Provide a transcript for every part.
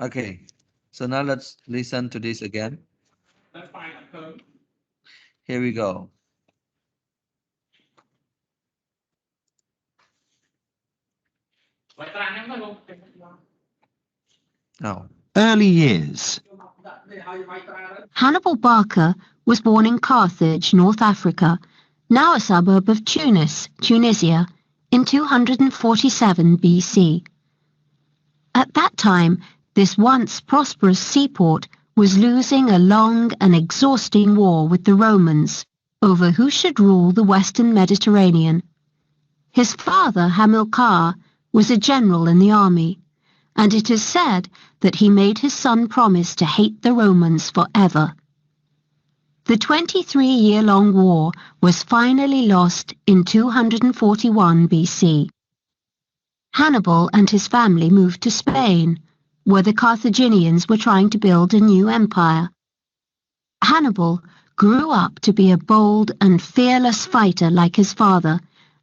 Okay, so now let's listen to this again. Here we go. Now, Early years. Hannibal Barca was born in Carthage, North Africa, now a suburb of Tunis, Tunisia, in 247 BC. At that time, this once prosperous seaport was losing a long and exhausting war with the Romans over who should rule the western Mediterranean. His father, Hamilcar, was a general in the army, and it is said that he made his son promise to hate the Romans forever. The 23-year-long war was finally lost in 241 BC. Hannibal and his family moved to Spain, where the Carthaginians were trying to build a new empire. Hannibal grew up to be a bold and fearless fighter like his father,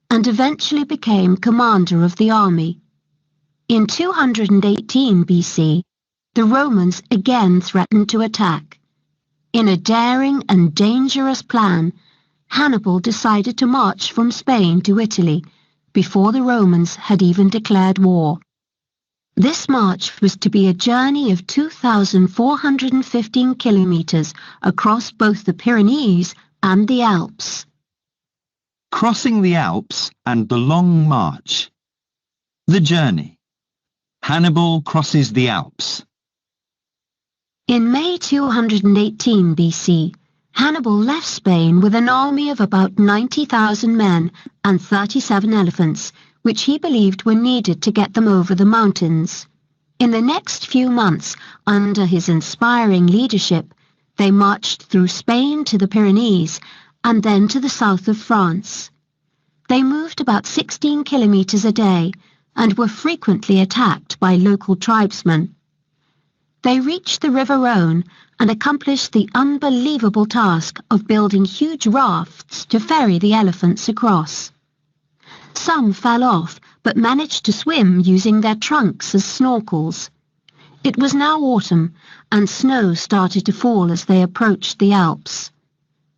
and eventually became commander of the army. In 218 BC, the Romans again threatened to attack. In a daring and dangerous plan, Hannibal decided to march from Spain to Italy before the Romans had even declared war. This march was to be a journey of 2,415 kilometers across both the Pyrenees and the Alps. Crossing the Alps and the Long March. The journey. Hannibal crosses the Alps. In May 218 BC, Hannibal left Spain with an army of about 90,000 men and 37 elephants, which he believed were needed to get them over the mountains. In the next few months, under his inspiring leadership, they marched through Spain to the Pyrenees and then to the south of France. They moved about 16 kilometers a day and were frequently attacked by local tribesmen. They reached the River Rhone and accomplished the unbelievable task of building huge rafts to ferry the elephants across. Some fell off, but managed to swim using their trunks as snorkels. It was now autumn, and snow started to fall as they approached the Alps.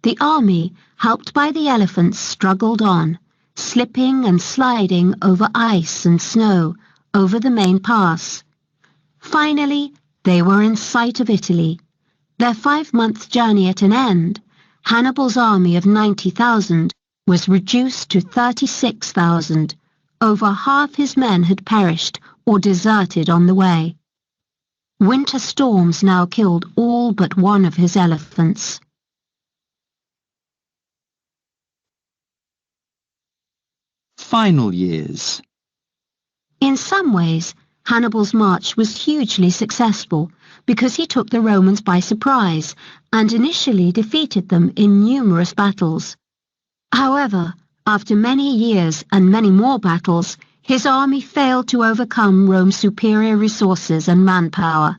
The army, helped by the elephants, struggled on, slipping and sliding over ice and snow, over the main pass. Finally, they were in sight of Italy. Their 5-month journey at an end, Hannibal's army of 90,000 was reduced to 36,000. Over half his men had perished or deserted on the way. Winter storms now killed all but one of his elephants. Final years. In some ways, Hannibal's march was hugely successful because he took the Romans by surprise and initially defeated them in numerous battles. However, after many years and many more battles, his army failed to overcome Rome's superior resources and manpower.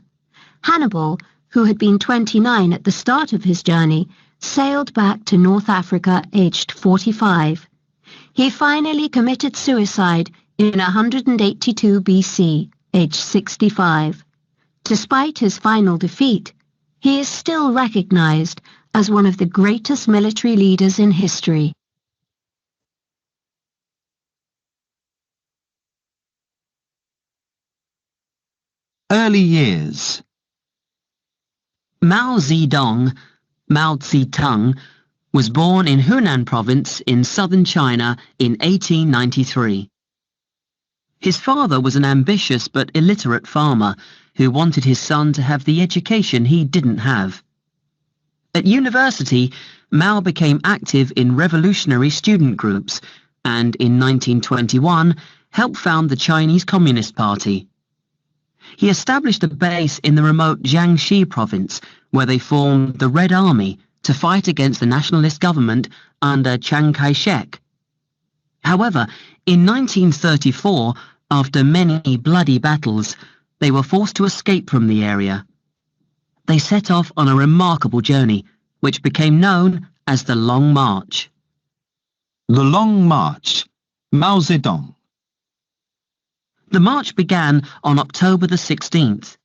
Hannibal, who had been 29 at the start of his journey, sailed back to North Africa aged 45. He finally committed suicide in 182 BC, aged 65. Despite his final defeat, he is still recognized as one of the greatest military leaders in history. Early years. Mao Zedong, Mao Zedong, was born in Hunan province in southern China in 1893. His father was an ambitious but illiterate farmer who wanted his son to have the education he didn't have. At university, Mao became active in revolutionary student groups and in 1921 helped found the Chinese Communist Party. He established a base in the remote Jiangxi province where they formed the Red Army to fight against the nationalist government under Chiang Kai-shek. However, in 1934, after many bloody battles, they were forced to escape from the area. They set off on a remarkable journey, which became known as the Long March. The Long March, Mao Zedong. The march began on October the 16th.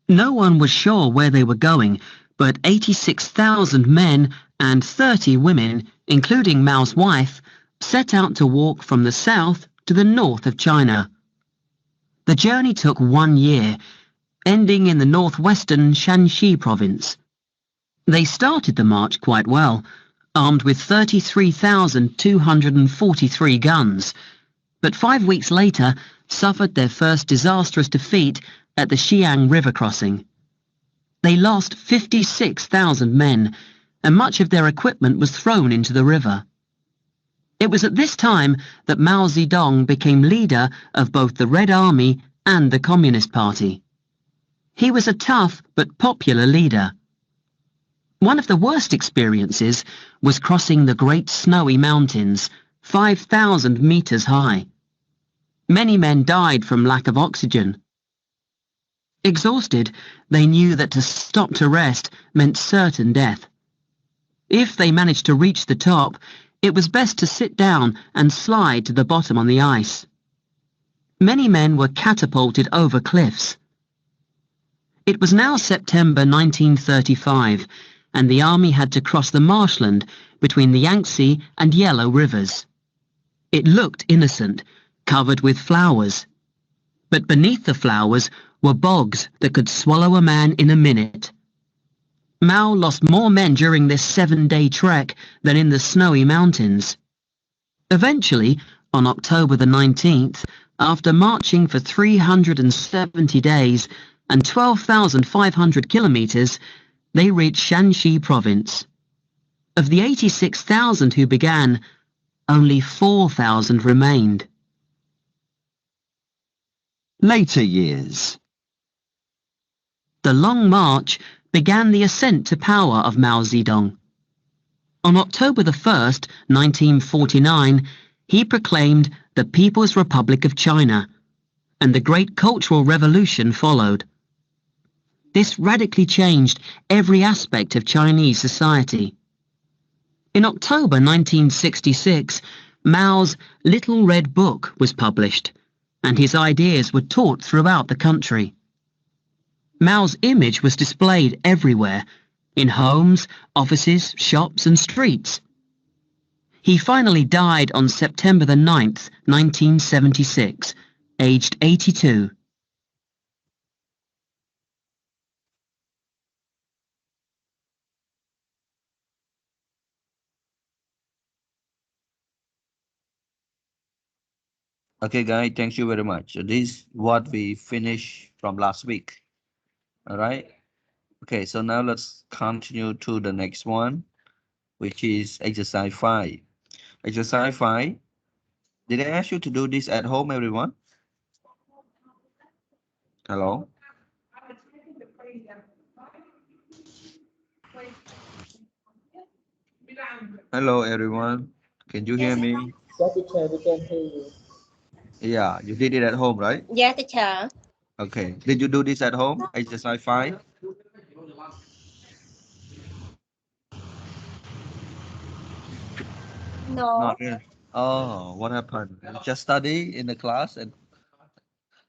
No one was sure where they were going, but 86,000 men and 30 women, including Mao's wife, set out to walk from the south to the north of China. The journey took 1 year, ending in the northwestern Shanxi province. They started the march quite well, armed with 33,243 guns, but 5 weeks later suffered their first disastrous defeat at the Xiang River crossing. They lost 56,000 men, and much of their equipment was thrown into the river. It was at this time that Mao Zedong became leader of both the Red Army and the Communist Party. He was a tough but popular leader. One of the worst experiences was crossing the Great Snowy Mountains, 5,000 meters high. Many men died from lack of oxygen. Exhausted, they knew that to stop to rest meant certain death. If they managed to reach the top, it was best to sit down and slide to the bottom on the ice. Many men were catapulted over cliffs. It was now September 1935, and the army had to cross the marshland between the Yangtze and Yellow rivers. It looked innocent, covered with flowers. But beneath the flowers were bogs that could swallow a man in a minute. Mao lost more men during this 7-day trek than in the snowy mountains. Eventually, on October the 19th, after marching for 370 days and 12,500 kilometers, they reached Shanxi province. Of the 86,000 who began, only 4,000 remained. Later years. The long march began the ascent to power of Mao Zedong. On October the 1st, 1949, he proclaimed the People's Republic of China, and the Great Cultural Revolution followed. This radically changed every aspect of Chinese society. In October 1966, Mao's Little Red Book was published, and his ideas were taught throughout the country. Mao's image was displayed everywhere, in homes, offices, shops and streets. He finally died on September the 9th, 1976, aged 82. Okay, guys, thank you very much. So this is what we finished from last week. All right. Okay, so now let's continue to the next one, which is exercise 5. Exercise 5. Did I ask you to do this at home, everyone? Hello? Hello, everyone. Can you hear me? Yes, teacher, we can hear you. Yeah, you did it at home, right? Yes, teacher. Okay. Did you do this at home? Exercise 5? No. Not really. Oh, what happened? You just study in the class and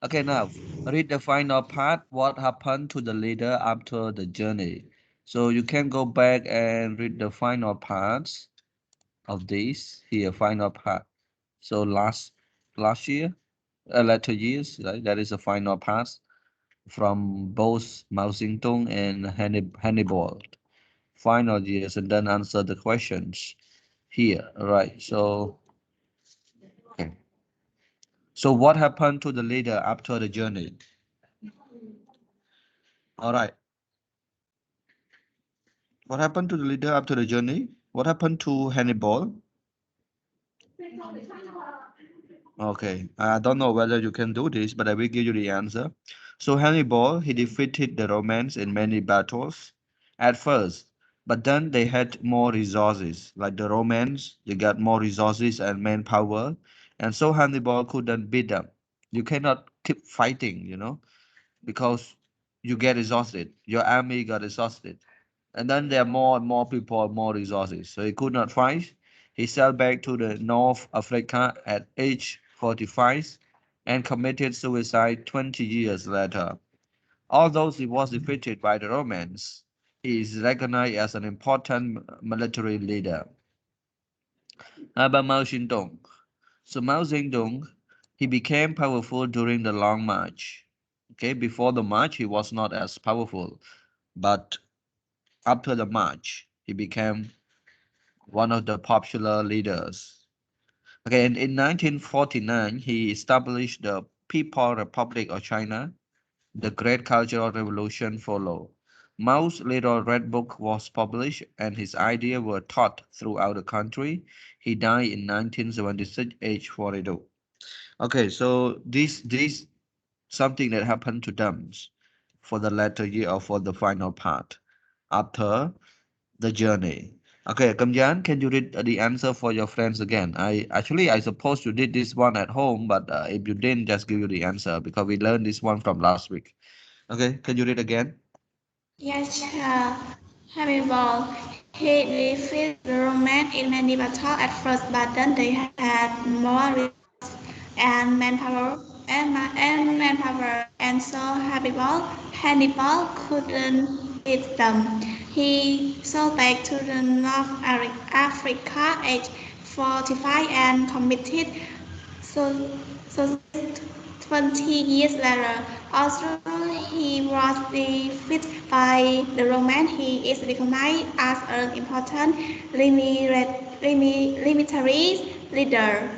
okay, now read the final part. What happened to the leader after the journey? So you can go back and read the final parts of this here, final part. So last year, latter years, right? That is the final part from both Mao Zedong and Hannibal. Final years, and then answer the questions here, right? So, okay. So what happened to the leader after the journey? All right. What happened to the leader after the journey? What happened to Hannibal? Okay, I don't know whether you can do this, but I will give you the answer. So Hannibal, he defeated the Romans in many battles at first, but then they had more resources. Like the Romans, they got more resources and manpower, and so Hannibal couldn't beat them. You cannot keep fighting, because you get exhausted. Your army got exhausted. And then there are more and more people, more resources. So he could not fight. He sailed back to the North Africa at age 45. and committed suicide 20 years later. Although he was defeated by the Romans, he is recognized as an important military leader. How about Mao Jin Dong? So Mao Zedong, he became powerful during the Long March. Okay, before the march, he was not as powerful, but after the march, he became one of the popular leaders. Okay, and in 1949, he established the People's Republic of China. The Great Cultural Revolution followed. Mao's little red book was published and his ideas were taught throughout the country. He died in 1976, age 42. Okay, so this something that happened to them for the latter year or for the final part after the journey. Okay, Kamjan, can you read the answer for your friends again? I suppose you did this one at home, but if you didn't, just give you the answer because we learned this one from last week. Okay, can you read again? Yes, Hannibal. He defeated the Romans in many battles at first, but then they had more resources and manpower, and so Hannibal couldn't beat them. He sailed back to the North Africa, aged 45, and committed so, so 20 years later, although he was defeated by the Romans, he is recognized as an important military leader.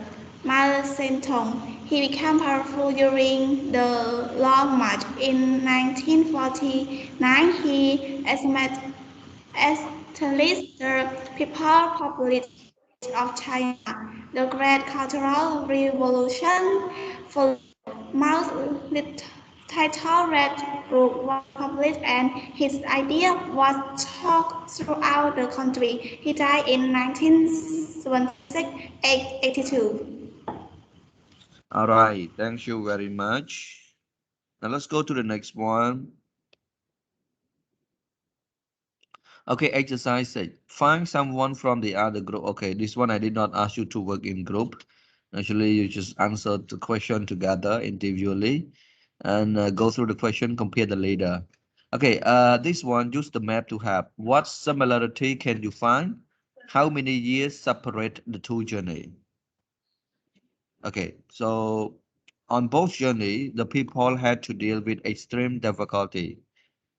Mao Zedong. He became powerful during the Long March. In 1949, he established the People's Republic of China. The Great Cultural Revolution followed. Mao's title Red Book was published and his idea was taught throughout the country. He died in 1976, age 82. All right, thank you very much. Now let's go to the next one. Okay, exercise 6. Find someone from the other group. Okay, this one I did not ask you to work in group. Actually, you just answered the question together individually and go through the question, compare the later. Okay, this one, use the map to have. What similarity can you find? How many years separate the two journey? Okay, so on both journey, the people had to deal with extreme difficulty,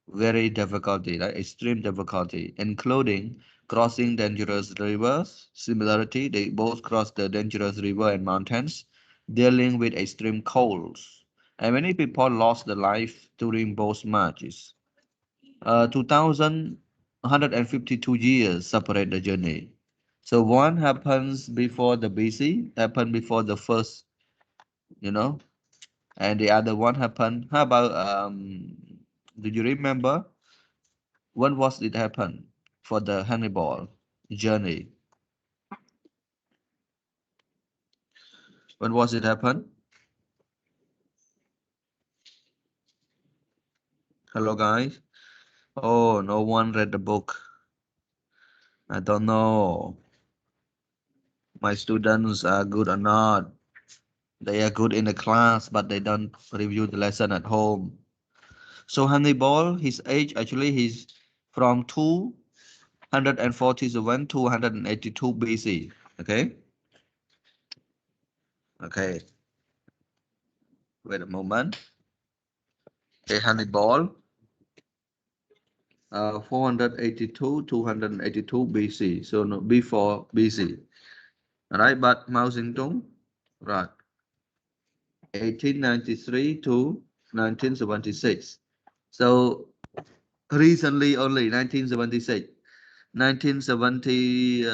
very difficulty, like extreme difficulty, including crossing dangerous rivers. Similarity, they both crossed the dangerous river and mountains, dealing with extreme colds. And many people lost their life during both marches. 2,152 years separate the journey. So one happens before the BC, happened before the first, you know, and the other one happened. How about do you remember when was it happen for the Hannibal journey? When was it happen? Hello guys. Oh, no one read the book. I don't know. My students are good or not. They are good in the class, but they don't review the lesson at home. So Hannibal, his age actually he's from 247 to 182 BC. Okay. Okay. Wait a moment. Okay, Hannibal, 482, 282 BC. So no, before BC. All right, but Mao Zedong, right, 1893 to 1976. So recently only 1976. 1970,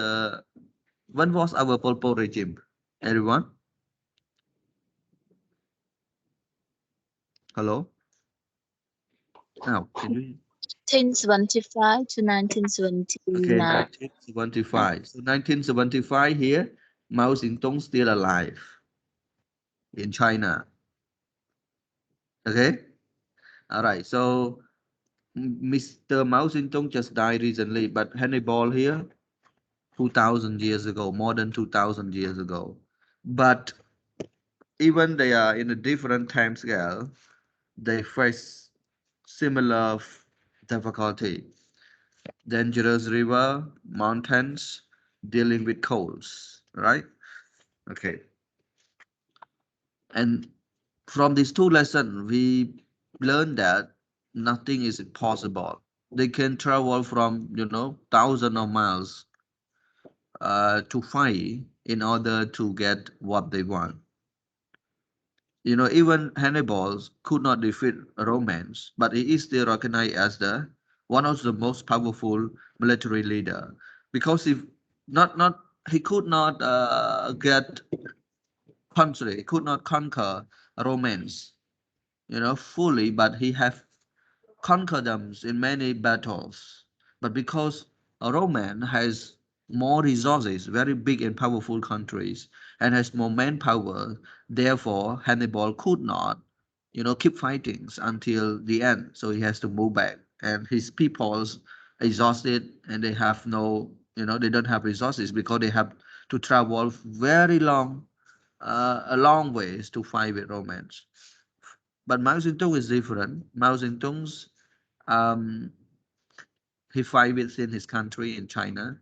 when was our Pol Pot regime? Everyone? Hello? Now, can you? 1975 to Okay, 1979. 1975. So 1975 here, Mao Zedong still alive in China. Okay? All right. So Mr. Mao Zedong just died recently, but Hannibal here, 2,000 years ago, more than 2,000 years ago. But even they are in a different time scale, they face similar difficulty. Dangerous river, mountains, dealing with colds, right? Okay. And from these two lessons, we learn that nothing is impossible. They can travel from, thousands of miles to fight in order to get what they want. Even Hannibal could not defeat Romans, but he is still recognized as the one of the most powerful military leader because if not he could not get country, he could not conquer Romans, fully, but he have conquered them in many battles. But because Roman has more resources, very big and powerful countries, and has more manpower, therefore Hannibal could not, keep fighting until the end. So he has to move back, and his people's exhausted, and they have no, they don't have resources because they have to travel very long, a long ways to fight with Romans. But Mao Zedong is different. Mao Zedong's um, he fight within his country in China,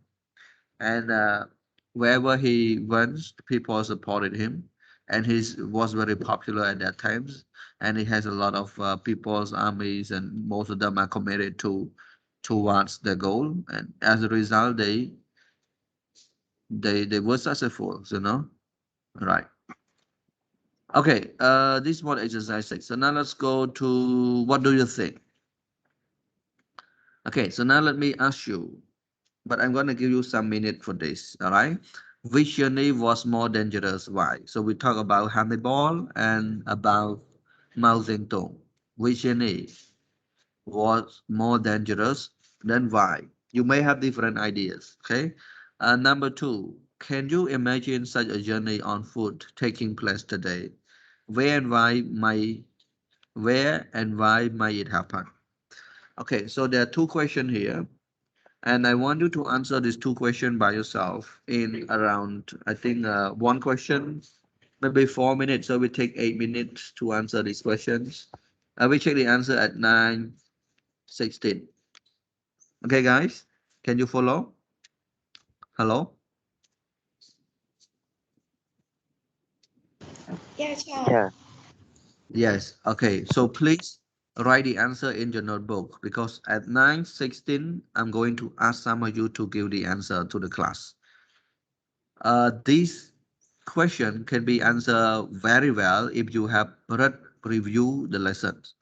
and wherever he went, people supported him, and he was very popular at that times. And he has a lot of people's armies, and most of them are committed towards the goal. And as a result, they were successful. Right? Okay. This is what exercise 6. So now let's go to what do you think? Okay. So now let me ask you. But I'm going to give you some minute for this. All right. Which journey was more dangerous? Why? So we talk about Hannibal and about Mao Zedong. Which journey was more dangerous? Then why? You may have different ideas. Okay. Number two, can you imagine such a journey on foot taking place today? Where and why might where and why might it happen? Okay. So there are two questions here. And I want you to answer these two questions by yourself in around, I think, one question, maybe 4 minutes. So we take 8 minutes to answer these questions. I will check the answer at 9:16. Okay, guys, can you follow? Hello? Yeah, sure. Yeah. Yes. Okay. So please write the answer in your notebook because at 9:16, I'm going to ask some of you to give the answer to the class. This question can be answered very well if you have read, review the lessons.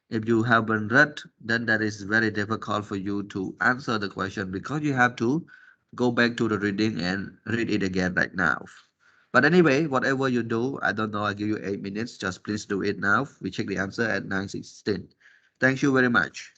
If you haven't read, then that is very difficult for you to answer the question because you have to go back to the reading and read it again right now. But anyway, whatever you do, I don't know, I give you 8 minutes. Just please do it now. We check the answer at 9:16. Thank you very much.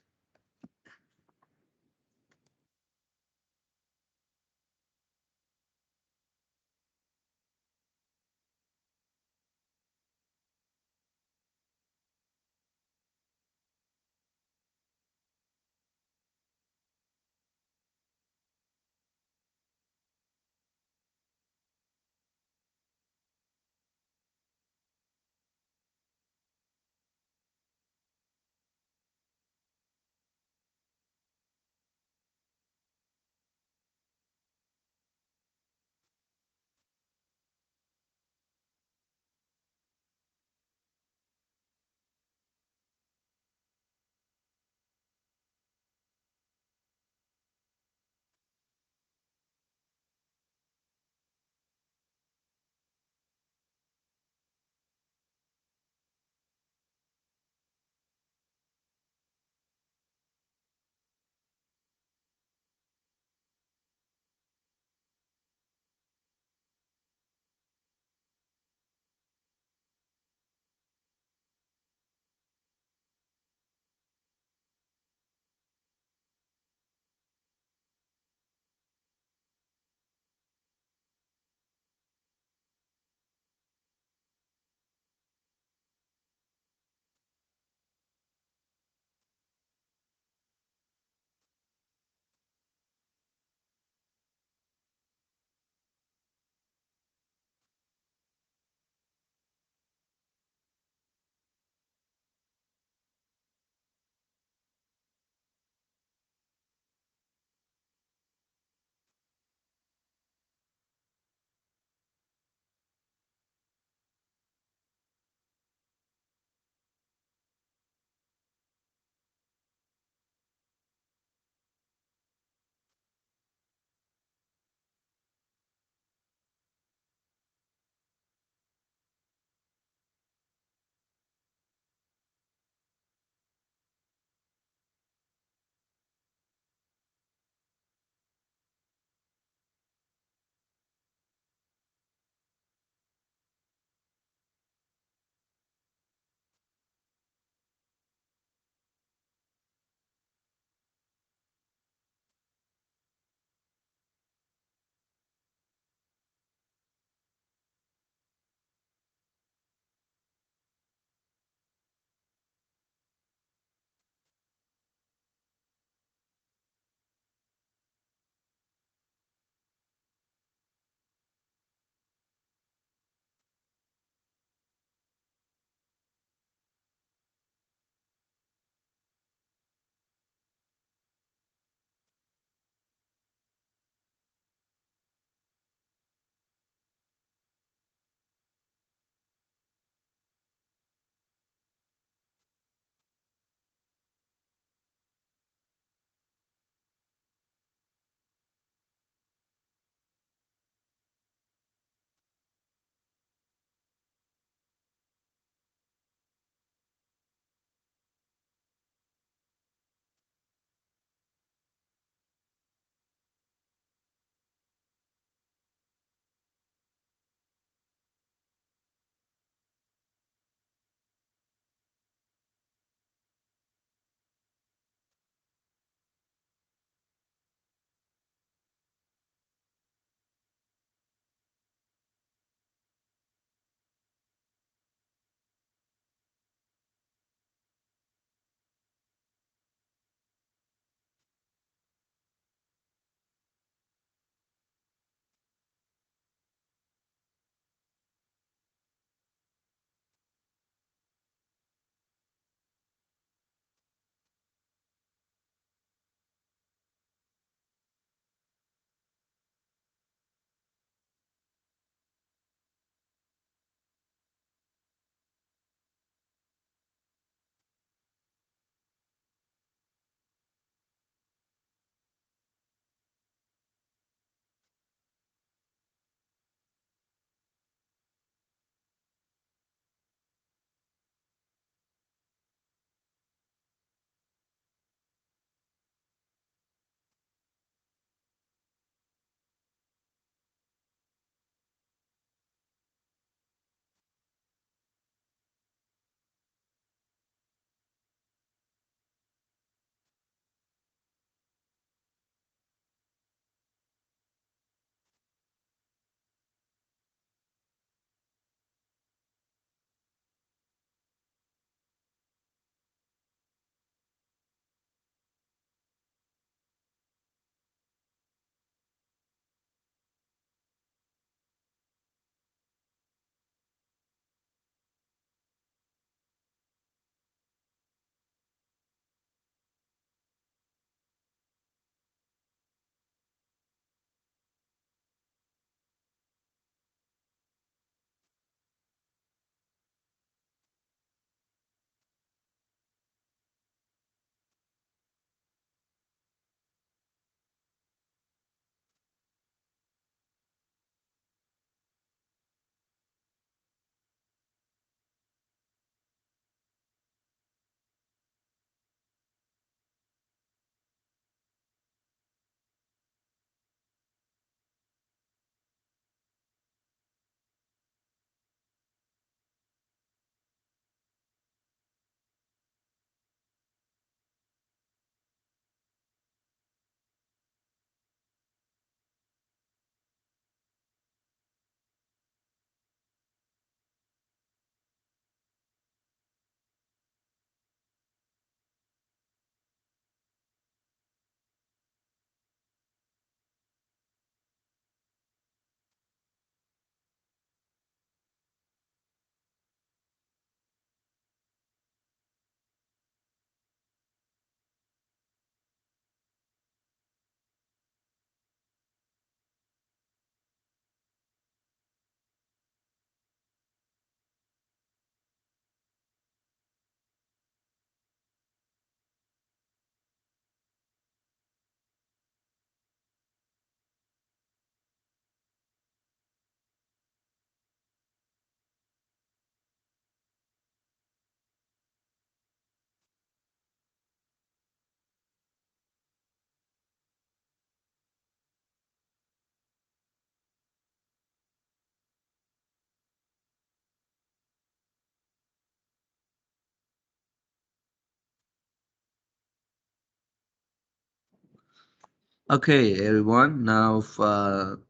Okay, everyone. Now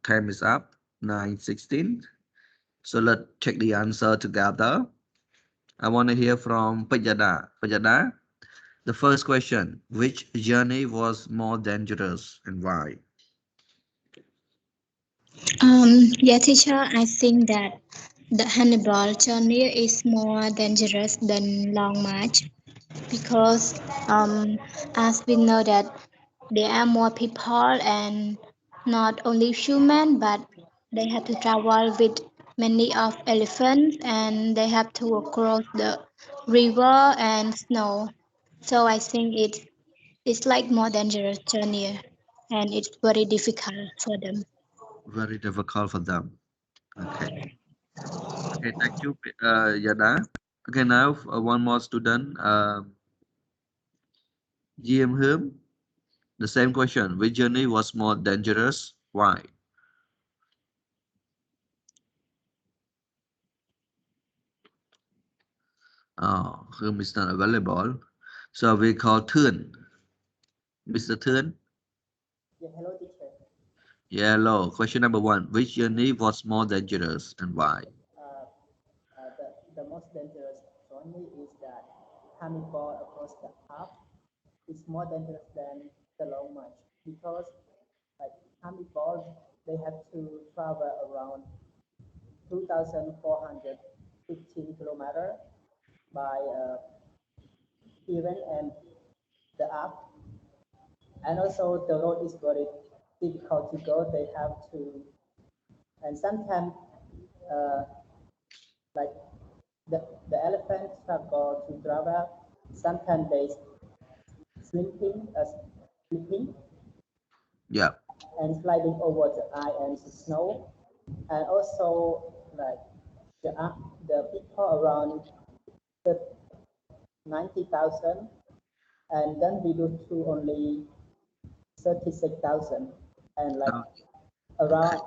time is up. 9:16. So let's check the answer together. I want to hear from Pajada. Pajada, the first question: which journey was more dangerous and why? Yeah, teacher, I think that the Hannibal journey is more dangerous than long march because as we know that there are more people and not only human but they have to travel with many of elephants and they have to cross the river and snow. So I think it's like more dangerous journey and it's very difficult for them. Very difficult for them. Okay. Okay. Thank you, Yada. Okay. Now one more student. GM Hum. The same question. Which journey was more dangerous? Why? Oh, Hum is not available. So we call Thun. Mr. Thun. Yeah, hello teacher. Yellow. Question number one. Which journey was more dangerous and why? Uh, the most dangerous journey is that Hannibal across the Alps is more dangerous than the long march because like Hannibal they have to travel around 2,415 kilometers by even and the Alps, and also the road is very difficult to go. They have to, and sometimes uh, like the elephant struggle to travel. Sometimes they sleeping Yeah. and sliding over the ice and the snow, and also like the people around the 90,000, and then we do to only 36,000, and like Oh, okay. around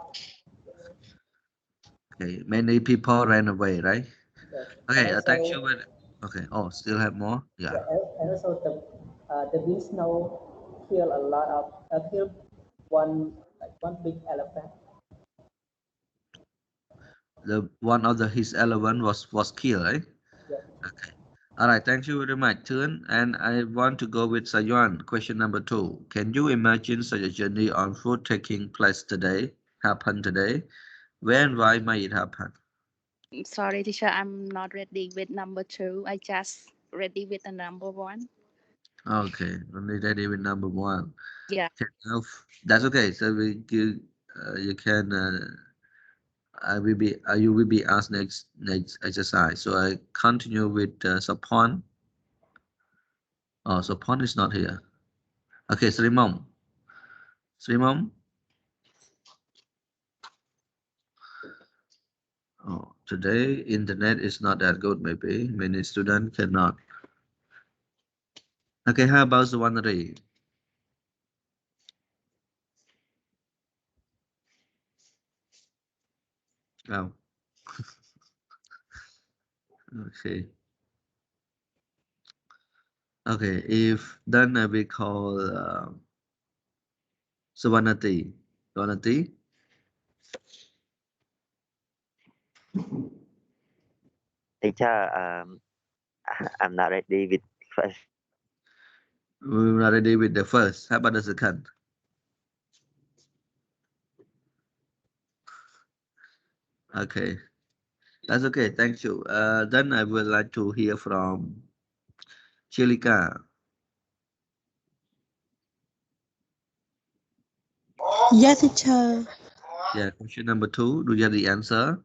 Okay. Many people ran away, right? yes, and Okay. Thank you. also Okay. Oh, still have more. Yeah. yeah, and also the wind snow kill a lot of kill one big elephant. The one of the his elephant was killed, right? Yeah. Okay. All right. Thank you very much, Thun. And I want to go with Sayuan. Question number two. Can you imagine such a journey on foot taking place today? Happen today? Where and why might it happen? Sorry, teacher, I'm not ready with number two. I just ready with the number one. Okay. Only that even number one. Yeah. Okay. Now, that's okay. So you can. You will be asked next exercise. So I continue with Sapon. Oh, Sapon is not here. Okay, Srimom. Srimom. Oh, today internet is not that good. Maybe many students cannot. Okay, how about Sawanari? Oh, okay. Okay, if then we call Sawanati. Sawanati. Teacher, I'm not ready with first. We're not ready with the first. How about the second? Okay, that's okay. Thank you. Then I would like to hear from Chilika. Yes, teacher. Yeah, question number two. Do you have the answer?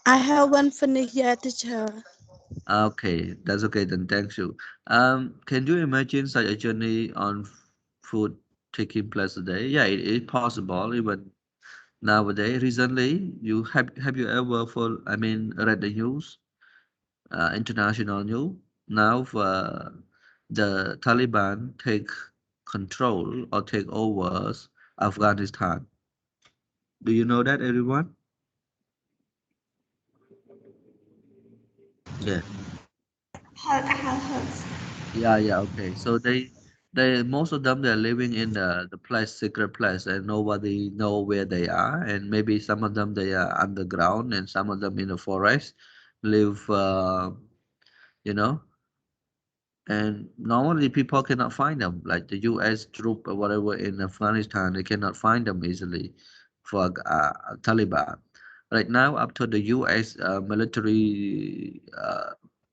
I haven't finished yet, teacher. Okay, that's okay then. Thank you. Can you imagine such a journey on foot taking place today? Yeah, it is possible. Even nowadays, recently, you ever read the news, international news? Now, the Taliban take control or take over Afghanistan. Do you know that, everyone? Yeah. I have heard. Yeah, okay. So they most of them they're living in the place, secret place, and nobody know where they are. And maybe some of them they are underground, and some of them in the forest live. You know, and normally people cannot find them. Like the U.S. troop or whatever in Afghanistan, they cannot find them easily for Taliban. Right now, after the U.S. Military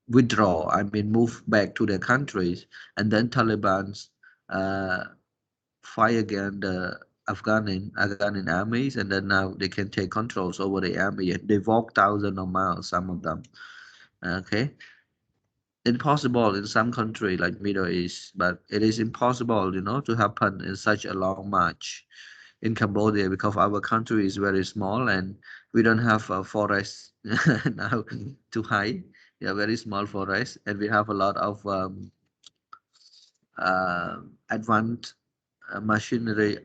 withdraw, I mean, move back to their countries, and then Taliban's uh, fight against the Afghan armies, and then now they can take controls over the army. And they walk thousands of miles, some of them. Okay, impossible in some country like Middle East, but it is impossible, to happen in such a long march in Cambodia because our country is very small and we don't have a forest now to hide. Yeah, very small forest, and we have a lot of advanced machinery,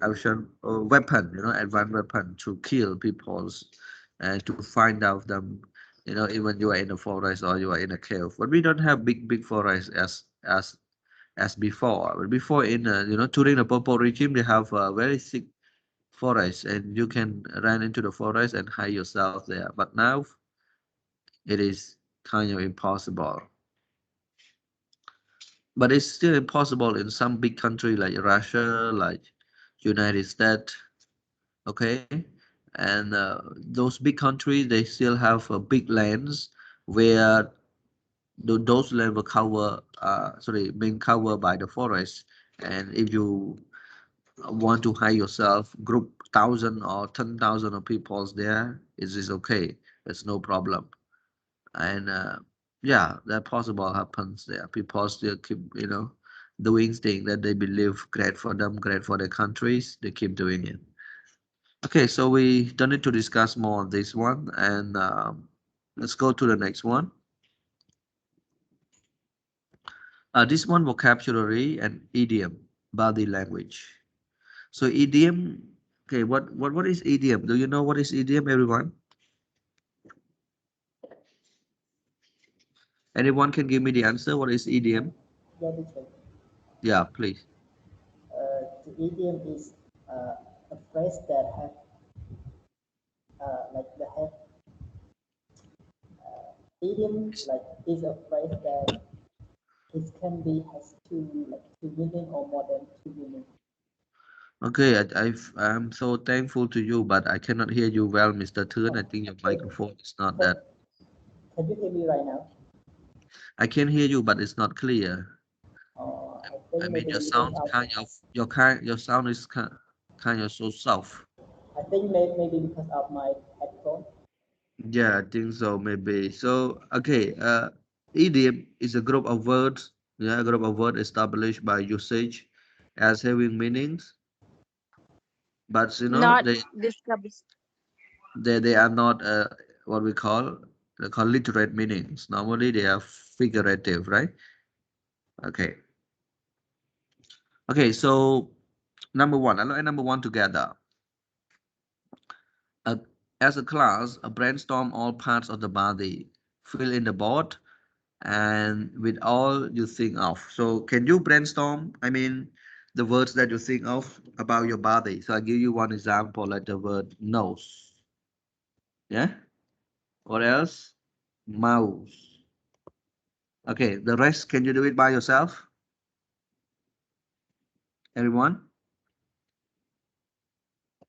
weapon, advanced weapon to kill peoples and to find out them, even you are in a forest or you are in a cave. But we don't have big forest as before. But before in, during the Pol Pot regime, they have a very thick forest and you can run into the forest and hide yourself there. But now it is kind of impossible. But it's still impossible in some big country like Russia, like United States, okay? And those big countries, they still have big lands where those lands were covered, being covered by the forest. And if you want to hide yourself, group 1,000 or 10,000 of people there, it is okay. It's no problem. And yeah, that possible happens there. People still keep, doing things that they believe great for them, great for their countries. They keep doing it. Okay, so we don't need to discuss more on this one, and let's go to the next one. This one, vocabulary and idiom, body language. So idiom, okay, what is idiom? Do you know what is idiom, everyone? Anyone can give me the answer. What is idiom? Yeah, teacher. Yeah, please. The idiom is a phrase that have like the have idiom like is a phrase that it can be has two meaning or more than two meaning. Okay, I'm so thankful to you, but I cannot hear you well, Mr. Thun. I Oh, think your can, microphone is not can, that. can you hear me right now? I can hear you, but it's not clear. I I think mean, maybe your because sound of your sound is kind of so soft. I think maybe because of my headphone. Yeah, I think so, maybe. So, okay, idiom is a group of words, yeah, a group of words established by usage as having meanings, but Not discuss. they are not what we call literate meanings. Normally, they are figurative, right? Okay. Okay, so number one, I'll number one together. Uh, as a class, brainstorm all parts of the body, fill in the board, and with all you think of. So, can you brainstorm? I mean, the words that you think of about your body. So, I'll give you one example, like the word nose. Yeah. What else? Mouse. Okay, the rest, can you do it by yourself? Everyone?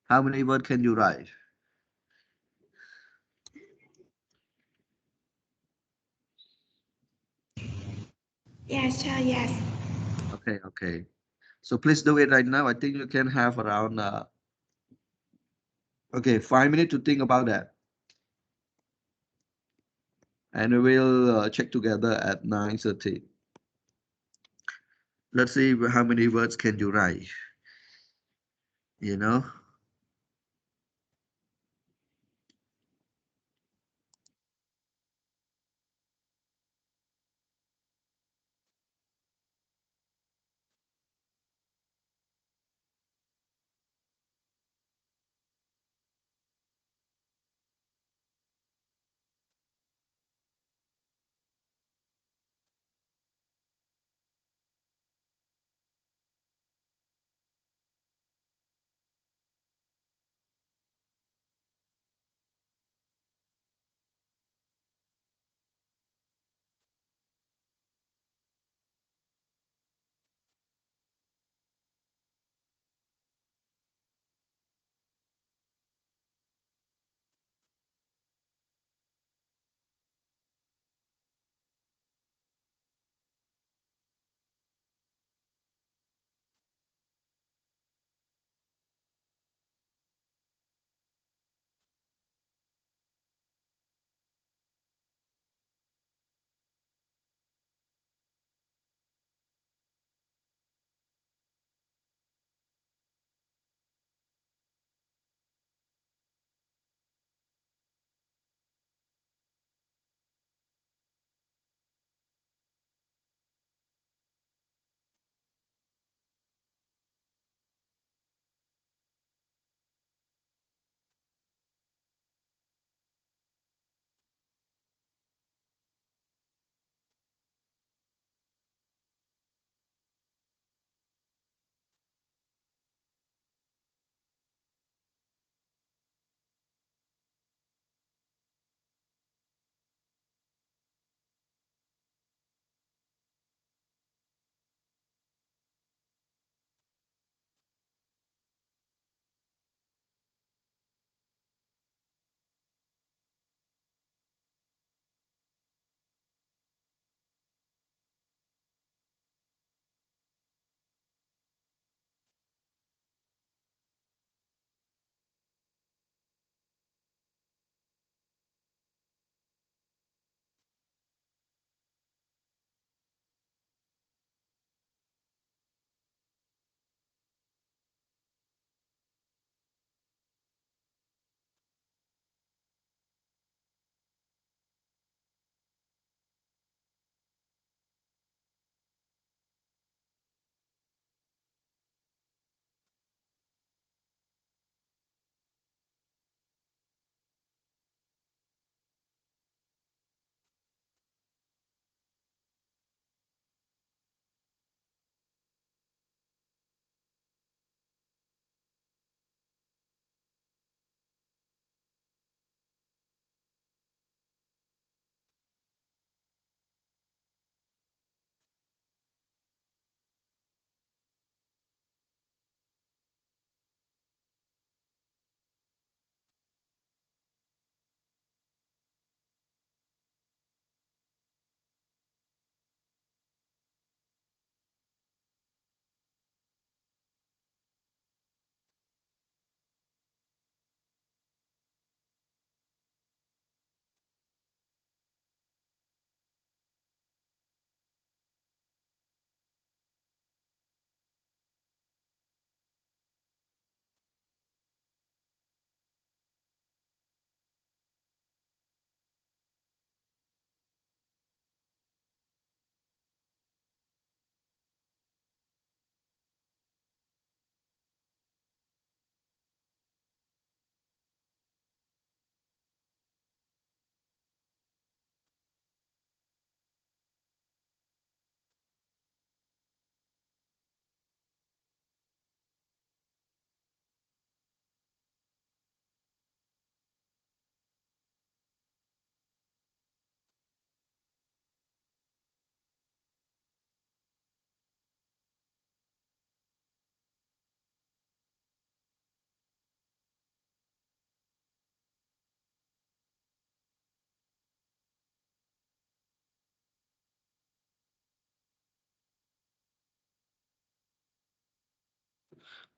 How many words can you write? Yes, sir, yes. Okay. So please do it right now. I think you can have around okay, 5 minutes to think about that. And we will check together at 9:30. Let's see how many words can you write, you know?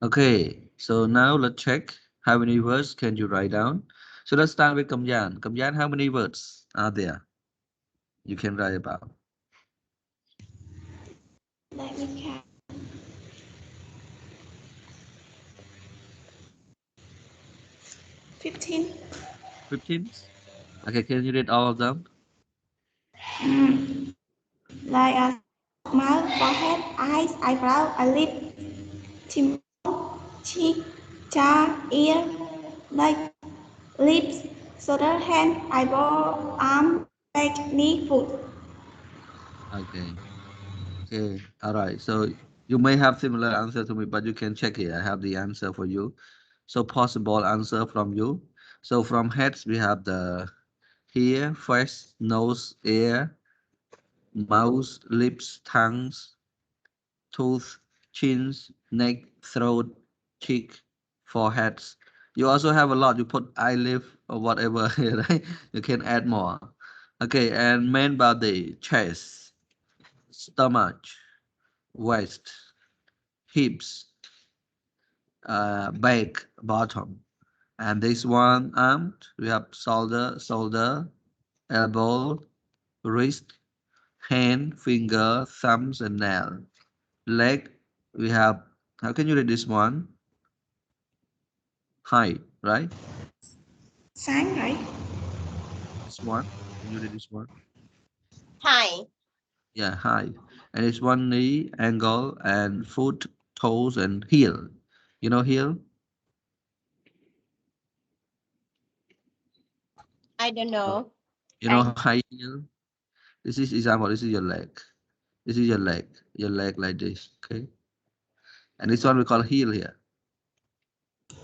Okay, so now let's check how many words can you write down. So let's start with Kamyan. Kamyan, how many words are there you can write about? Let me count. 15. 15? Okay, can you read all of them? Like a mouth, forehead, eyes, eyebrow, a lip, temple, cheek, jaw, ear, leg, lips, shoulder, hand, eyeball, arm, leg, knee, foot. Okay. Okay. All right. So you may have similar answer to me, but you can check here. I have the answer for you. So possible answer from you. So from heads we have the ear, face, nose, ear, mouth, lips, tongues, tooth, chins, neck, throat, cheek, foreheads. You also have a lot. You put eyelid or whatever here, right? You can add more. Okay, and main body, chest, stomach, waist, hips, back, bottom. And this one arm, we have shoulder, elbow, wrist, hand, finger, thumbs, and nail. Leg, we have, how can you read this one? High, right? Sáng, right? This one. Can you read this one? Hi. Yeah, high. And it's one knee, ankle, and foot, toes, and heel. You know heel? I don't Uh, know. You know I high heel? This is example. This is your leg. This is your leg like this. Okay. And this one we call heel here.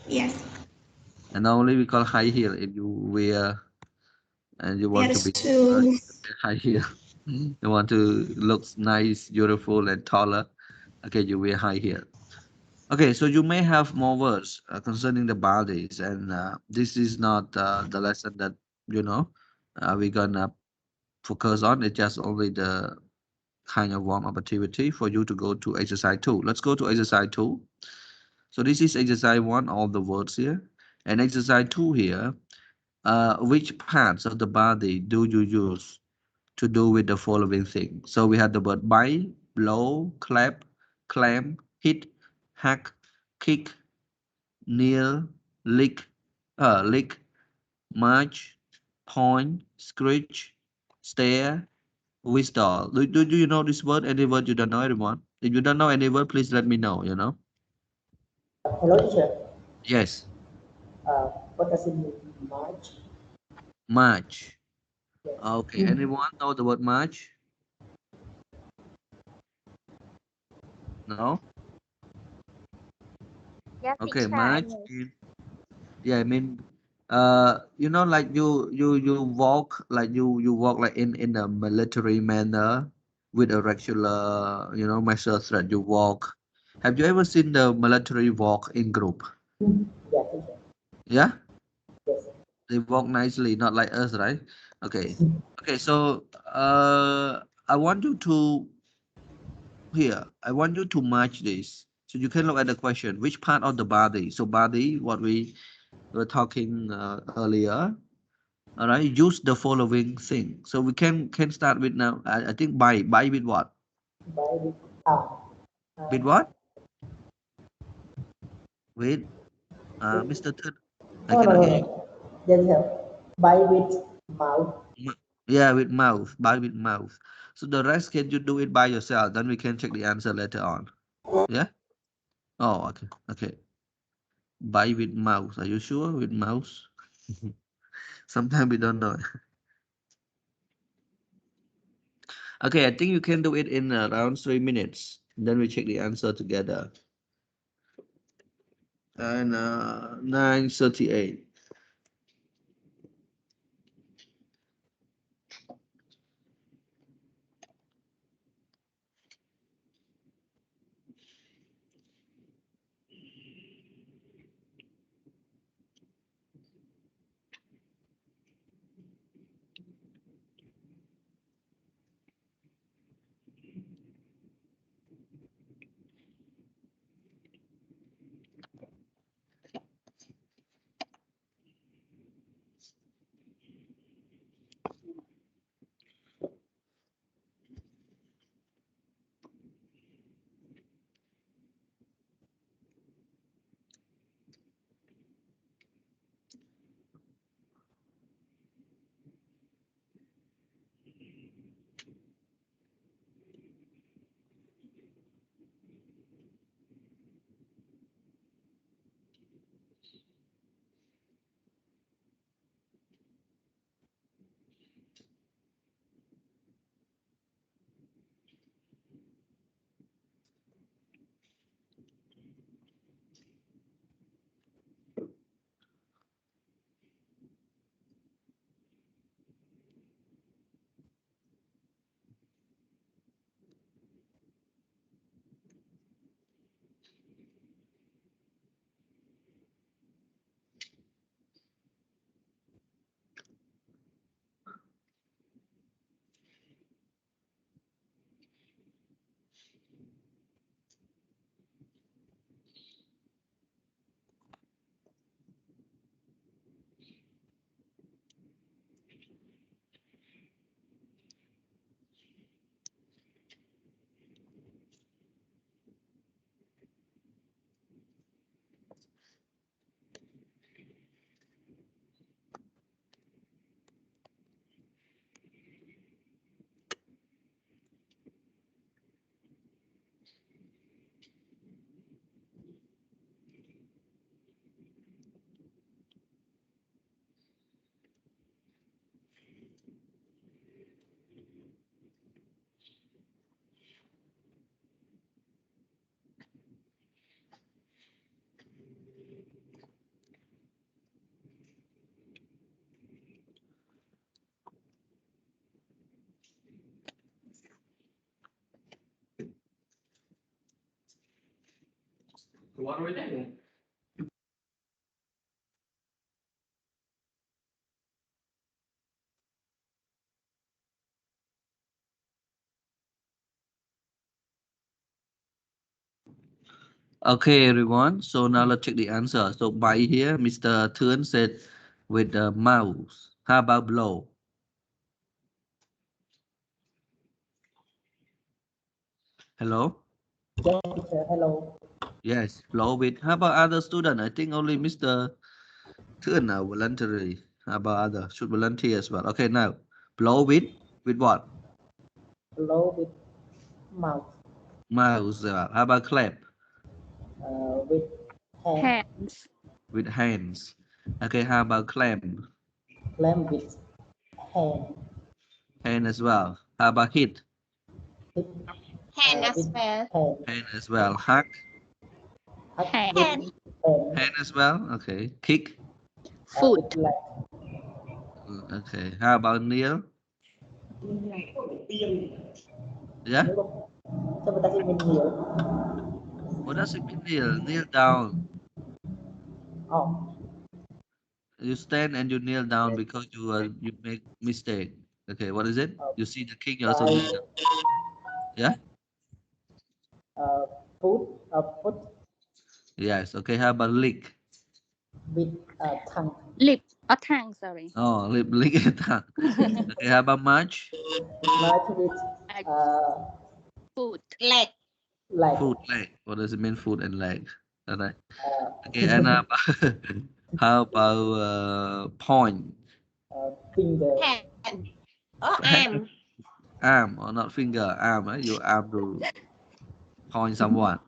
Yes. And normally we call high heel if you wear and you want to There's be taller, two. you can wear high heel. You want to look nice, beautiful, and taller. Okay, you wear high heel. Okay, so you may have more words concerning the bodies, and this is not the lesson that you know we're gonna focus on. It's just only the kind of warm-up activity for you to go to exercise 2. Let's go to exercise 2. So this is exercise 1, all the words here. And exercise 2 here, which parts of the body do you use to do with the following things? So we have the word bite, blow, clap, clamp, hit, hack, kick, kneel, lick, march, point, screech, stare, whistle. Do you know this word? Any word you don't know, everyone? If you don't know any word, please let me know, you know? Hello, teacher. Yes, What does it mean, March? march. Yes. Okay, anyone know the word march? No? Yes, Okay, teacher, I march. know. Yeah, I mean, you know, like you walk like you walk like in a military manner with a regular, you know, measure thread. You walk. Have you ever seen the military walk in group? Yeah, teacher. Yeah, Yes. they walk nicely, not like us, right? Okay, okay. So, I want you to here. I want you to match this. So you can look at the question. Which part of the body? So body, what we were talking earlier. All right, use the following thing. So we can start with now. I think by with what? By with arm. With Uh, what? With with, Mr. Third. I no, no, cannot no, hear you. no. Yes, sir. By with mouth. Yeah, with mouth. By with mouth. So the rest, can you do it by yourself? Then we can check the answer later on. Yeah. Oh, okay. Okay. By with mouth. Are you sure with mouse? Sometimes we don't know. Okay, I think you can do it in around 3 minutes. Then we check the answer together. And 9:38. Okay, everyone. So now let's check the answer. So by here, Mr. Thun said with the mouse. How about blow? Hello? Yes, teacher. Hello. Yes, blow with. How about other student? I think only Mr. Thun now voluntary. How about other? Should volunteer as well. Okay, now blow with what? Blow with mouth. Mouse. How about clap? With hand. Hands. With hands. Okay, how about clamp? Clamp with hand. Hand as well. How about hit? Hit Hand as with well. hand. Hand as well. Hug? Hug Hand. with Hand. hand. Hand as well. Okay. Kick? Foot. With leg. Okay. How about kneel? Yeah? Nếu không, cho người ta sẽ nhìn nhiều. What does it mean kneel? Kneel down. Oh, You stand and you kneel down because you make mistake. Okay, what is it? You see the king, you also by kneel down. Yeah? foot Yes. Okay, how about lick? with tongue. Lip or tongue, sorry. Oh, lick and tongue. Okay, how about march? March with Foot. Leg. leg. Foot, leg. What does it mean, foot and leg? Alright. Uh, Okay, and how about point? Finger. Hand. Or arm. Arm or not finger, arm. Your arm to point someone.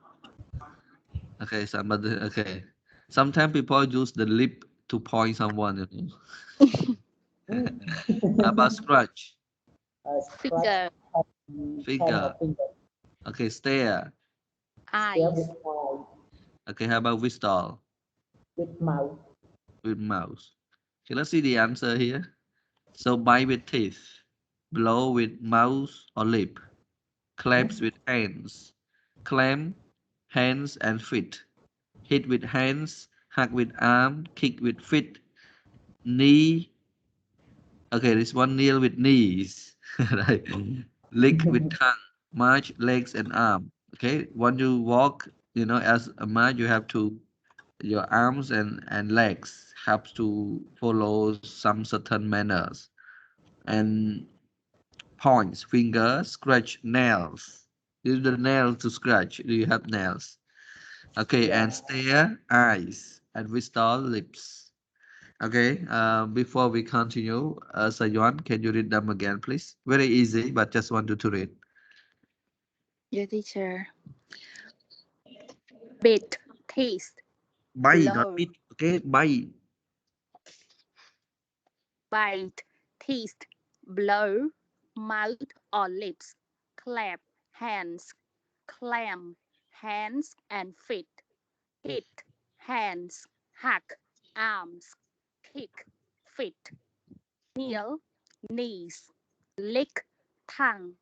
Okay, somebody. Okay. Sometimes people use the lip to point someone. How about scratch? Scratch Finger. hand Finger. or finger. Okay, stare. Stare Eyes. with eye. Okay, how about whistle? With mouth. With mouse. Okay, let's see the answer here. So bite with teeth, blow with mouth or lip, claps with hands, clamp, hands and feet, hit with hands, hug with arm, kick with feet, knee. Okay, this one kneel with knees, right? Lick with tongue, march legs and arm. Okay, when you walk, as a march, you have to your arms and legs have to follow some certain manners and points, fingers, scratch nails. Use the nail to scratch. Do you have nails? Okay, Yeah. and stare, eyes, and whistle, lips. Okay, before we continue, Sayuan, can you read them again, please? Very easy, but just want you to read. Your teacher. Bit. Taste. Bite, not Blow. bit. Okay, bite. Bite. Taste. Blow. Mouth or lips. Clap. Hands. Clamp. Hands and feet. Hit. Hands. Hug. Arms. Kick. Feet. Kneel. Knees. Lick. Tongue.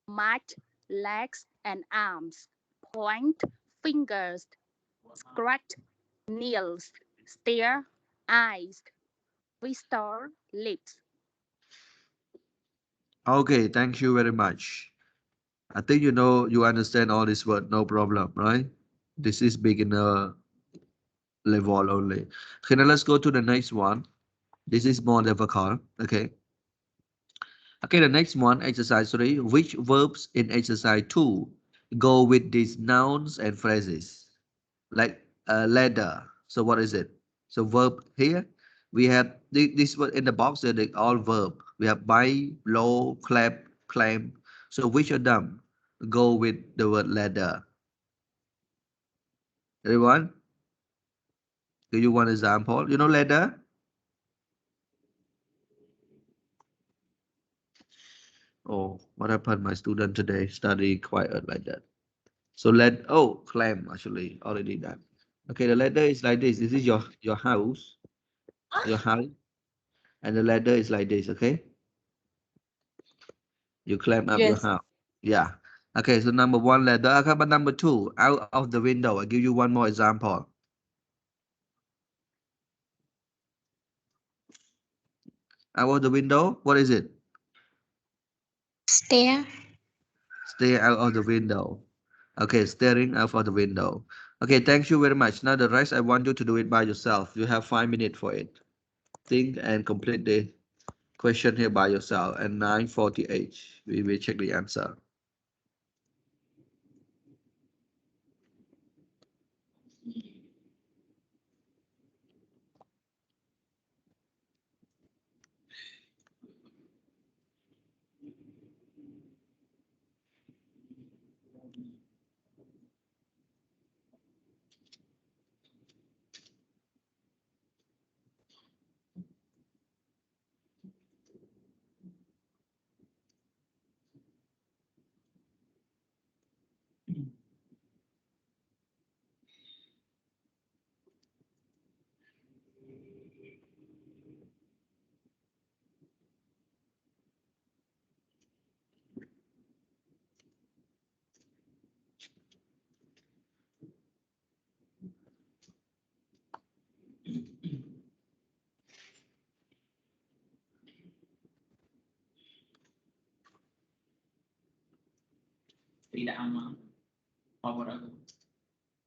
March. Legs and arms. Point. Fingers. Scratch. Nails. Stare. Eyes. Whistle. Lips. Okay, thank you very much. I think you understand all this word, no problem, right? This is beginner level only. Okay, now let's go to the next one. This is more difficult. Okay. Okay, the next one, exercise 3. Which verbs in exercise 2 go with these nouns and phrases? Like ladder. So what is it? So verb here, we have this word in the box, they're all verb. We have buy, blow, clap, climb. So which of them go with the word ladder? Everyone, do you want example? You know ladder? Oh, what happened? My student today study quiet like that. So climb actually already done. Okay, the ladder is like this. This is your house, your house, and the ladder is like this. Okay, you climb up your Yes. house. Yeah. Okay, so number one letter. Okay, but number two, out of the window. I'll give you one more example. Out of the window, what is it? Stare. Stay out of the window. Okay, staring out of the window. Okay, thank you very much. Now the rest, I want you to do it by yourself. You have 5 minutes for it. Think and complete the question here by yourself. And 9:48, we will check the answer.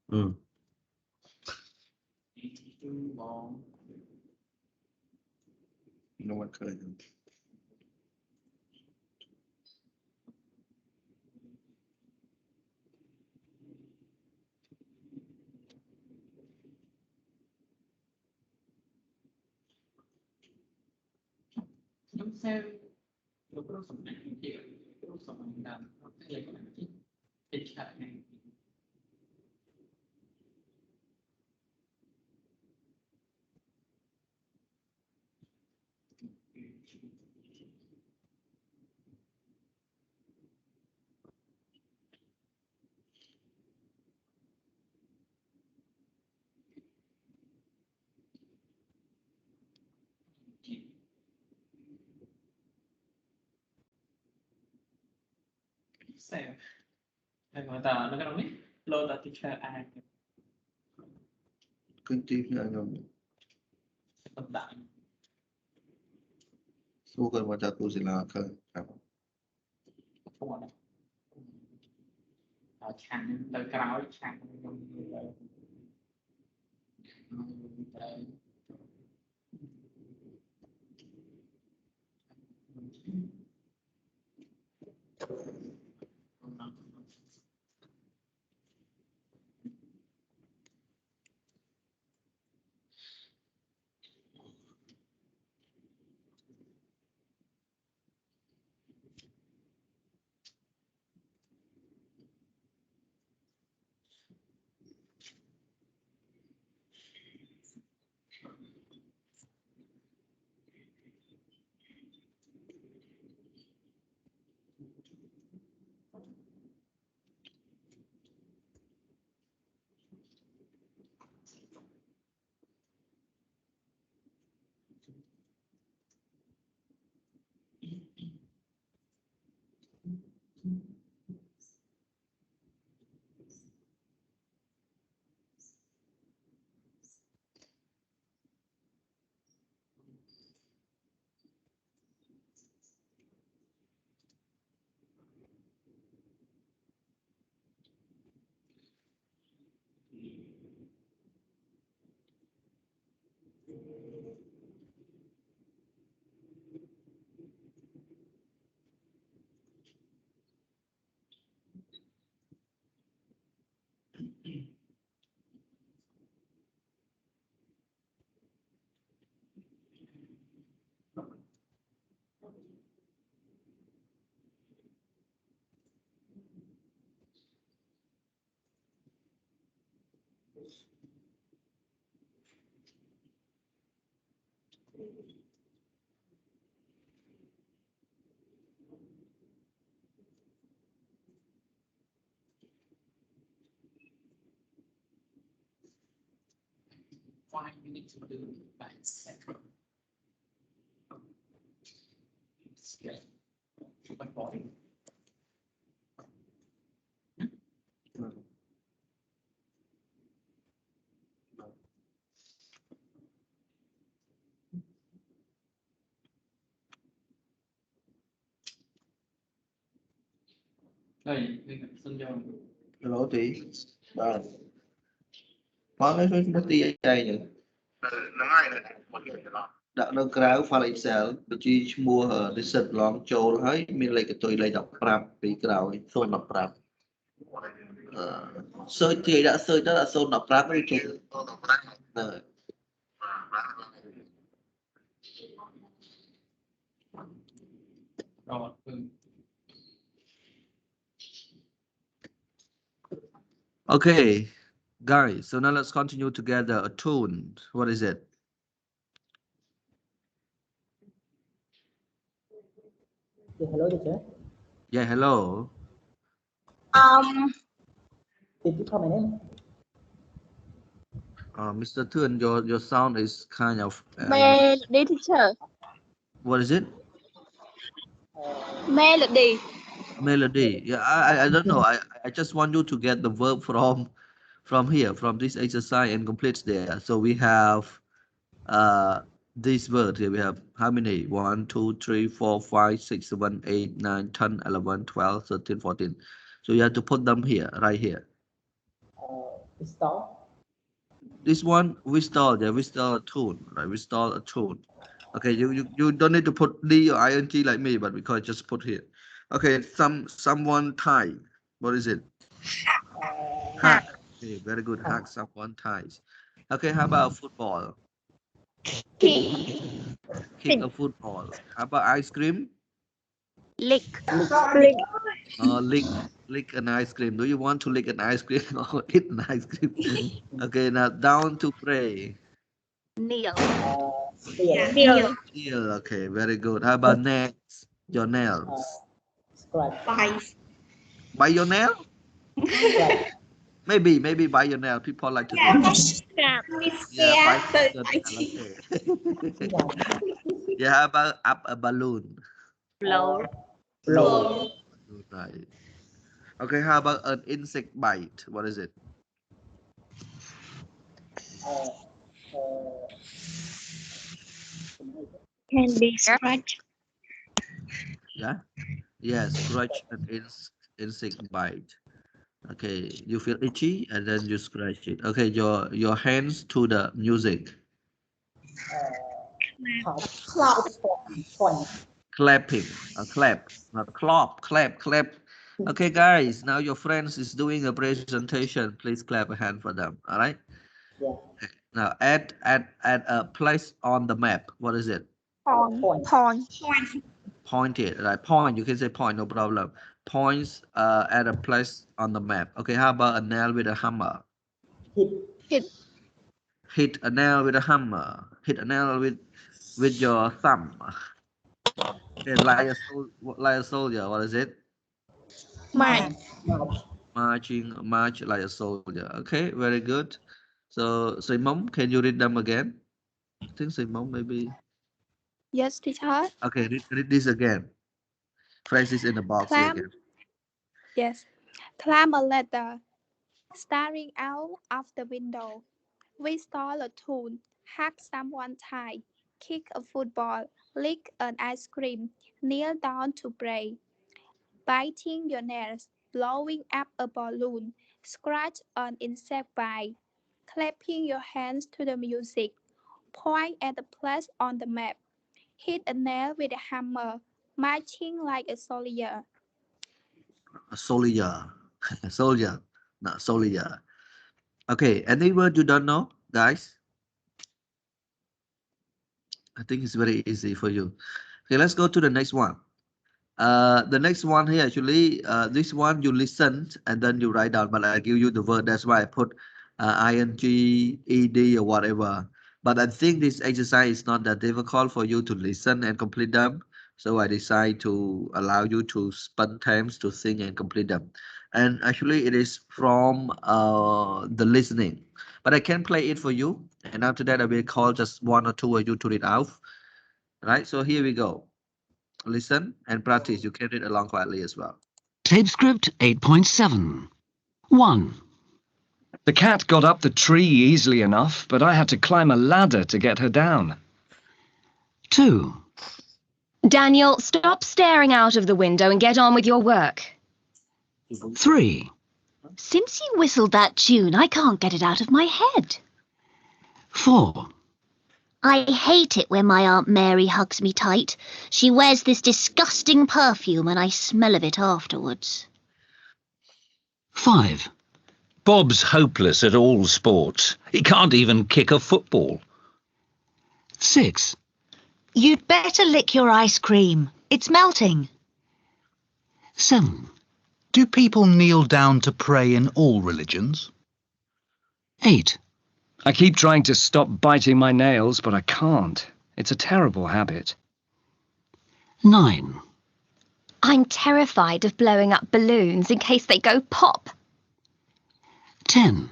Ừ. No one can. Kinh tế là rồi. Số gần mà ta tu sẽ là khởi. Hello tí. Vâng. Có cái mất tí đây nhỉ. Đã nóក្រៅ file Excel បញ្ជីឈ្មោះនិស្សិតឡងចូលហើយមានលេខកន្ទុយលេខ15ពីក្រោយ015 search ទីដាក់ search ទៅដាក់015ឬចូលហ្នឹង Okay, guys, so now let's continue together. A tune. What is it? Hello, teacher. Yeah, hello. Did you come in? Mr. Thun, your sound is kind of. Melody, teacher. What is it? Melody. Melody. Yeah, I don't know. I just want you to get the verb from here, from this exercise and complete there. So we have this word here. We have how many? 1, 2, 3, 4, 5, 6, 7, 8, 9, 10, 11, 12, 13, 14. So you have to put them here, right here. Install. This one we install. Yeah, we install a tune, right? We install a tune. Okay, you don't need to put D or ing like me, but we can just put here. Okay, someone tie. What is it? Hack. Okay, very good. Hack. Someone ties. Okay, how about football? Kick a football. How about ice cream? Lick. Lick an ice cream. Do you want to lick an ice cream or eat an ice cream? Okay, now down to pray. Kneel. Kneel. Okay, very good. How about nails? Your nails. Bite. Bite your nail? Maybe bite your nail. People like to do that. Yeah, bite your nail. Okay. Yeah, how about up a balloon? Blow. Right. Okay, how about an insect bite? What is it? Can be scratch. Yeah. Yes, scratch an insect bite. Okay, you feel itchy and then you scratch it. Okay, your hands to the music. Clapping. Clap, not clap. Clap. Okay, guys, now your friends is doing a presentation. Please clap a hand for them. All right. Yeah. Okay. Now add a place on the map. What is it? Point it. Right. Point. You can say point. No problem. Points at a place on the map. Okay. How about a nail with a hammer? Hit a nail with a hammer. Hit a nail with your thumb. Okay, like a soldier. What is it? March like a soldier. Okay, very good. So Simon, can you read them again? I think Simon maybe. Yes, teacher. Okay, read this again. Phrase this in the box here again. Yes. Climb a ladder. Staring out of the window. We stole a tune. Hack someone tie. Kick a football. Lick an ice cream. Kneel down to pray. Biting your nails. Blowing up a balloon. Scratch an insect bite. Clapping your hands to the music. Point at the place on the map. Hit a nail with a hammer. Marching like a soldier. A soldier. Soldier, not soldier. Okay, any word you don't know, guys? I think it's very easy for you. Okay, let's go to the next one. The next one here, actually, this one you listen and then you write down, but I give you the word. That's why I put ing, ed, or whatever. But I think this exercise is not that difficult for you to listen and complete them. So I decide to allow you to spend times to think and complete them. And actually, it is from the listening. But I can play it for you. And after that, I will call just one or two of you to read out. Right? So here we go. Listen and practice. You can read along quietly as well. Tape script 8.7. 1. The cat got up the tree easily enough, but I had to climb a ladder to get her down. 2. Daniel, stop staring out of the window and get on with your work. 3, Since you whistled that tune, I can't get it out of my head. 4, I hate it when my Aunt Mary hugs me tight. She wears this disgusting perfume and I smell of it afterwards. 5, Bob's hopeless at all sports. He can't even kick a football. 6, You'd better lick your ice cream. It's melting. 7, Do people kneel down to pray in all religions? 8, I keep trying to stop biting my nails, but I can't. It's a terrible habit. 9, I'm terrified of blowing up balloons in case they go pop. 10,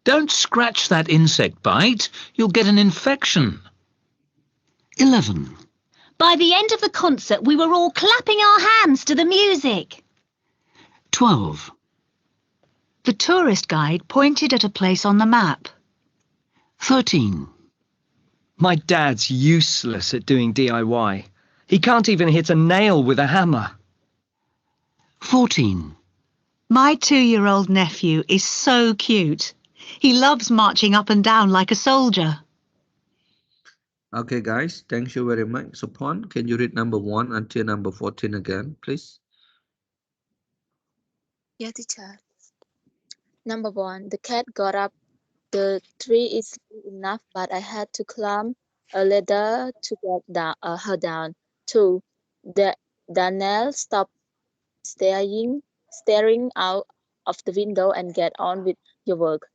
Don't scratch that insect bite. You'll get an infection. 11, By the end of the concert, we were all clapping our hands to the music. 12, The tourist guide pointed at a place on the map. 13, My dad's useless at doing DIY. He can't even hit a nail with a hammer. 14, My 2-year-old nephew is so cute. He loves marching up and down like a soldier. Okay, guys, thank you very much. So, Pon, can you read number 1 until number 14 again, please? Yeah, teacher. Number 1, the cat got up. The tree is enough, but I had to climb a ladder to get her down. 2, Danielle stopped staring out of the window and get on with your work.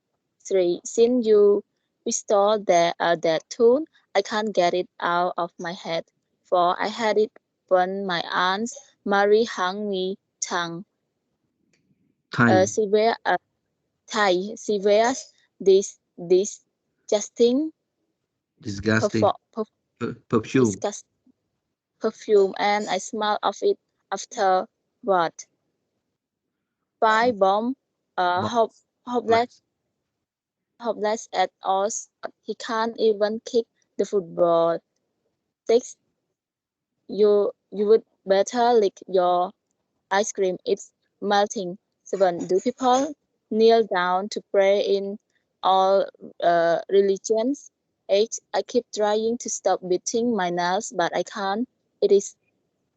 3, since you restored that tune, I can't get it out of my head. 4, I had it when my aunt Mary hung me tongue. Thai. She wears this disgusting Disgusting. Perfume. disgust perfume, and I smell of it afterward. 5, Bomb Bob. hopeless at all. He can't even kick the football. 6, you would better lick your ice cream. It's melting. 7, do people kneel down to pray in all religions? 8, I keep trying to stop biting my nails, but I can't. It is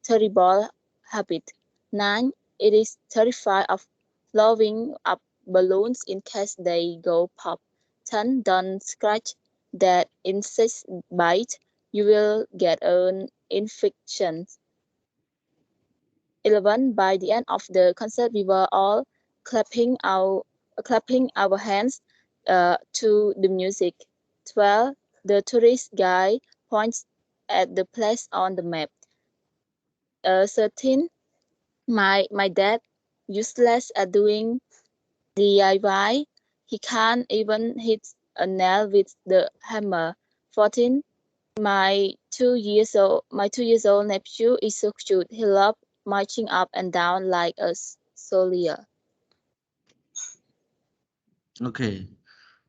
terrible habit. 9, it is terrified of blowing up balloons in case they go pop. 10, don't scratch that insect bite. You will get an infection. 11, by the end of the concert, we were all clapping our hands to the music. 12, the tourist guide points at the place on the map. 13, my dad useless at doing DIY. He can't even hit a nail with the hammer. 14, my 2 years old nephew is so cute. He loves marching up and down like a soldier. Okay,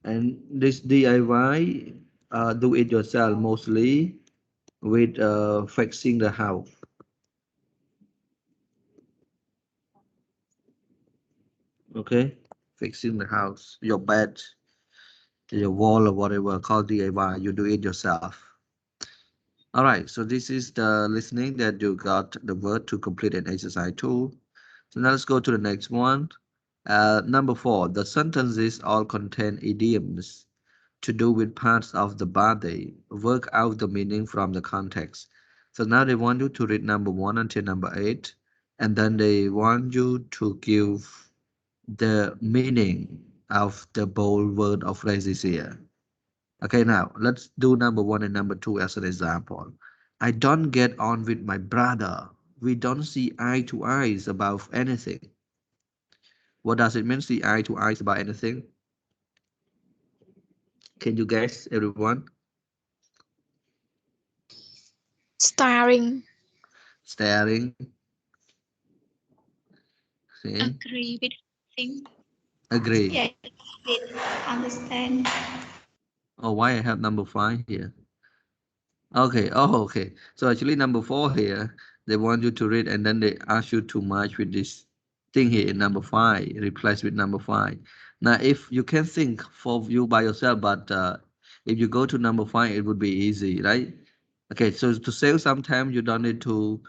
and this DIY, do it yourself mostly with fixing the house. Okay, fixing the house, your bed, your wall, or whatever, called DIY. You do it yourself. All right, so this is the listening that you got the word to complete an exercise 2. So now let's go to the next one. Number 4, the sentences all contain idioms to do with parts of the body. Work out the meaning from the context. So now they want you to read number 1 until number 8, and then they want you to give the meaning of the bold word or phrases here. Okay, now let's do number 1 and number 2 as an example. I don't get on with my brother. We don't see eye to eyes about anything. What does it mean, see eye to eyes about anything? Can you guess, everyone? Staring. Staring. See? Agree with thing. Agree. Yeah, understand. Oh, why I have number 5 here? Okay, oh, okay. So actually number 4 here, they want you to read and then they ask you to match with this Think here in number five. Replace with number five. Now, if you can think for you by yourself, but if you go to number five, it would be easy, right? Okay, so to save some time, you don't need to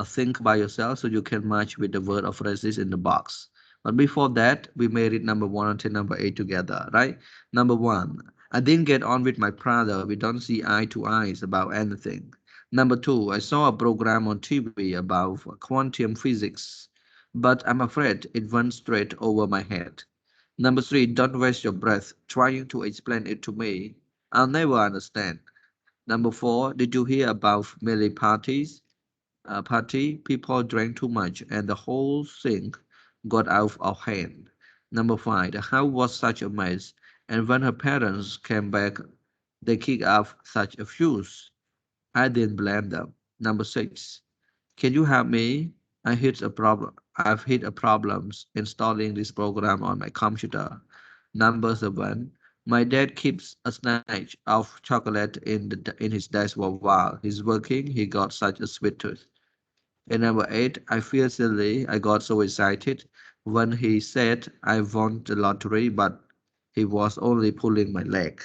think by yourself, so you can match with the word or phrases in the box. But before that, we may read number one until number eight together, right? Number one, I didn't get on with my brother. We don't see eye to eyes about anything. Number two, I saw a program on TV about quantum physics, but I'm afraid it went straight over my head. Number three, don't waste your breath trying to explain it to me. I'll never understand. Number four, did you hear about Millie parties? Party, people drank too much and the whole thing got out of hand. Number five, the house was such a mess, and when her parents came back, they kicked off such a fuss. I didn't blame them. Number six, can you help me? I've hit a problems installing this program on my computer. Number seven, my dad keeps a snatch of chocolate in his dashboard while he's working. He got such a sweet tooth. And number eight, I feel silly. I got so excited when he said I won the lottery, but he was only pulling my leg.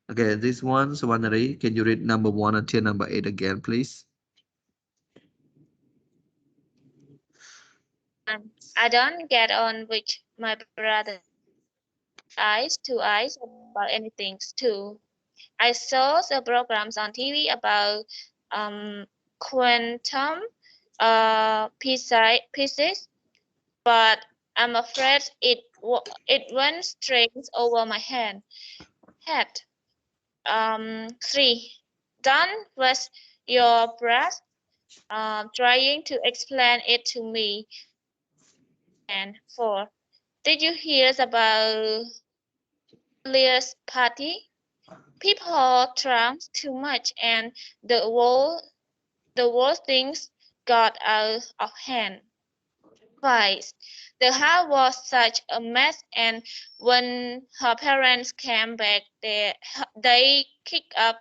Okay, this one, Sawanari, can you read number one until number eight again, please? I don't get on with my brother eyes to eyes about anything too. I saw the programs on TV about quantum pieces, but I'm afraid it went straight over my head. Three. Don't waste your breath trying to explain it to me. And four. Did you hear about Leah's party? People drank too much and the whole things got out of hand. Twice. The house was such a mess, and when her parents came back, they kicked up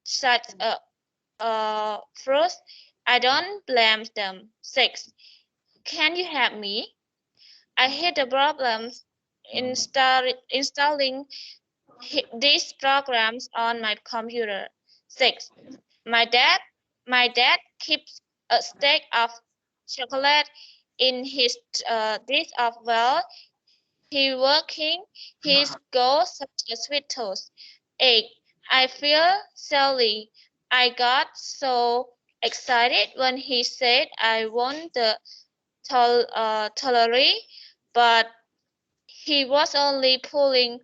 such a fuss. I don't blame them. Six. Can you help me? I had the problems installing these programs on my computer. Six. My dad, my dad keeps a stack of chocolate in his dish of well. He working his goals such as sweet toast. Eight. I feel silly. I got so excited when he said I won the tolerary, but he was only pulling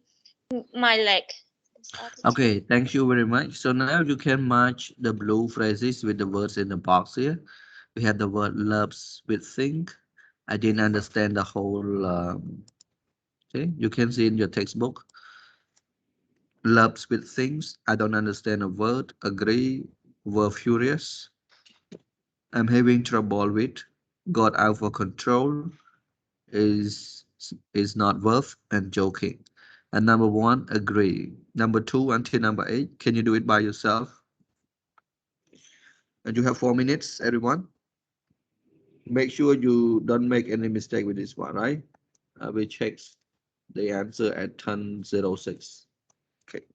my leg. Okay, thank you very much. So now you can match the blue phrases with the words in the box here. We have the word loves with think. I didn't understand the whole. Okay, you can see in your textbook. Loves with things. I don't understand a word. Agree. Were furious. I'm having trouble with. Got out of control. Is is not worth and joking. And number one, agree. Number two until number eight. Can you do it by yourself? And you have 4 minutes, everyone. Make sure you don't make any mistake with this one, right? We check the answer at 10:06. Okay.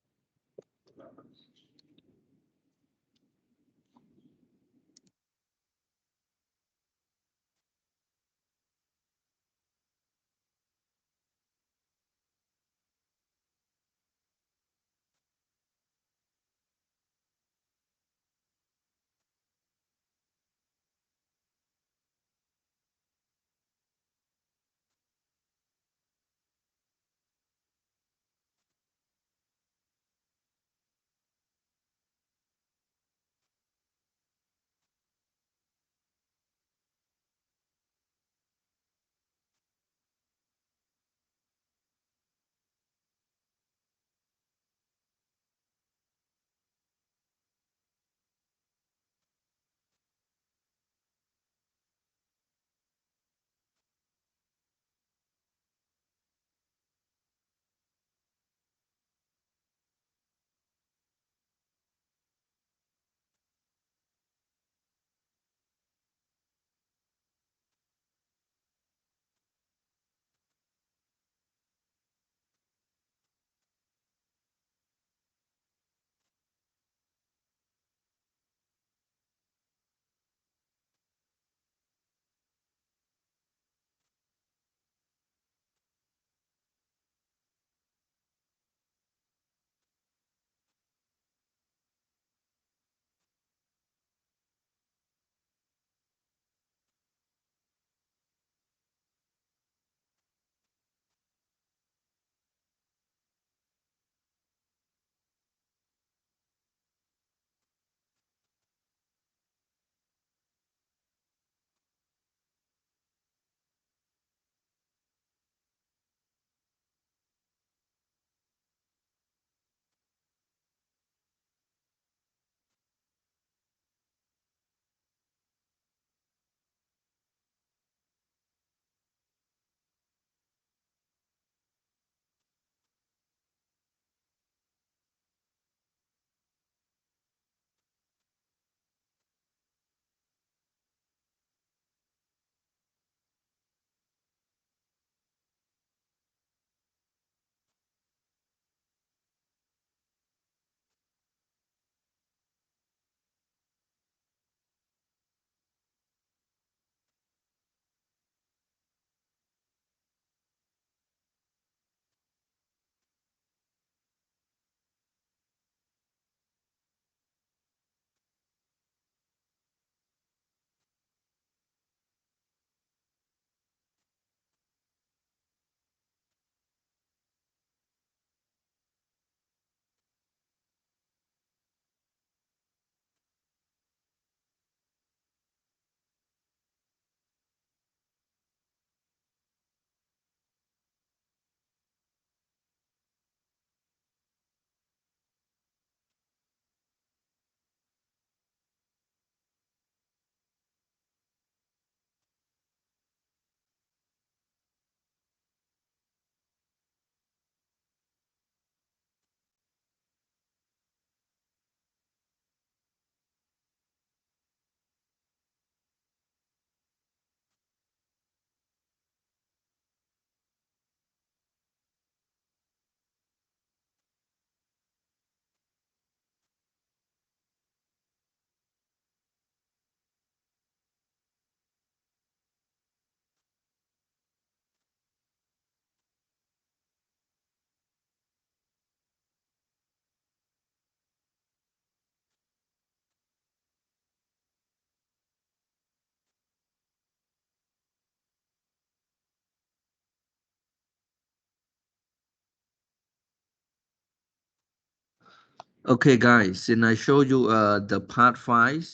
Okay, guys, and I show you the part 5,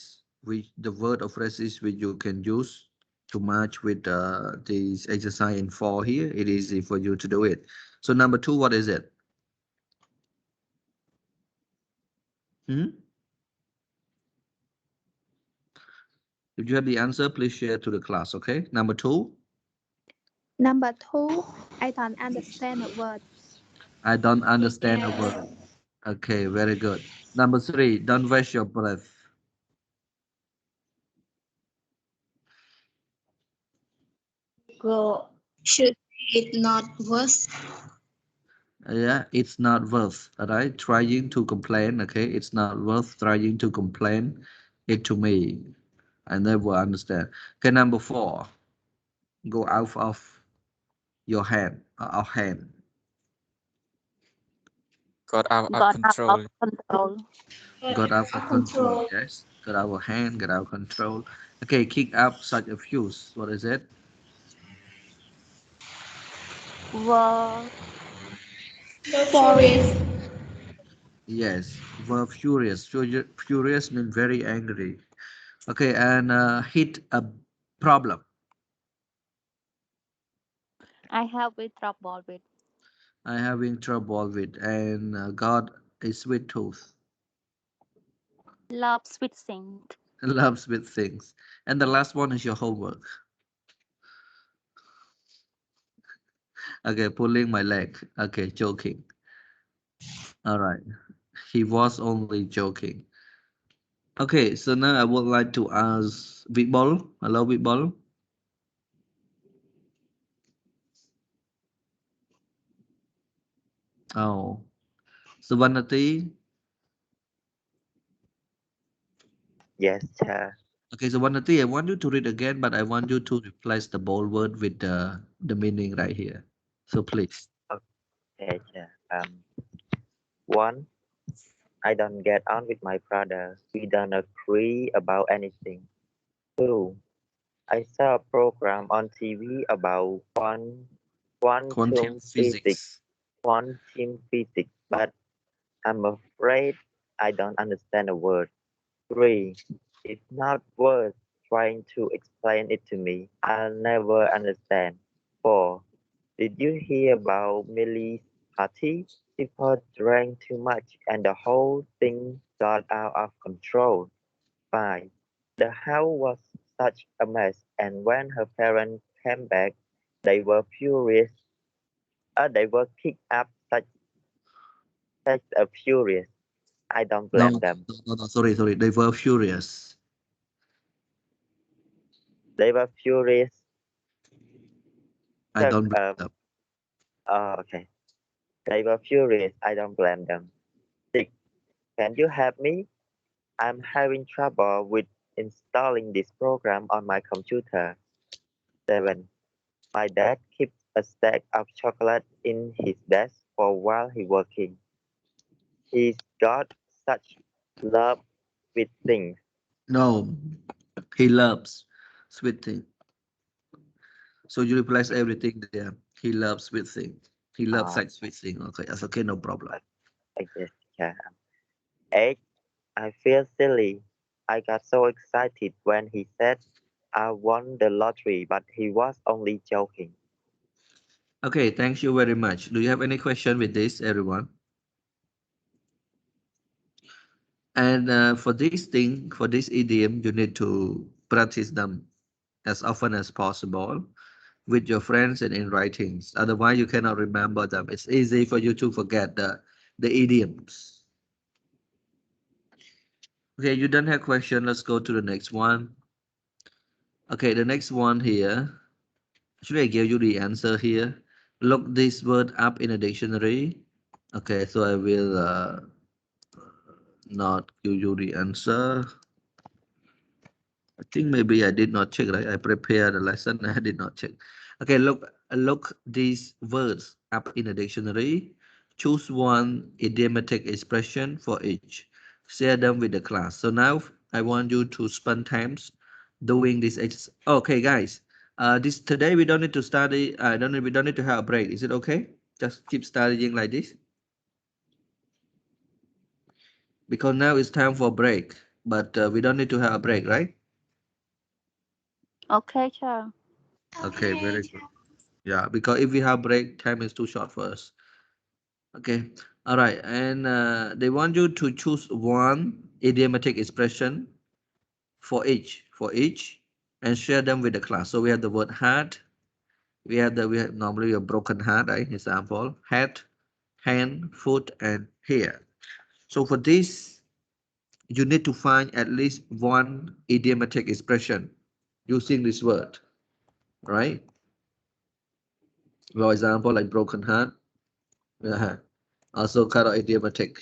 which the word of phrases which you can use to match with this exercise in 4 here. It is easy for you to do it. So number 2, what is it? Hmm? If you have the answer, please share to the class, okay? Number 2, Number 2, I don't understand a word. I don't understand a Yes. word. Okay, very good. Number 3, don't waste your breath. Go. Should it not worse? Yeah, it's not worth, all right? Trying to complain, okay? It's not worth trying to complain it to me. I never understand. Okay, number 4, go out of your hand, our hand. Got out of Got out of control. control. Got out of control, yes. Got out of hand, got out of control. Okay, kick up such a fuse. What is it? Were Furious. Yes, verb furious. Furious means very angry. Okay, and hit a problem. I have with trouble with. I having trouble with, and got a sweet tooth. Love sweet thing. Loves with things. And the last one is your homework. Okay, pulling my leg. Okay, joking. All right. He was only joking. Okay, so now I would like to ask Vikbol. Hello, Vikbol. Oh, Savanati. Yes, sir. Okay, Savanati, I want you to read again, but I want you to replace the bold word with the meaning right here. So please. Okay, sir. One, I don't get on with my brother. We don't agree about anything. Two, I saw a program on TV about Quantum quantum physics, physics. but I'm afraid I don't understand a word. Three, it's not worth trying to explain it to me. I'll never understand. Four, did you hear about Millie's party? People drank too much and the whole thing got out of control. Five, the house was such a mess, and when her parents came back, they were furious. They were kicked up such a furious. I don't No, blame them. no, sorry, sorry. They were furious. They were furious. I So, don't blame them. okay. They were furious. I don't blame them. Six, can you help me? I'm having trouble with installing this program on my computer. Seven, my dad keeps a stack of chocolate in his desk for while he working. He's got such love with things. No, he loves sweet thing. So you replace everything there. He loves sweet thing. He loves Uh, such sweet thing. Okay, that's okay, no problem. I guess, yeah. Eight, I feel silly. I got so excited when he said I won the lottery, but he was only joking. Okay, thank you very much. Do you have any question with this, everyone? And for this thing, for this idiom, you need to practice them as often as possible with your friends and in writings. Otherwise, you cannot remember them. It's easy for you to forget the idioms. Okay, you don't have question. Let's go to the next one. Okay, the next one here. Should I give you the answer here? Look this word up in a dictionary. Okay, so I will not give you the answer. I think maybe I did not check, right? I prepared a lesson. I did not check. Okay, look these words up in a dictionary. Choose one idiomatic expression for each. Share them with the class. So now I want you to spend times doing this. Okay, guys. This today we don't need to study. We don't need to have a break. Is it okay? Just keep studying like this. because now it's time for break, but we don't need to have a break, right? Okay, sir. Okay, very good. Yeah, because if we have break, time is too short for us. Okay, all right, and they want you to choose one idiomatic expression for each, and share them with the class. So we have the word heart. We have normally a broken heart, right? Example: head, hand, foot, and hair. So for this, you need to find at least one idiomatic expression using this word, right? For example, like broken heart, also kind of idiomatic.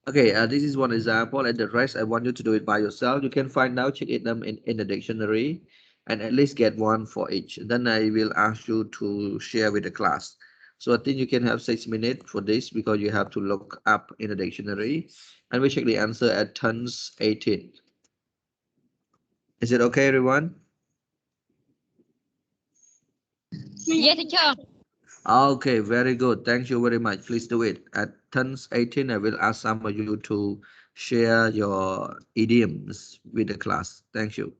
Okay, this is one example, and the rest I want you to do it by yourself. You can find out, check it them in the dictionary, and at least get one for each. Then I will ask you to share with the class. So I think you can have 6 minutes for this because you have to look up in the dictionary, and we check the answer at turns 18. Is it okay, everyone? Yes, teacher. Okay, very good. Thank you very much. Please do it. At turns 18, I will ask some of you to share your idioms with the class. Thank you.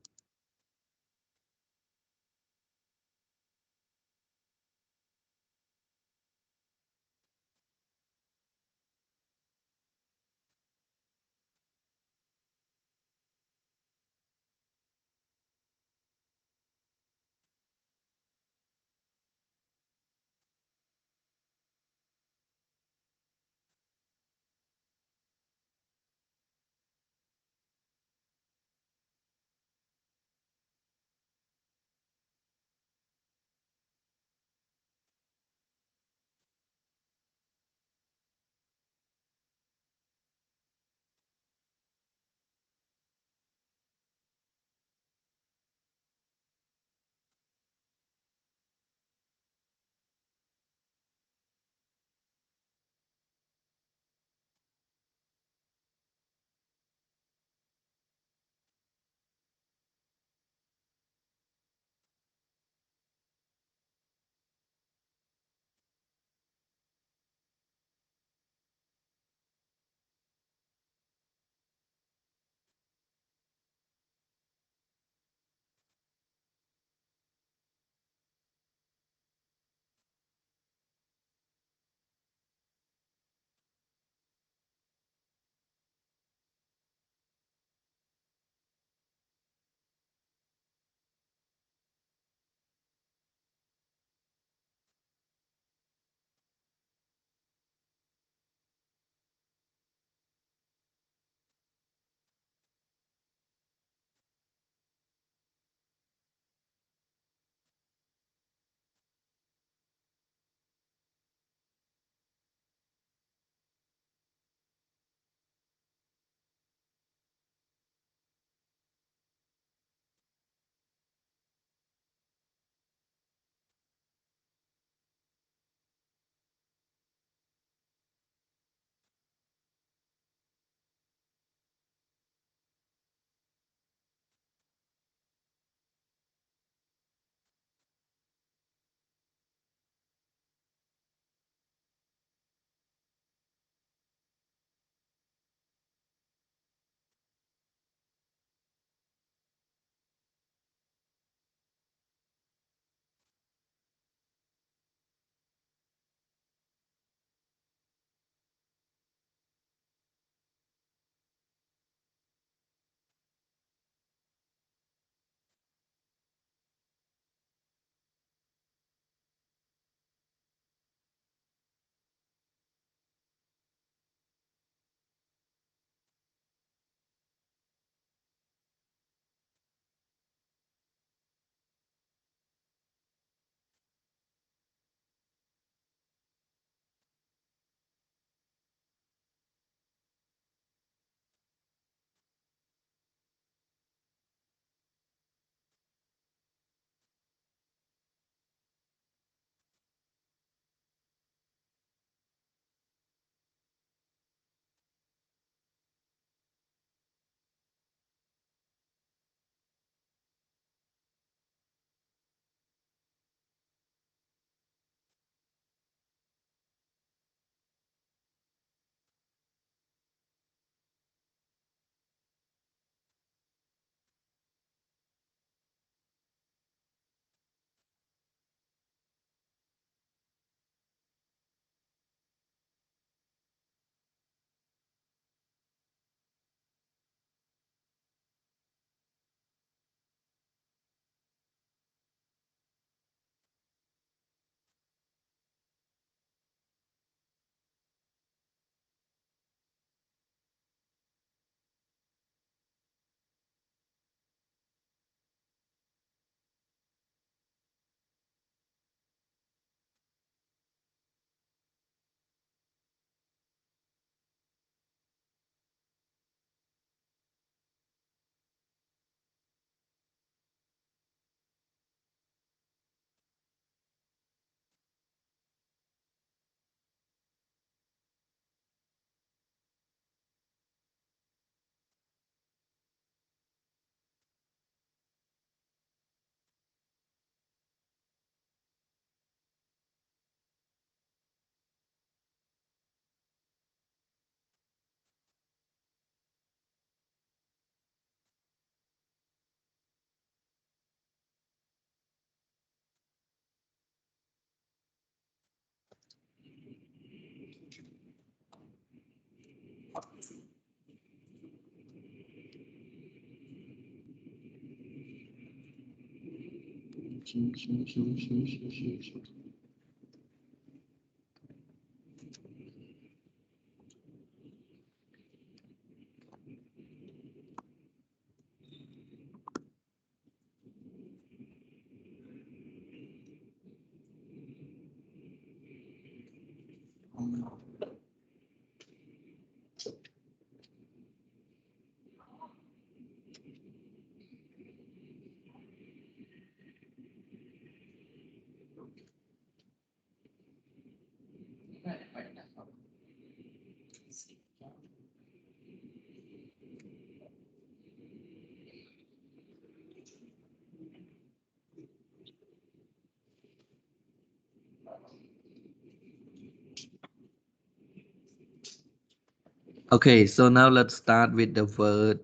Okay, so now let's start with the word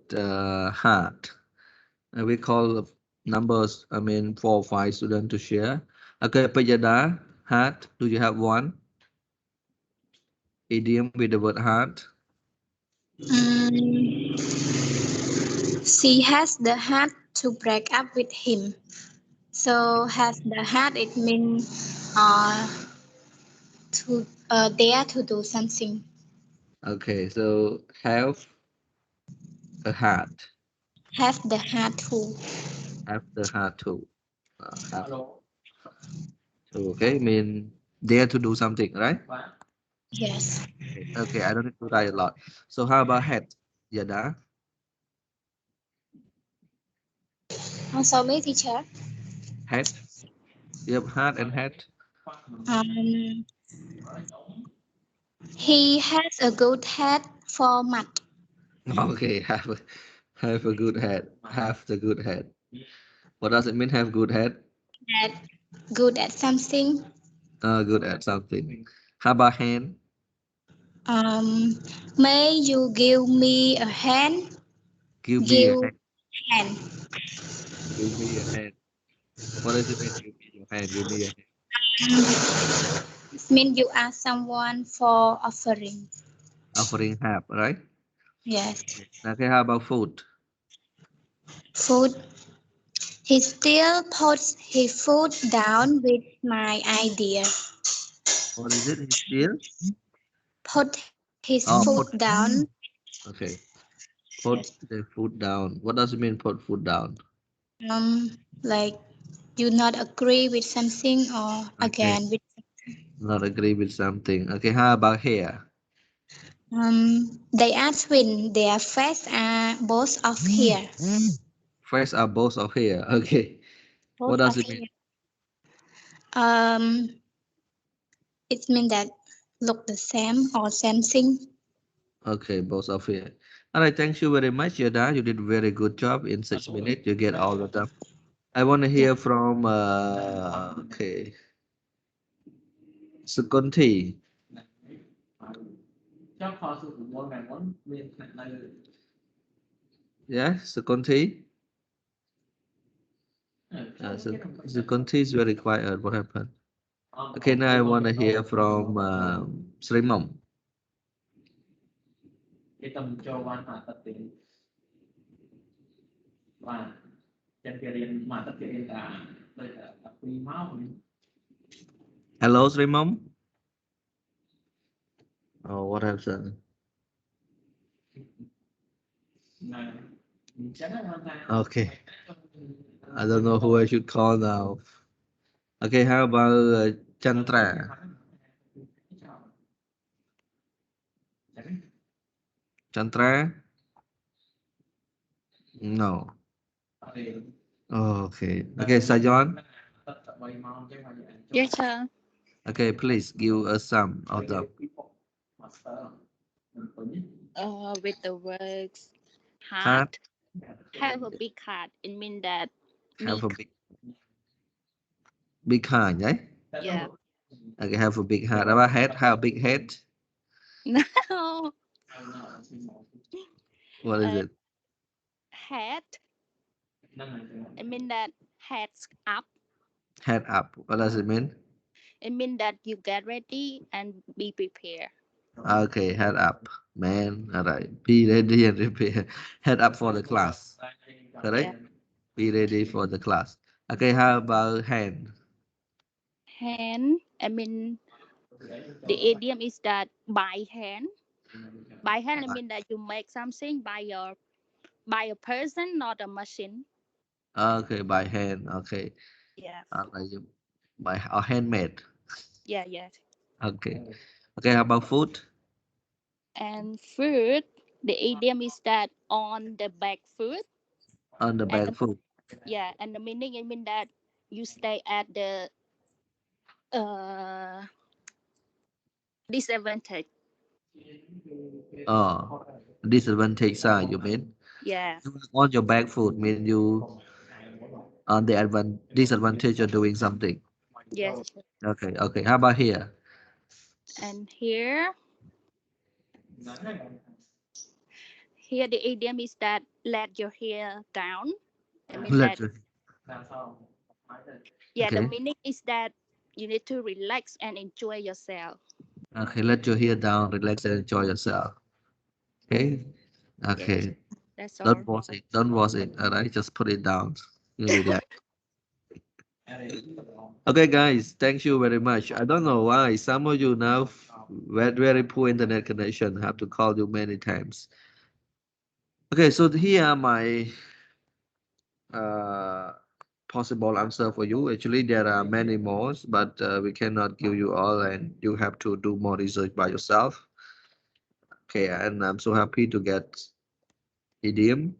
heart. We call numbers, I mean, 4 or 5 students to share. Okay, Pajada, heart, do you have one idiom with the word heart? Um, she has the heart to break up with him. So has the heart it means to dare to do something. Okay, so have a heart. Have the heart to. Have the heart to. Have to. Okay, mean dare to do something, right? Yes. Okay, I don't need to write a lot. So how about head? Yada, Also, me teacher. head. You have heart and head. Um, he has a good head for math. Okay, have a good head. Have the good head. What does it mean? Have good head. That good at something. Good at something. How about hand? Um, may you give me a hand? Give me a Give hand. hand. Give me a hand. What does it mean? Give me your hand. Give me a hand. It means you ask someone for offering. Offering help, right? Yes. Okay, how about food? Food. He still puts his foot down with my idea. What is it? He still? Put his foot Oh, put. down. Okay. Put Yes. the food down. What does it mean? Put food down. Like you not agree with something or Okay. again with. Not agree with something. Okay, how about hair? They are twin. Their face are both of here. Face are both of hair. Okay. What Both does of it mean? here. Um, it means that look the same or same thing. Okay, both of hair. All right, thank you very much, Yada. You did very good job. In 6 minutes, you get all of them. I want to hear from, okay, Sukonti. Yeah, Sukonti. Sukonti is very quiet. What happened? Okay, now I want to hear from Srimam. Hello, Srimam. Oh, what happened? Okay, I don't know who I should call now. Okay, how about Chandra? Chandra? No. Oh, okay. Okay, Sajon. Yes, sir. Okay, please give us some of them. With the words Heart, heart, have a big heart. It means that have a meek. big heart, right? Yeah. Okay, have a big heart. About head, have a big head. No. What is Uh, it? head. It means that heads up. Head up. What does it mean? It means that you get ready and be prepared. Okay, head up. Man, all right. Be ready and prepare. Head up for the class. Yeah. Correct? Be ready for the class. Okay, how about hand? Hand, I mean, the idiom is that by hand. By hand, I mean that you make something by a person, not a machine. Okay, by hand. Okay, Yeah. like by handmade. Yeah, yeah. Okay, okay. How about food? And food, the idiom is that on the back foot. On the And back food. yeah, and the meaning, I mean that you stay at the uh disadvantage. Oh, disadvantage side. You mean? Yeah. On your back foot mean you on the disadvantage of doing something. Yes. Okay, okay. How about here? And here the idiom is that let your hair down. I mean Let's. that yeah, the Okay, meaning is that you need to relax and enjoy yourself. okay. Let your hair down, relax, and enjoy yourself. Okay, Yes, okay. that's Don't all. wash it. Don't wash it. All right, just put it down. You relax. Okay, guys. Thank you very much. I don't know why some of you now very poor internet connection. Have to call you many times. Okay, so here are my uh, possible answer for you. Actually, there are many more, but we cannot give you all, and you have to do more research by yourself. Okay, and I'm so happy to get idiom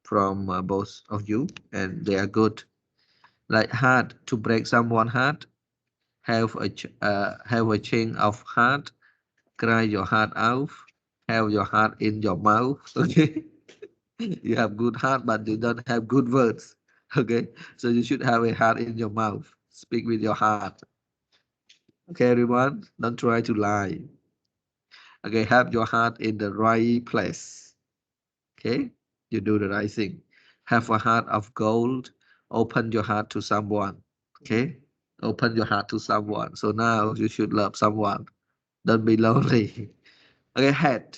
from both of you, and they are good. Like hard to break someone heart, have a chain of heart, cry your heart out, have your heart in your mouth. Okay, you have good heart, but you don't have good words. Okay, so you should have a heart in your mouth. Speak with your heart. Okay, everyone, don't try to lie. Okay, have your heart in the right place. Okay, you do the right thing. Have a heart of gold. Open your heart to someone. Okay, open your heart to someone. So now you should love someone. Don't be lonely. Okay, head.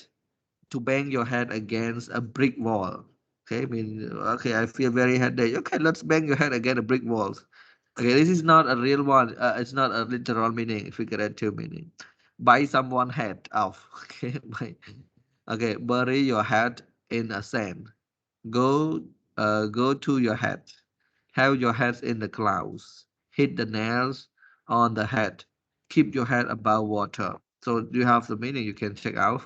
To bang your head against a brick wall. Okay, I mean, okay, I feel very headache. Okay, let's bang your head against a brick wall. Okay, this is not a real one. It's not a literal meaning, figurative meaning. Bite someone head off. Okay, okay, bury your head in a sand. Go, go to your head. Have your head in the clouds. Hit the nails on the head. Keep your head above water. So you have the meaning you can check out.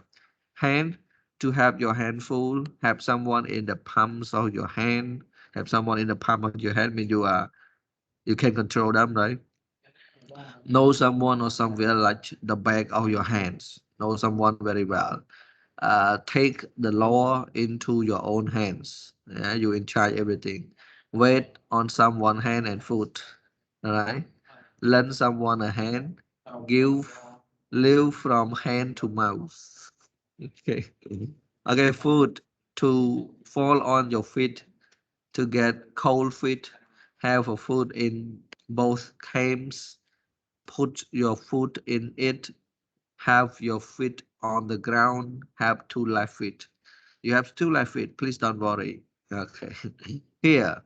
Hand, to have your hand full. Have someone in the palms of your hand. Have someone in the palm of your hand mean you can control them, right? Know someone or somewhere like the back of your hands. Know someone very well. Take the law into your own hands. Yeah, you in charge everything. Wait on someone hand and foot. All right. Lend someone a hand. Give, live from hand to mouth. Okay. Okay. Food to fall on your feet to get cold feet. Have a foot in both cams. Put your foot in it. Have your feet on the ground. Have two left feet. You have two left feet. Please don't worry. Okay. Here,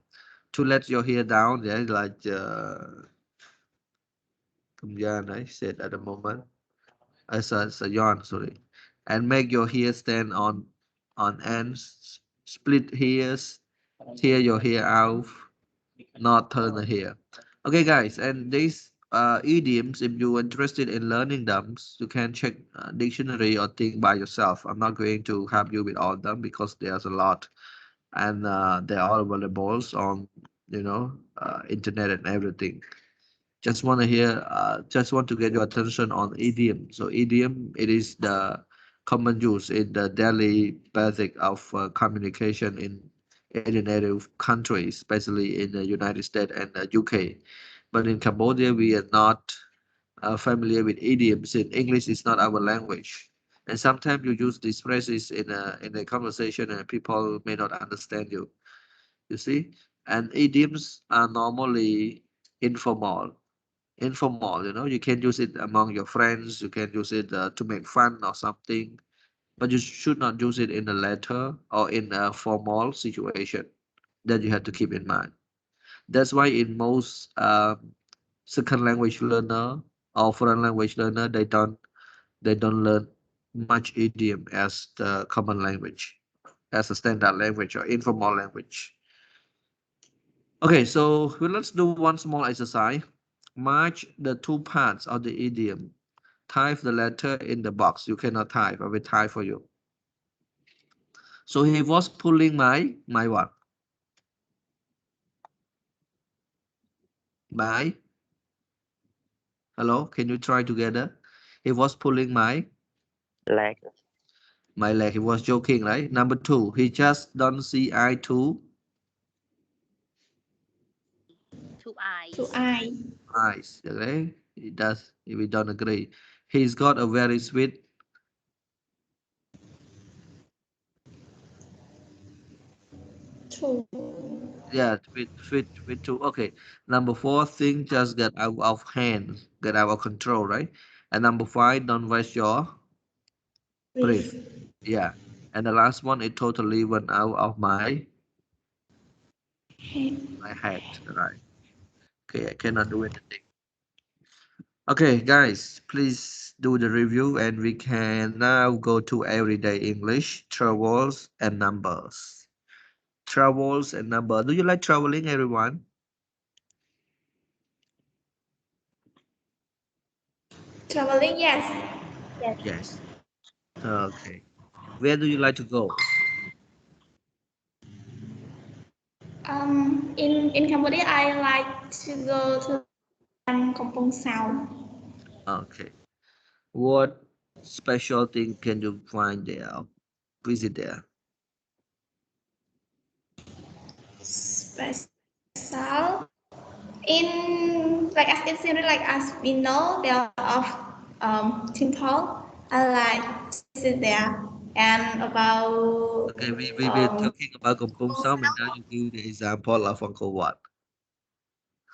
to let your hair down. Yeah, like I said at the moment. As a yarn, sorry. And make your hair stand on ends. Split hairs. Tear your hair out. Not turn the hair. Okay, guys, and these idioms, if you're interested in learning them, you can check dictionary or think by yourself. I'm not going to help you with all of them because there's a lot, and they're all available on, internet and everything. Just want to get your attention on idiom. So idiom, it is the common use in the daily basic of communication in the native countries, especially in the United States and the UK. But in Cambodia, we are not familiar with idioms. In English, is not our language. And sometimes you use these phrases in a conversation and people may not understand you. You see? And idioms are normally informal. Informal, you can use it among your friends, you can use it to make fun or something, but you should not use it in a letter or in a formal situation that you have to keep in mind. That's why in most second language learner or foreign language learner, they don't learn much idiom as the common language, as a standard language or informal language. Okay, so let's do one small exercise. Match the two parts of the idiom. Type the letter in the box. You cannot type. I will type for you. So he was pulling my what? My hello. Can you try together? He was pulling leg, my leg. He was joking, right? Number two. He just don't see eye to Two To eyes. ai. eyes. Okay. He does. We don't agree. He's got a very sweet. To. Yeah, with two. Okay. Number four, things just get out of hand, get out of control, right? And number five, don't waste your breath. Breathe. Yeah. And the last one, it totally went out of Head. my head. Right. Okay, I cannot do anything. Okay, guys, please do the review and we can now go to everyday English, travels and numbers. Travels and number. Do you like traveling, everyone? Traveling, yes. Yes. Okay. Where do you like to go? In Cambodia, I like to go to Kampong Sao. Okay. What special thing can you find there? Visit there. Special. In like as in Syria, like as we know, there are a lot of temple. I like to visit there and about Okay, we were talking about Kampong Sam and now you give the example of Uncle Wat.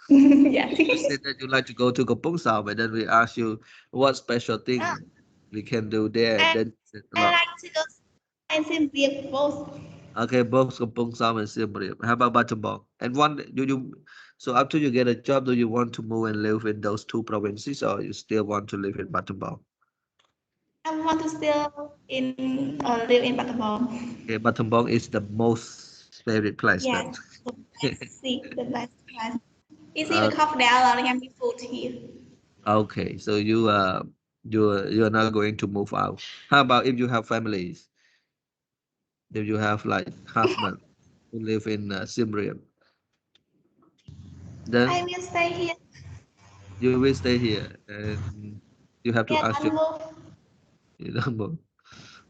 yeah. You said that you like to go to Kampong Sam and then we ask you what special thing we can do there. I, Then you said a I lot. like to go and see the both. Okay, both Kampong Sam and Siem Reap. How about Battambang? And one, so after you get a job, do you want to move and live in those two provinces or you still want to live in Battambang? I want to still in live in Battambang. Okay, Battambang is the most favorite place then. Yes, the best see the best place. Easy Uh, because there are a lot of yummy food here. okay, so you're not going to move out. How about if you have families? If you have like husband who live in Siem Reap, I then will stay here. you will stay here and you have to Yeah, ask don't your move. you know, move.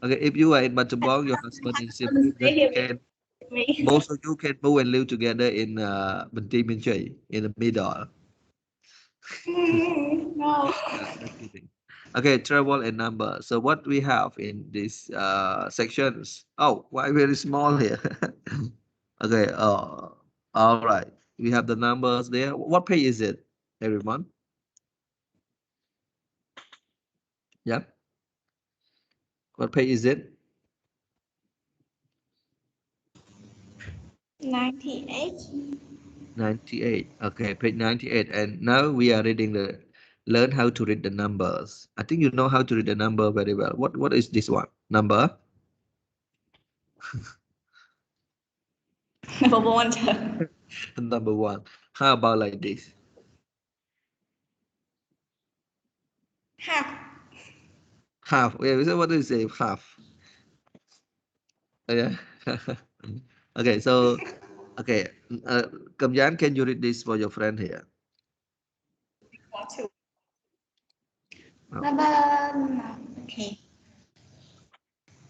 Okay, if you are in I Battambang, your want husband my in Siem husband to Reap, then stay you here can with me. both of you can move and live together in Binti Minh Chui in the middle. No. Just kidding. Okay, travel and number. So what we have in these sections? Oh, why very small here? Okay. All right. We have the numbers there. What page is it, everyone? Yeah. What page is it? 98. 98. Okay, page 98. And now we are reading the learn how to read the numbers. I think you know how to read the number very well. What is this one? Number? Number one. Number one. How about like this? Half. Half. Yeah, so what do you say? Half. Oh, yeah. Okay, so okay. Kamjan, can you read this for your friend here? Two. Oh, Number. Okay.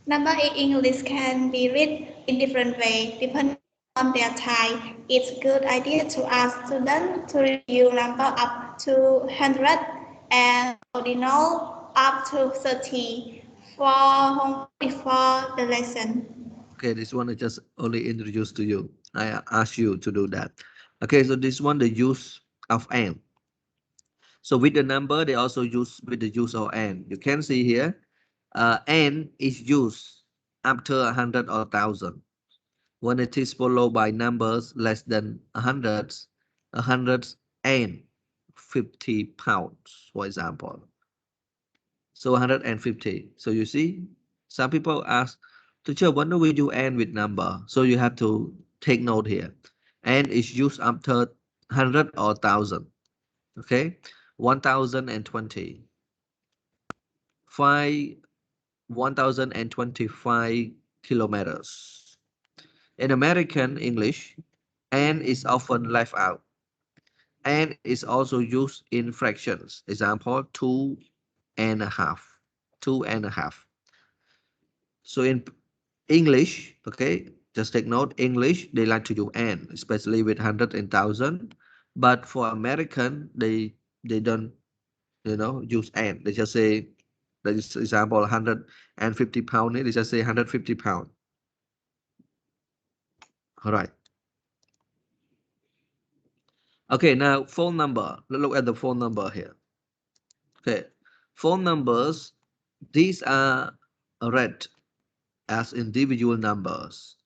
Number in English can be read in different ways depending on their type. It's a good idea to ask students to review number up to 100 and ordinal up to 30 for homework before the lesson. okay, this one I just only introduced to you. I asked you to do that. Okay, so this one, the use of and. So with the number, they also use with the use of and. You can see here, and is used after 100 or 1,000. When it is followed by numbers less than 100, 150 pounds, for example. So 150. So you see, some people ask, teacher, when do we do n with number? So you have to take note here. N is used after 100 or 1000. Okay, 1020. 1025 kilometers. In American English, n is often left out. N is also used in fractions. Example, 2.5. 2.5. So in English, okay, just take note, English, they like to use n, especially with 100 and 1000. But for American, they don't, use n. They just say, for example, 150 pound, they just say 150 pound. All right. Okay, now phone number. Let's look at the phone number here. Okay, phone numbers, these are read as individual numbers.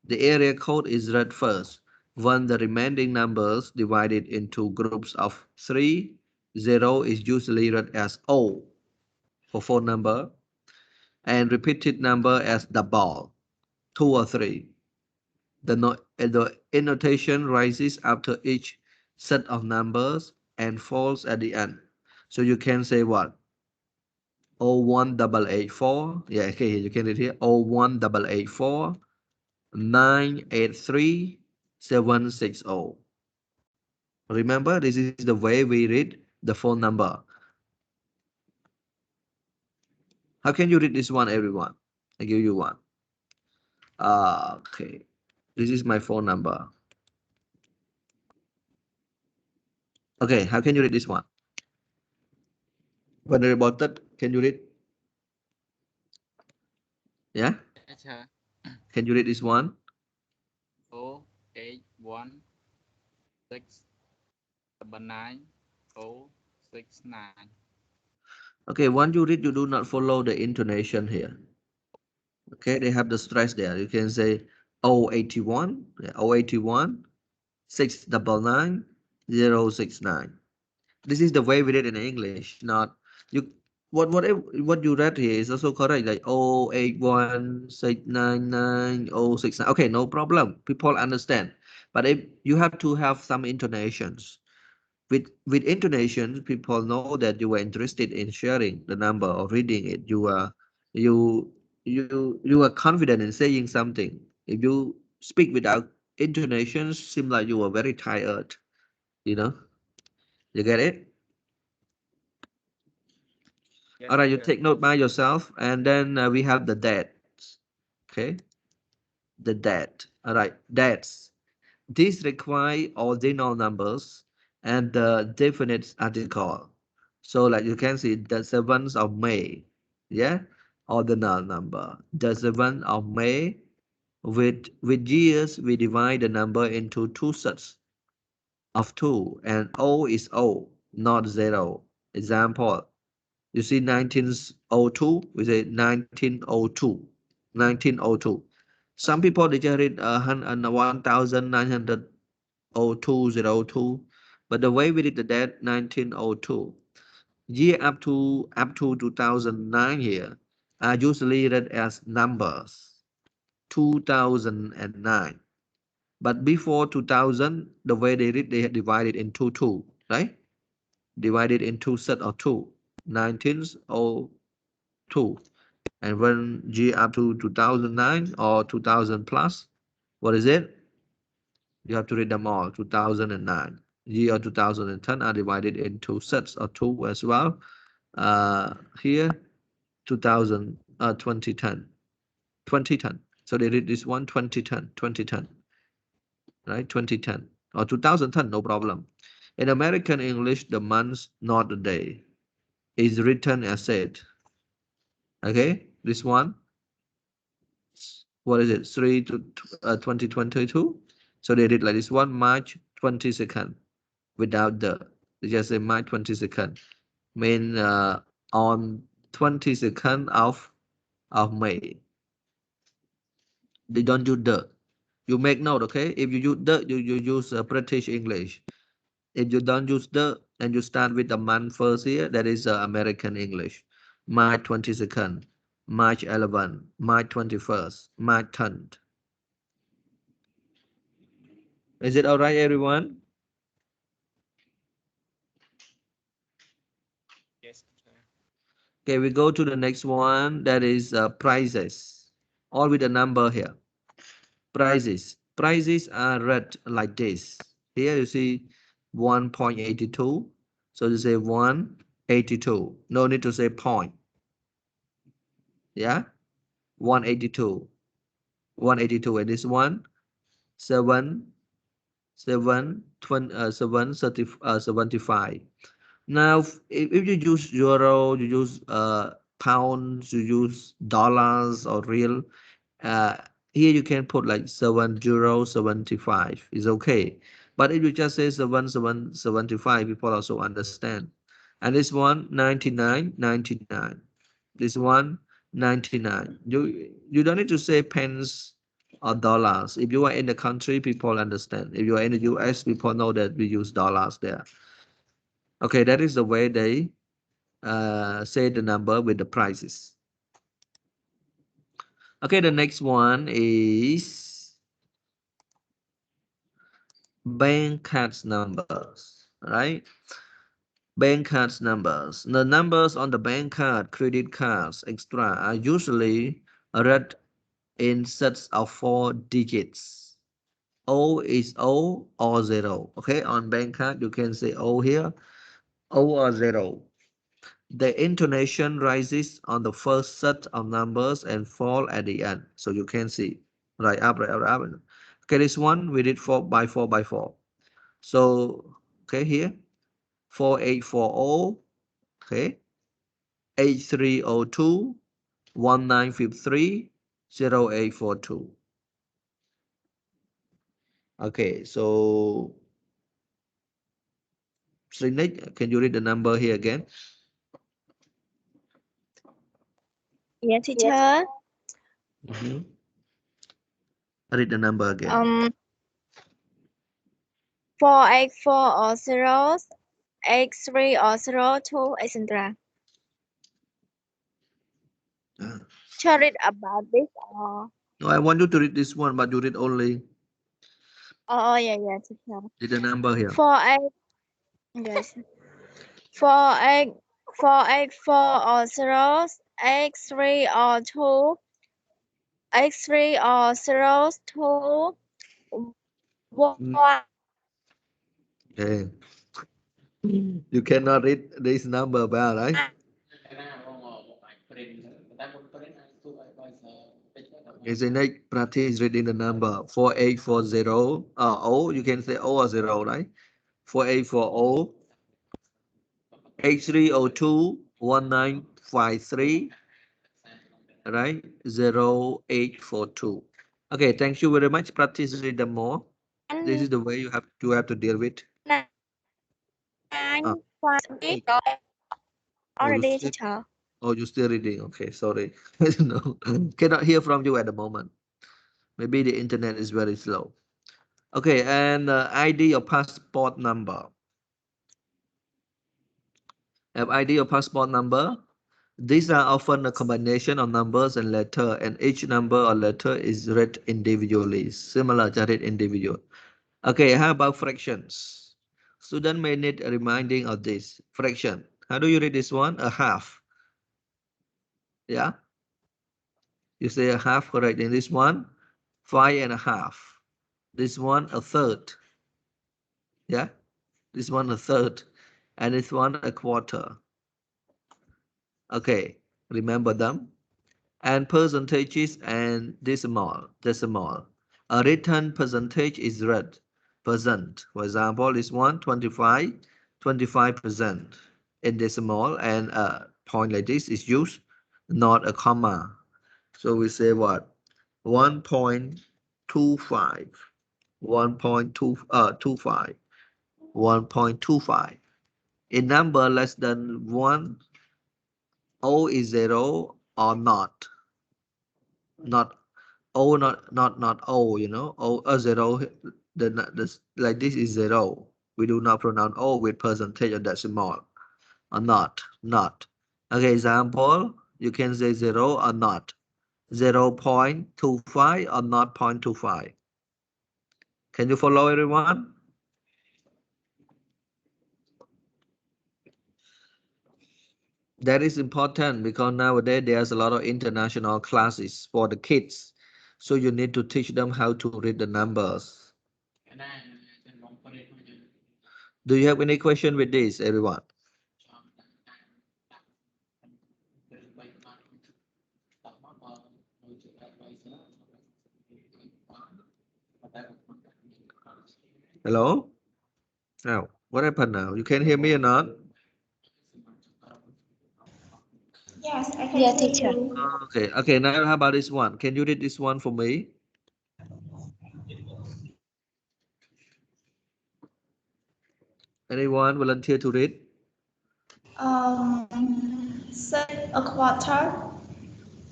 The area code is read first, when the remaining numbers divided into groups of 3. 0 is usually read as O for phone number, and repeated number as double, 2 or 3. The annotation rises after each set of numbers and falls at the end. So you can say what? 01884. Yeah, okay, you can read here. 01884 983 760. Remember, this is the way we read the phone number. How can you read this one, everyone? I give you one. Okay, this is my phone number. Okay, how can you read this one? When about that, can you read? Yeah? Can you read this one? 081 679 069. Okay, when you read, you do not follow the intonation here. Okay, they have the stress there. You can say 081, 081 699 069. This is the way we read in English. Not you. What you read here is also correct. Like 081 699 069. Okay, no problem. People understand. But if you have to have some intonations. With intonations, people know that you are interested in sharing the number or reading it. You you are confident in saying something. If you speak without intonations, seem like you are very tired. You know, you get it? All right, you take note by yourself, and then we have the dates. Okay, the date. All right, dates. These require ordinal numbers and the definite article. So like you can see the 7th of May, yeah, ordinal number. The 7th of May, with years we divide the number into two sets of 2, and O is O, not 0. Example, you see 1902, we say 1902, 1902. Some people they just read 1902, but the way we did the date 1902. Year up to 2009 here are usually read as numbers 2009. But before 2000, the way they read, they had divided into two, right? Divided into set of two, 1902. And when G up to 2009 or 2000 plus, what is it? You have to read them all. 2009. Year 2010 are divided into sets of two as well. Here, 2010. 2010. So they read this one 2010, 2010, right? 2010 or 2010, no problem. In American English, the month, not the day, is written as said. Okay, this one, what is it? 3 to 2022. So they did like this one, March 22nd, without the, they just say March 22nd. Mean on 22nd of May. They don't use the. You make note, okay? If you use the, you use British English. If you don't use the and you start with the month first here, that is American English. March 22nd, March 11, March 21st, March 10th. Is it all right, everyone? Yes, teacher. Okay, we go to the next one. That is prices. All with a number here. Prices. Prices are read like this. Here you see 1.82. So you say 182. No need to say point. Yeah, 182. 182. And this one 7 75. Now, if you use euro, you use pounds, you use dollars or real, uh, here you can put like 7 euro 75 is okay. But if you just say 75, people also understand. And this one 99. This one 99. You don't need to say pence or dollars. If you are in the country, people understand. If you are in the US, people know that we use dollars there. Okay, that is the way they say the number with the prices. Okay, the next one is bank cards numbers, right? Bank cards numbers. The numbers on the bank card, credit cards, extra are usually read in sets of 4 digits. O is O or 0. Okay, on bank card, you can say O here, O or 0. The intonation rises on the first set of numbers and fall at the end. So you can see right up, right up, right up. Okay, this one we did 4 by 4 by 4. So, okay, here 4840, okay, 8302, 1953, 0842. Okay, so Srinik, can you read the number here again? Yeah, teacher. Mhm. Read the number again. 484 or zeros, 83 or 02, etc. Shall read about this or No, I want you to read this one, but you read only yeah, teacher. read the number here. 48 yes. 48 484 or zeros, 83 or 2, 83 or zeros, 2, 1. Okay. You cannot read this number well, right? Isn't it? Practice reading the number 4840. O, you can say O or 0, right? 4840, 8302, 1953, right? 0842. Okay, thank you very much. Practice read them more. This is the way you have to deal with. 9, Uh, 5, 8. oh, you Already, still, teacher. oh, you're still reading. Okay, sorry. I don't know. Cannot hear from you at the moment. Maybe the internet is very slow. Okay, and ID or passport number. Have ID or passport number? These are often a combination of numbers and letter, and each number or letter is read individually, similar to read individual. Okay, how about fractions? Student may need a reminding of this. Fraction. How do you read this one? A half. Yeah, you say a half, correct. In this one, 5.5. This one, a third. Yeah, this one, a third. And this one, a quarter. Okay, remember them. And percentages and decimal. A written percentage is read percent. For example, this one 25%. In decimal, and a point like this is used, not a comma. So we say what? 1.25, 1.25, 1.25. In number less than 1, O is 0 or not. Not not O, O, 0, like this is 0. We do not pronounce O with percentage or decimal. Or not. Okay, example, you can say 0 or not. 0.25 or not 0.25. Can you follow everyone? That is important because nowadays there's a lot of international classes for the kids. So you need to teach them how to read the numbers. Do you have any question with this, everyone? Hello? Now, what happened now? You can hear me or not? Yes, I can Yeah, hear teacher. you. Okay, now how about this one? Can you read this one for me? Anyone volunteer to read? 6 1/4.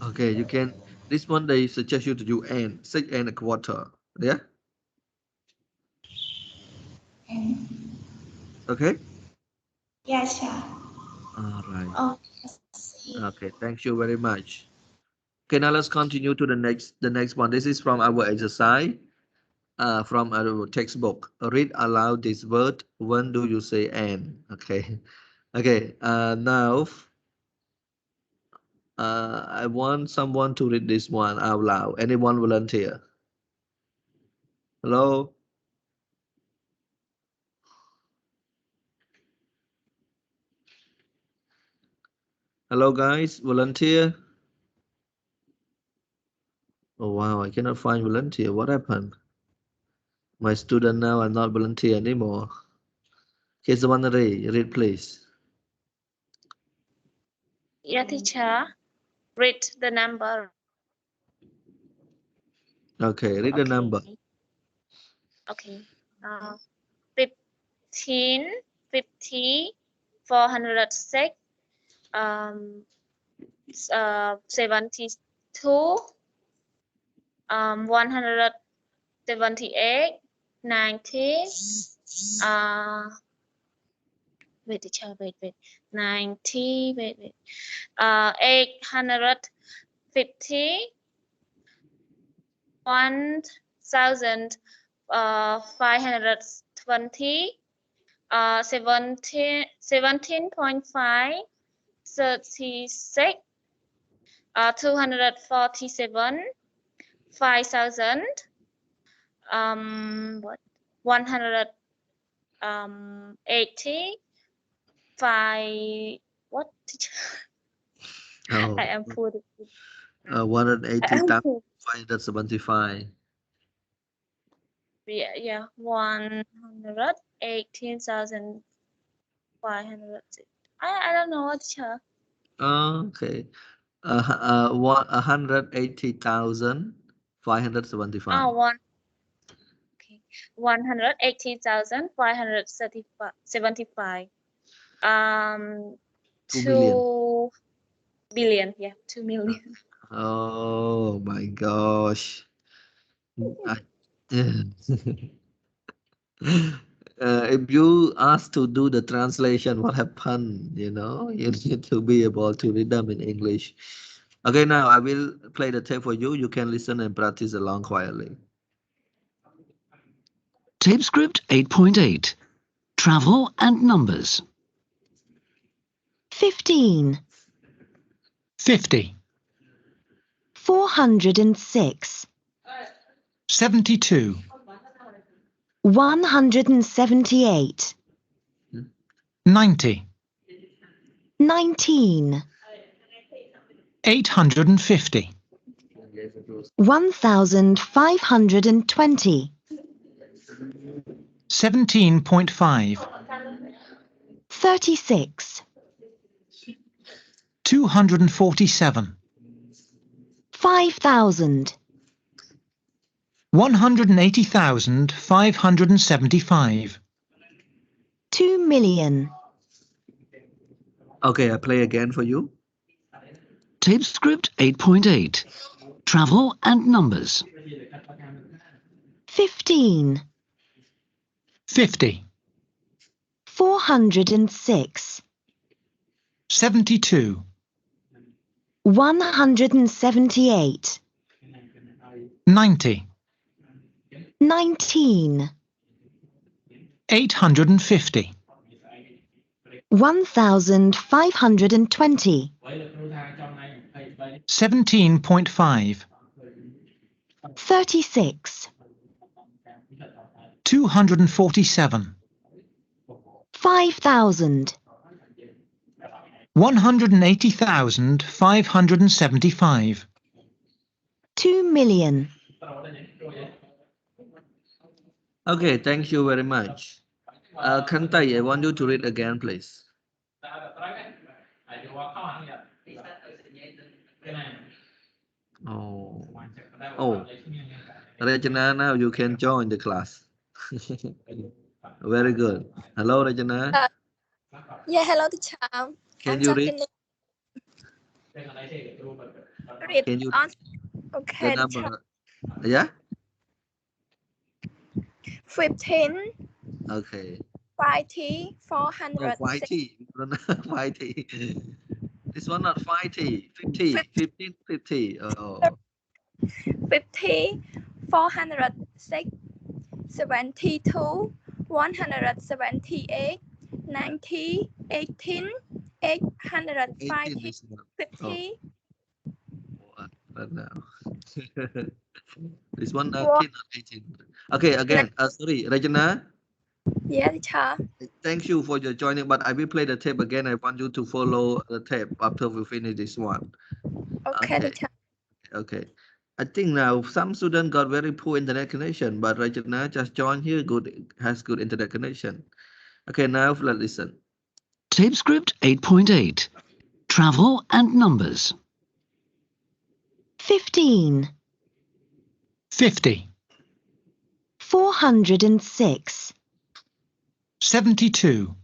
Okay, you can. This one they suggest you to do n 6 1/4. Yeah. Okay. Yes, sir. All right. Oh, Okay. Thank you very much. Okay, now let's continue to the next one. This is from our exercise. From our textbook. Read aloud this word. When do you say n? Okay. Okay. Now. I want someone to read this one out loud. Anyone volunteer? Hello? Hello, guys. Volunteer? Oh, wow. I cannot find volunteer. What happened? My student now are not volunteer anymore. Okay, someone read, please. Yeah, teacher. Read the number. Okay, read the number. Okay. 15, 50, 406, 72, 178, 90, wait, teacher, wait, 90, wait, 850, 1,520, 17.5, 36, 247, 5,000, 180, 5, what? Oh, I am poor. 180,575. Yeah, 118,500. I don't know what, teacher. Okay. 180,575. Okay. 180,575. 2 million. 2 billion. Yeah, 2 million. Oh my gosh. I- if you ask to do the translation, what happened? You know, you need to be able to read them in English. Okay, now I will play the tape for you. You can listen and practice along quietly. Tape script 8.8. Travel and numbers. 15, 50, 406, 72, 178, 90, 19, 850, 1,520, 17.5, 36, 247, 5,000, 180,575. 2 million, Okay, I play again for you. Tape script 8.8. Travel and numbers. 15, 50, 406, 72, 178, 90, 19, 850, 1520, 17.5, 36, 247, 5,000, 180,575, 2 million. Okay, thank you very much. Kantai, I want you to read again, please. Oh, oh, Rajana, now you can join the class. Very good. Hello, Rajana. Yeah, hello teacher. Can I'm you just read? finished. Read Can you on. the Okay, teacher. number? Yeah. 15, Okay. 50, Oh, 406, 5T. 5T. This one not 5T. 50. 15, 50. Oh. 50, 406, 72, 178, 90, 18, 18 850, this one. Oh, 50, what now? This one 19 1, or 18. Okay, again. Sorry, Rajana. yeah, teacher. Thank you for your joining, but I will play the tape again. I want you to follow the tape after we finish this one. Okay, Okay. teacher. Okay. I think now some students got very poor internet connection, but Rajana just joined here. Has good internet connection. Okay, now let's listen. Tape script 8.8. Travel and numbers. 15, 50, 406, 72,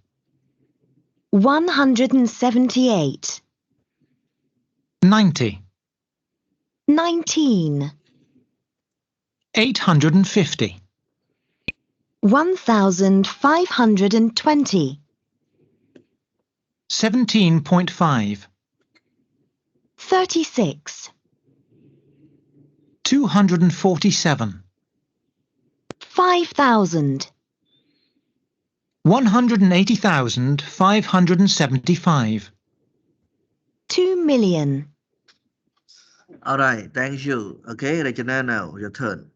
178, 90, 19, 850, 1520, 17.5, 36, 247, 5,000, 180,575, 2 million. All right, thank you. Okay, Rajana, now your turn.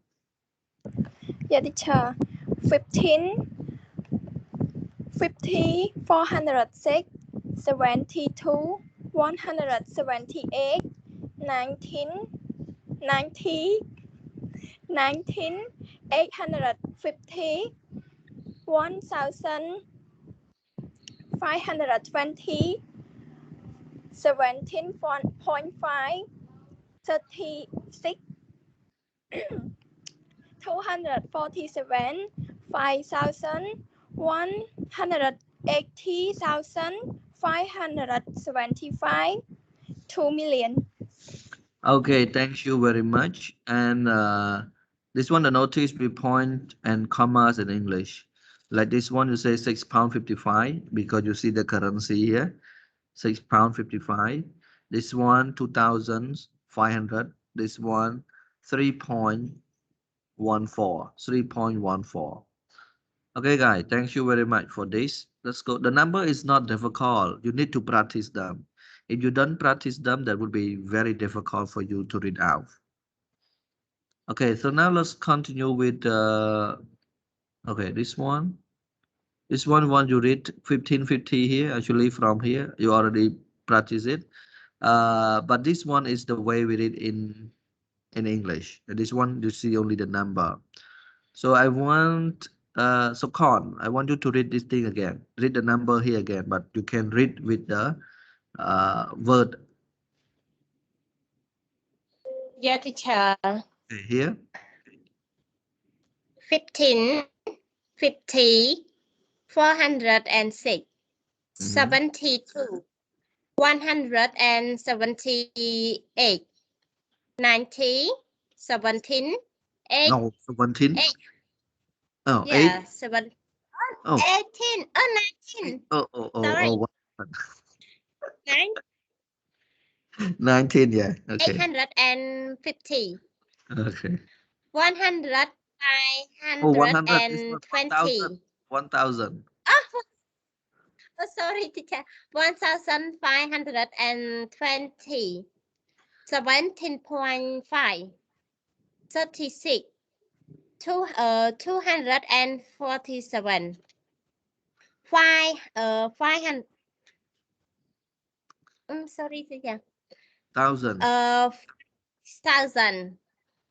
Yeah, teacher. 15, 50, 406, 72, 178, 19, 90, 19, 850, 1,520, 17.5, 36, 247, 5,000, 180,575, 2 million. Okay, thank you very much. And this one, the notice with point and commas in English. Like this one, you say £6.55 because you see the currency here, £6.55. This one, 2,500. This one, 3.14, 3.14. Okay, guys, thank you very much for this. Let's go. The number is not difficult. You need to practice them. If you don't practice them, that would be very difficult for you to read out. Okay, so now let's continue with okay, this one. This one, when you read 1550 here, actually from here, you already practice it. But this one is the way we read in English. This one, you see only the number. So I want, so Con, I want you to read this thing again. Read the number here again, but you can read with the word. Yeah, teacher. Okay, here. 15, 50, 406, 72, 178, 90, 17, 8, No, 17. 8. Oh, Yeah, 8. 7. Oh, 18. Oh, 19. Sorry. what happened? 19, yeah. Okay. 850. Okay. 100. Oh, 100 is not 520. 1,000. Oh, sorry, teacher. 1,520. 17.5. 36. 247. 500. Sorry, teacher. 1,000. 1,000.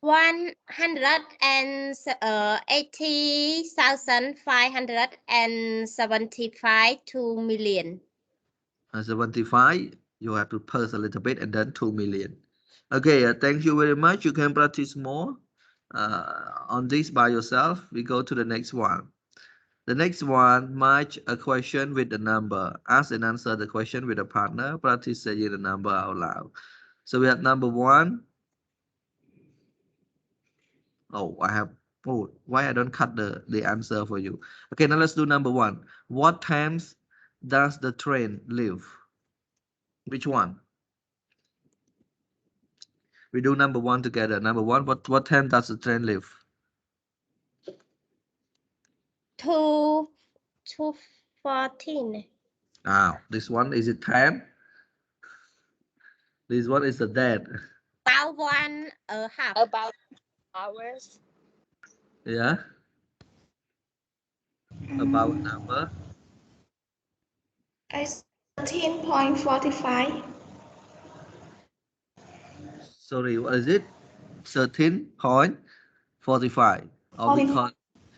180,575 2 million. 75, you have to pause a little bit and then 2 million. Okay, thank you very much. You can practice more on this by yourself. We go to the next one. The next one, match a question with the number. Ask and answer the question with a partner. Practice saying the number out loud. So we have number 1. Oh, why I don't cut the answer for you? Okay, now let's do number 1. What times does the train leave? Which one? We do number 1 together. Number 1, what time does the train leave? 2:14. Now, this one is it time? This one is the date. About 1.5. About hours. Yeah. About number. It's 13.45. Sorry, what is it? 13.45. Or we 45. call,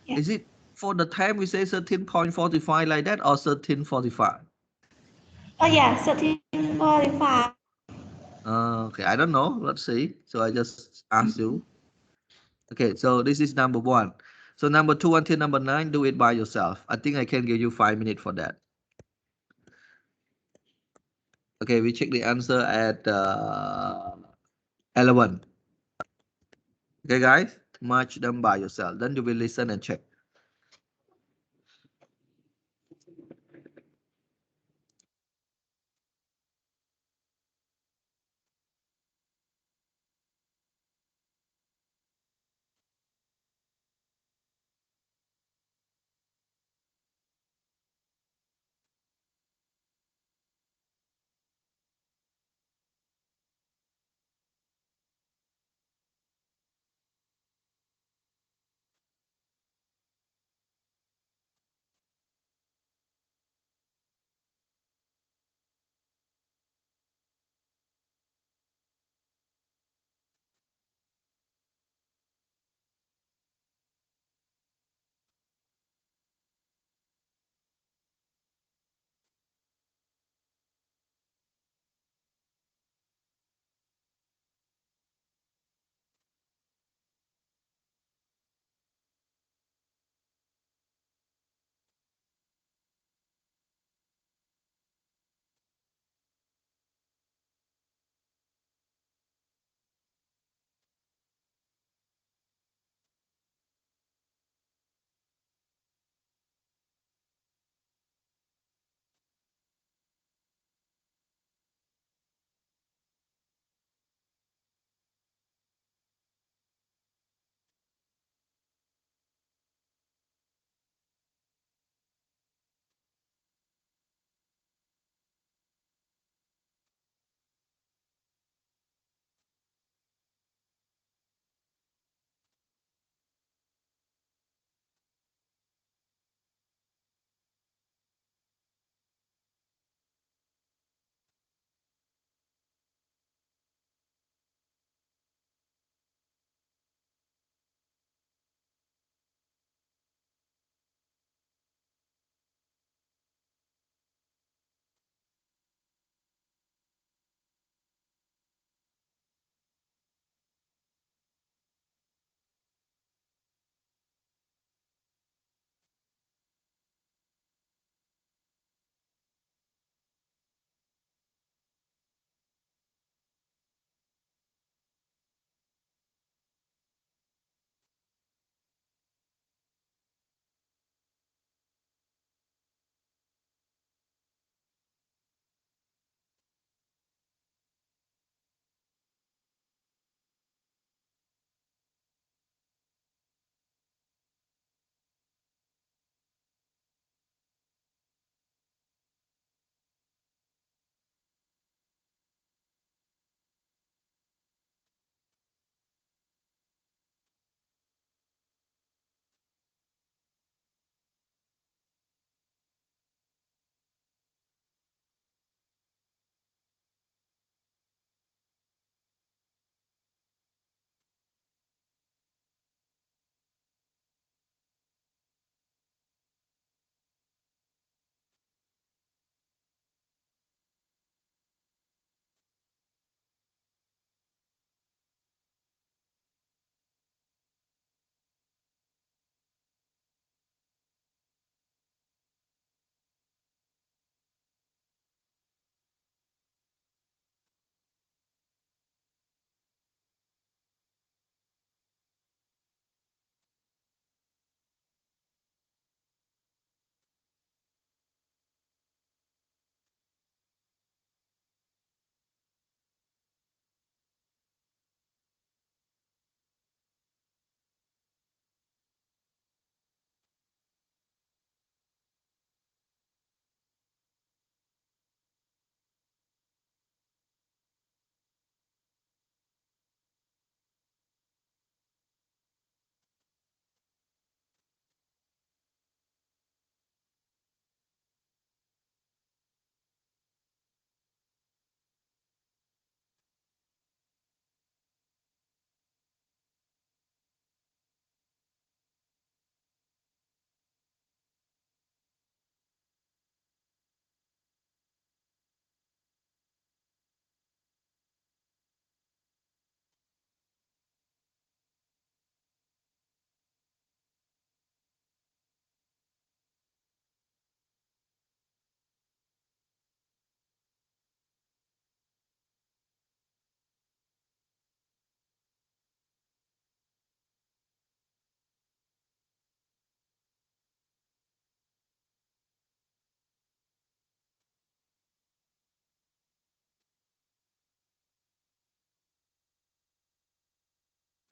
Yeah. is it for the time we say 13.45 like that or 13:45? Oh yeah, 13:45. Okay, I don't know. Let's see. So I just asked you. Okay, so this is number 1. So number 2 until number 9, do it by yourself. I think I can give you 5 minutes for that. Okay, we check the answer at 11. Okay, guys, match them by yourself. Then you will listen and check.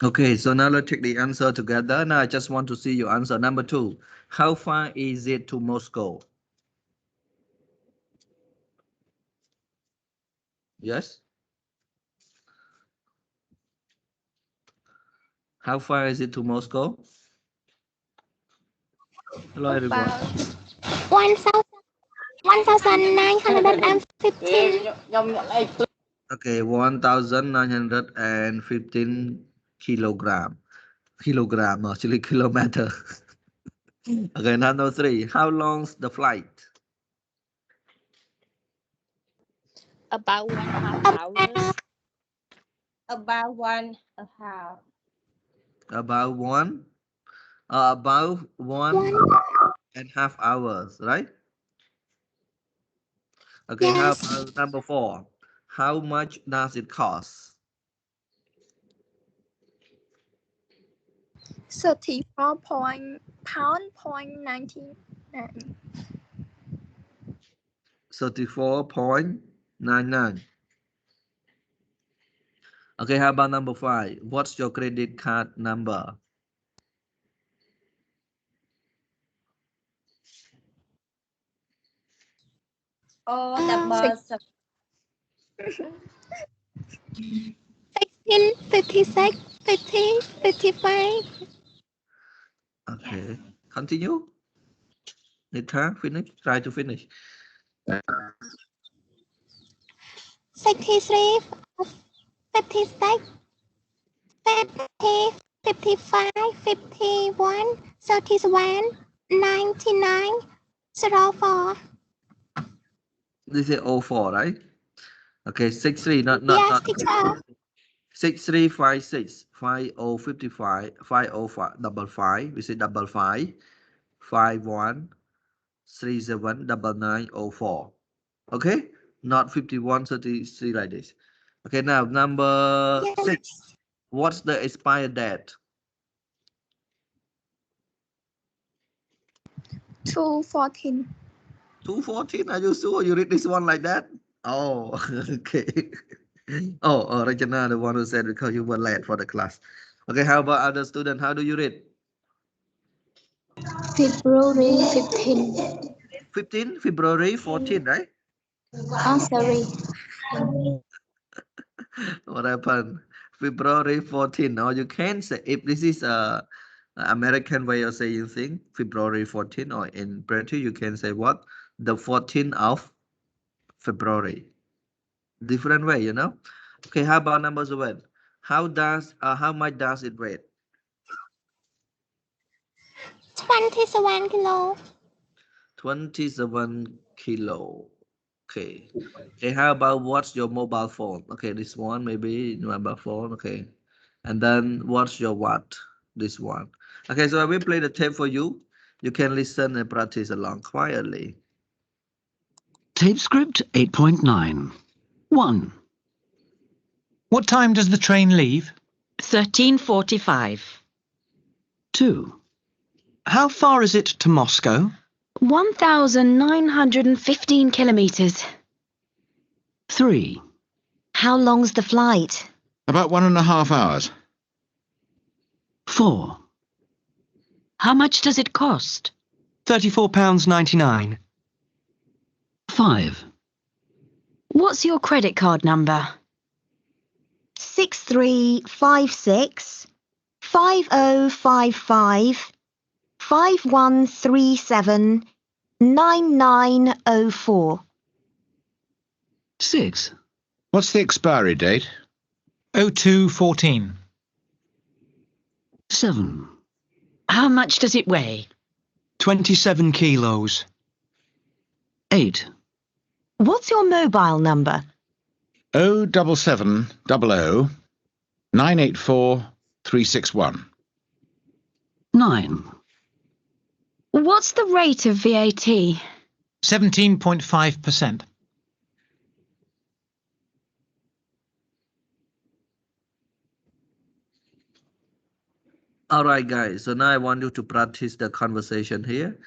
Okay, so now let's take the answer together. Now I just want to see your answer. Number 2. How far is it to Moscow? Yes? How far is it to Moscow? Hello, everyone. About 1915. Okay, 1,915 kilogram. Kilogram, actually kilometer. Okay, number 3. How long's the flight? About 1.5 hours. About 1.5. About about 1.5 hours, right? Okay, how about number 4? How much does it cost? 34 point 19. 34.99. Okay, how about number 5? What's your credit card number? Or double 16, 56, 50, 55. Okay, continue. Nita, finish. Try to finish. 63, 56, 50, 55, 51, 37, 99, 04. This is 04, right? Okay, 63, not Yes, teacher. 6356 5055 505 double five. We say double five 51 37 9904. Okay, not 51 33 like this. Okay, now number 6. What's the expired date? 214. 214. Are you sure you read this one like that? Oh, okay. Oh, Rajana, the one who said because you were late for the class. Okay, how about other student? How do you read? February 15. 15 February 14, right? Oh, sorry. What happened? February 14. Or you can say, if this is a American way of saying thing, February 14, or in British, you can say what? The 14th of February. Different way, you know? Okay, how about number 7? How much does it weigh? 27 kilo. 27 kilo. Okay. Okay, how about what's your mobile phone? Okay, this one maybe mobile phone. Okay. And then what's your what? This one. Okay, so I will play the tape for you. You can listen and practice along quietly. Tape script 8.9. 1. What time does the train leave? 13:45. 2. How far is it to Moscow? 1,915 kilometers. 3. How long's the flight? About 1.5 hours. 4. How much does it cost? £34.99. 5. What's your credit card number? 6356 5055 5137 9904. 6. What's the expiry date? 0214. 7. How much does it weigh? 27 kilos. 8. What's your mobile number? 07700 984 361. 9. What's the rate of VAT? 17.5%. All right, guys. So now I want you to practice the conversation here.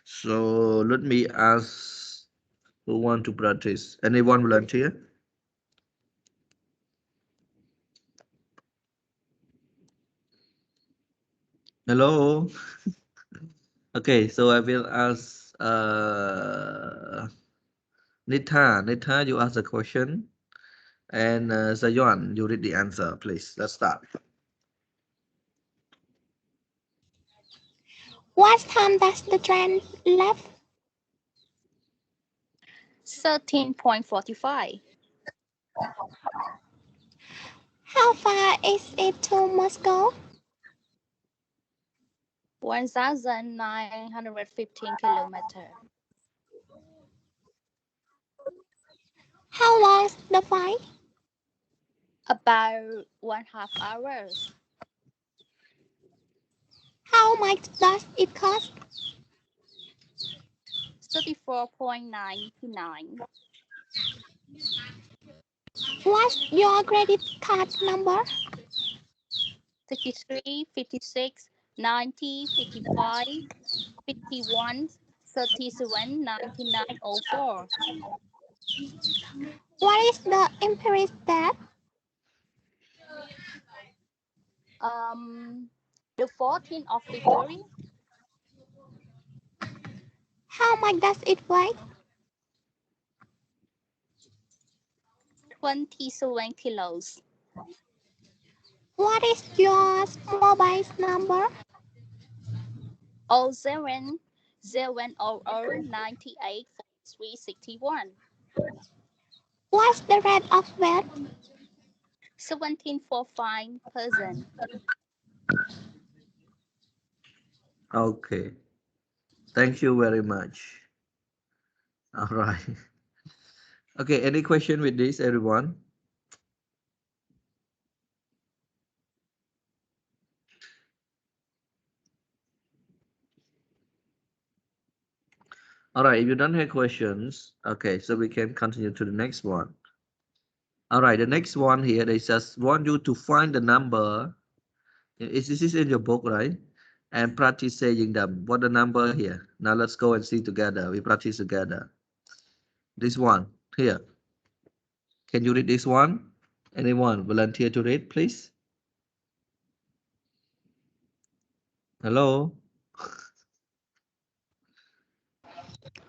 So let me ask who want to practice. Anyone volunteer? Hello. Okay, so I will ask Nita. Nita, you ask the question, and Zayon, you read the answer, please. Let's start. What time does the train leave? 13:45. How far is it to Moscow? 1,915 kilometers. How long is the flight? About 1.5 hours. How much does it cost? 34.99. What's your credit card number? 63, 56, 90, 55, 51, 37, 99, 04. What is the Emperor's date? The 14th of February. How much does it weigh? 27 kilos. What is your mobile number? 07 0100 98 43 61. What's the rate of weight? 17.45%. Okay. Thank you very much. All right. Okay, any question with this, everyone? All right, if you don't have questions, okay, so we can continue to the next one. All right, the next one here, they just want you to find the number. This is in your book, right? And practice saying them. What the number here? Now let's go and see together. We practice together. This one here. Can you read this one? Anyone volunteer to read, please? Hello?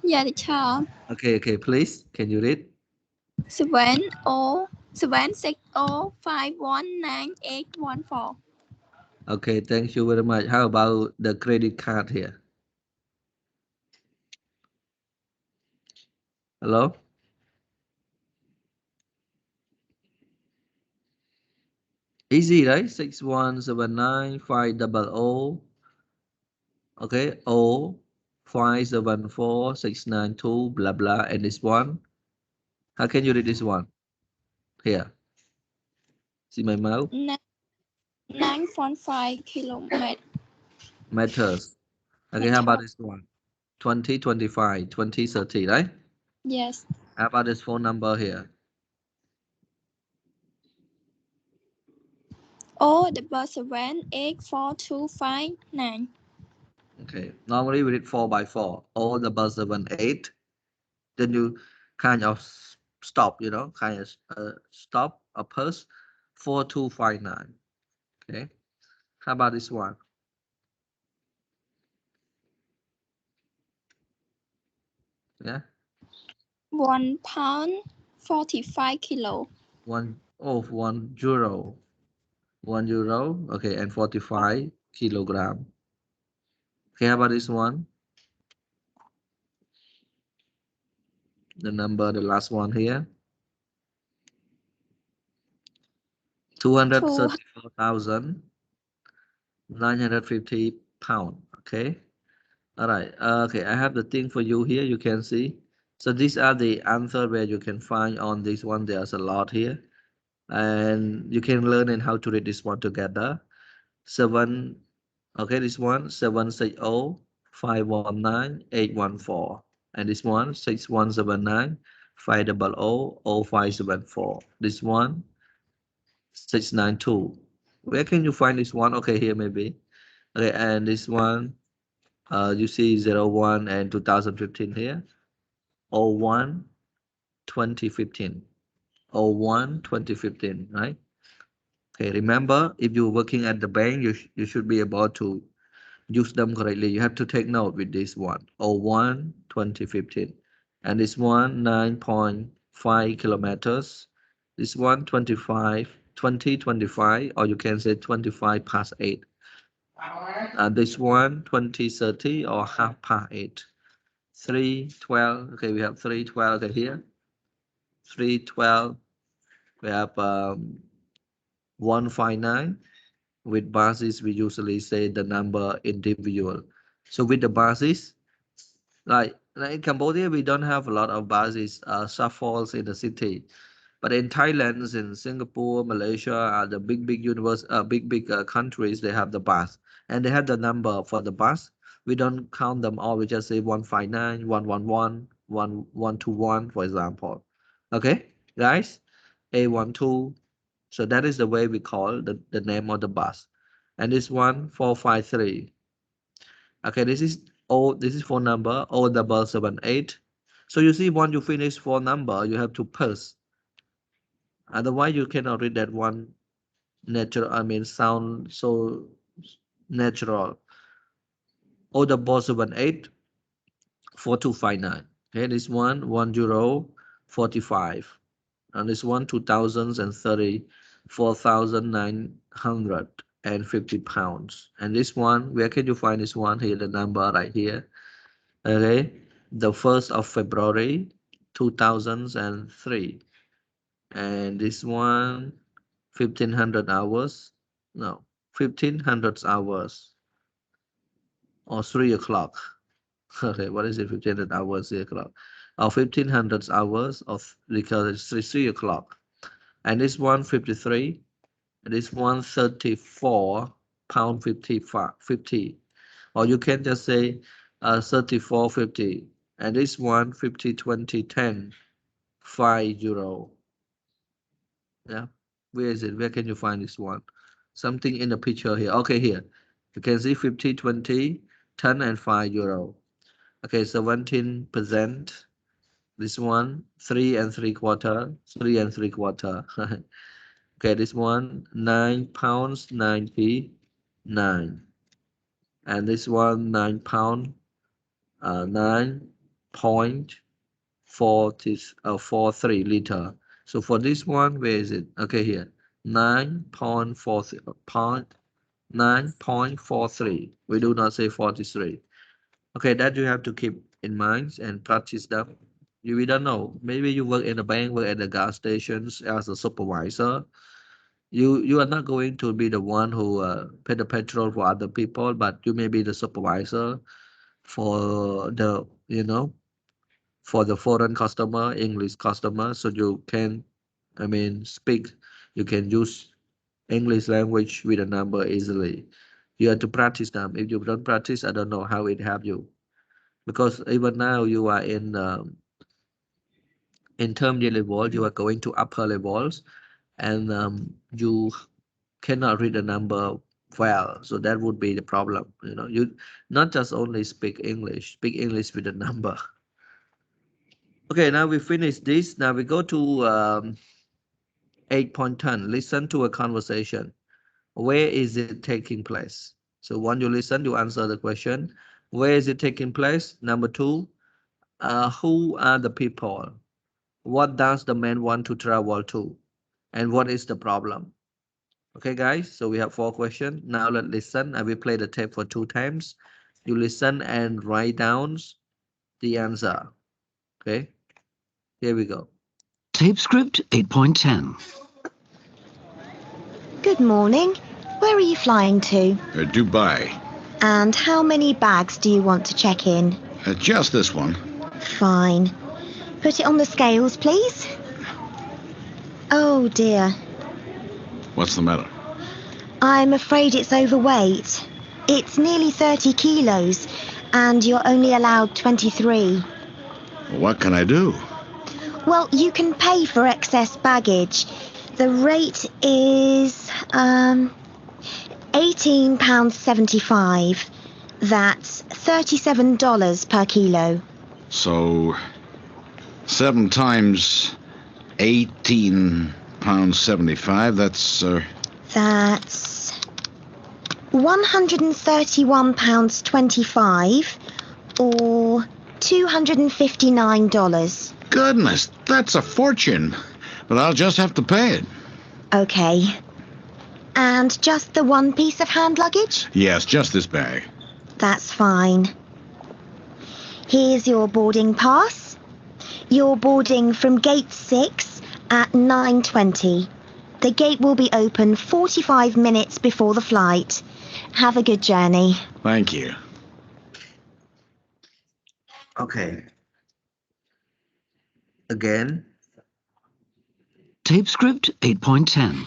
Yeah, teacher. Okay, please. Can you read? 760519814. Okay, thank you very much. How about the credit card here? Hello? Easy, right? 6179500. Okay, 0574692, blah blah. And this one. How can you read this one? Here. See my mouth? 9.5 kilometers. Meters. Okay, how about this one? 2025, 2030, right? Yes. How about this phone number here? 0778425 Okay, normally we read 4 by 4. 077 Then you kind of stop, kind of stop a pulse. 4259. Okay, how about this one? Yeah, 1 pound 45 kilo. 1 euro. 1 euro. Okay, and 45 kilogram. Okay, how about this one? The number, the last one here. 234,950 pounds. Okay. All right. Okay, I have the thing for you here. You can see. So these are the answer where you can find on this one. There's a lot here, and you can learn and how to read this one together. 7. Okay, this one 760519814, and this one 6179500574. This one 692. Where can you find this one? Okay, here maybe. Okay, and this one, you see 01 and 2015 here. 01 2015. 01 2015, right? Okay, remember, if you're working at the bank, you should be able to use them correctly. You have to take note with this one. 01 2015, and this one 9.5 kilometers. This one 2025, or you can say 25 past 8. This one 2030 or half past 8. 312. Okay, we have 312 okay, here. 312. We have 159. With buses, we usually say the number individual. So with the buses, like in Cambodia, we don't have a lot of buses, shuffles in the city. But in Thailand, in Singapore, Malaysia, the big countries, they have the bus, and they have the number for the bus. We don't count them all. We just say 159, 111, 1121, for example. Okay, guys, A12. So that is the way we call the name of the bus. And this one 453. Okay, this is phone number 078. So you see, once you finish phone number, you have to pause. Otherwise, you cannot read that one natural. I mean, sound so natural. 078 4259. Okay, this one 1045. And this one 2030 4,950 pounds. And this one, where can you find this one? Here, the number right here. Okay, the 1st of February 2003. And this one 1500 hours. No, 1500 hours or 3 o'clock. Okay, what is it? 1500 hours, 3 o'clock. Or 1500 hours of, because it's 3 o'clock. And this one 53. And this one 34 pound 50. Or you can just say 34.50. And this one 50 20 10 5 euro. Yeah, where is it? Where can you find this one? Something in the picture here. Okay, here you can see 50 20 10 and 5 euro. Okay, 17%. This one 3 and 3/4, 3 and 3/4. Okay, this one 9 pounds 99, and this one 9 pound 9.43 liter. So for this one, where is it? Okay, here 9.43. We do not say 43. Okay, that you have to keep in mind and practice them. We don't know. Maybe you work in a bank, work at the gas stations as a supervisor. You are not going to be the one who pay the petrol for other people, but you may be the supervisor for the for the foreign customer, English customer. So you can, I mean, speak. You can use English language with a number easily. You have to practice them. If you don't practice, I don't know how it help you. Because even now you are in intermediate level, you are going to upper levels, and you cannot read the number well. So that would be the problem. You not just only speak English with the number. Okay, now we finish this. Now we go to 8.10. Listen to a conversation. Where is it taking place? So once you listen, you answer the question. Where is it taking place? Number 2, who are the people? What does the man want to travel to? And what is the problem? Okay, guys, so we have 4 questions. Now let's listen. I will play the tape for 2 times. You listen and write down the answer. Okay, here we go. Tape script 8.10. Good morning. Where are you flying to? Dubai. And how many bags do you want to check in? Just this one. Fine. Put it on the scales, please. Oh dear. What's the matter? I'm afraid it's overweight. It's nearly 30 kilos, and you're only allowed 23. What can I do? Well, you can pay for excess baggage. The rate is £18.75. That's $37 per kilo. So 7 times £18.75. That's That's £131.25 or $259. Goodness, that's a fortune. But I'll just have to pay it. Okay. And just the one piece of hand luggage? Yes, just this bag. That's fine. Here's your boarding pass. You're boarding from gate 6 at 9:20. The gate will be open 45 minutes before the flight. Have a good journey. Thank you. Okay. Again. Tape script 8.10.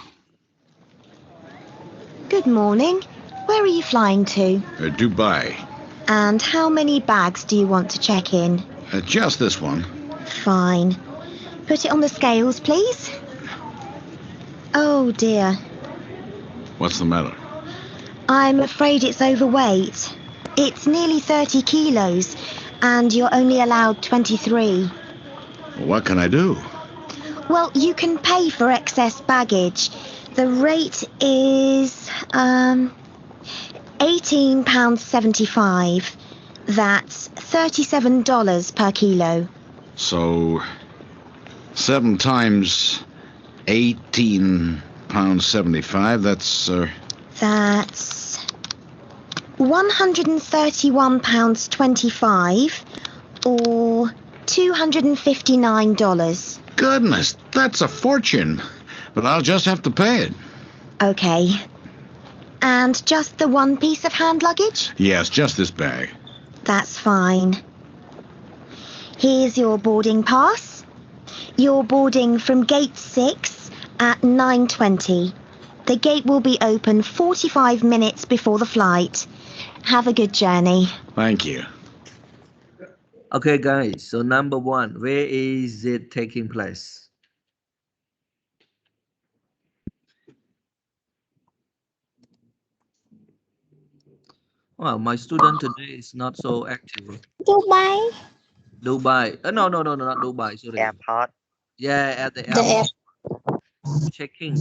Good morning. Where are you flying to? Dubai. And how many bags do you want to check in? Just this one. Fine. Put it on the scales, please. Oh dear. What's the matter? I'm afraid it's overweight. It's nearly 30 kilos, and you're only allowed 23. What can I do? Well, you can pay for excess baggage. The rate is, £18.75. That's $37 per kilo. So, 7 times £18.75, that's, That's £131.25 or $259. Goodness, that's a fortune. But I'll just have to pay it. Okay. And just the one piece of hand luggage? Yes, just this bag. That's fine. Here's your boarding pass. You're boarding from gate 6 at 9:20. The gate will be open 45 minutes before the flight. Have a good journey. Thank you. Okay, guys. So number 1, where is it taking place? Well, my student today is not so active. Dubai. Dubai. No, not Dubai. Sorry. Airport. Yeah, at the The airport. Check-in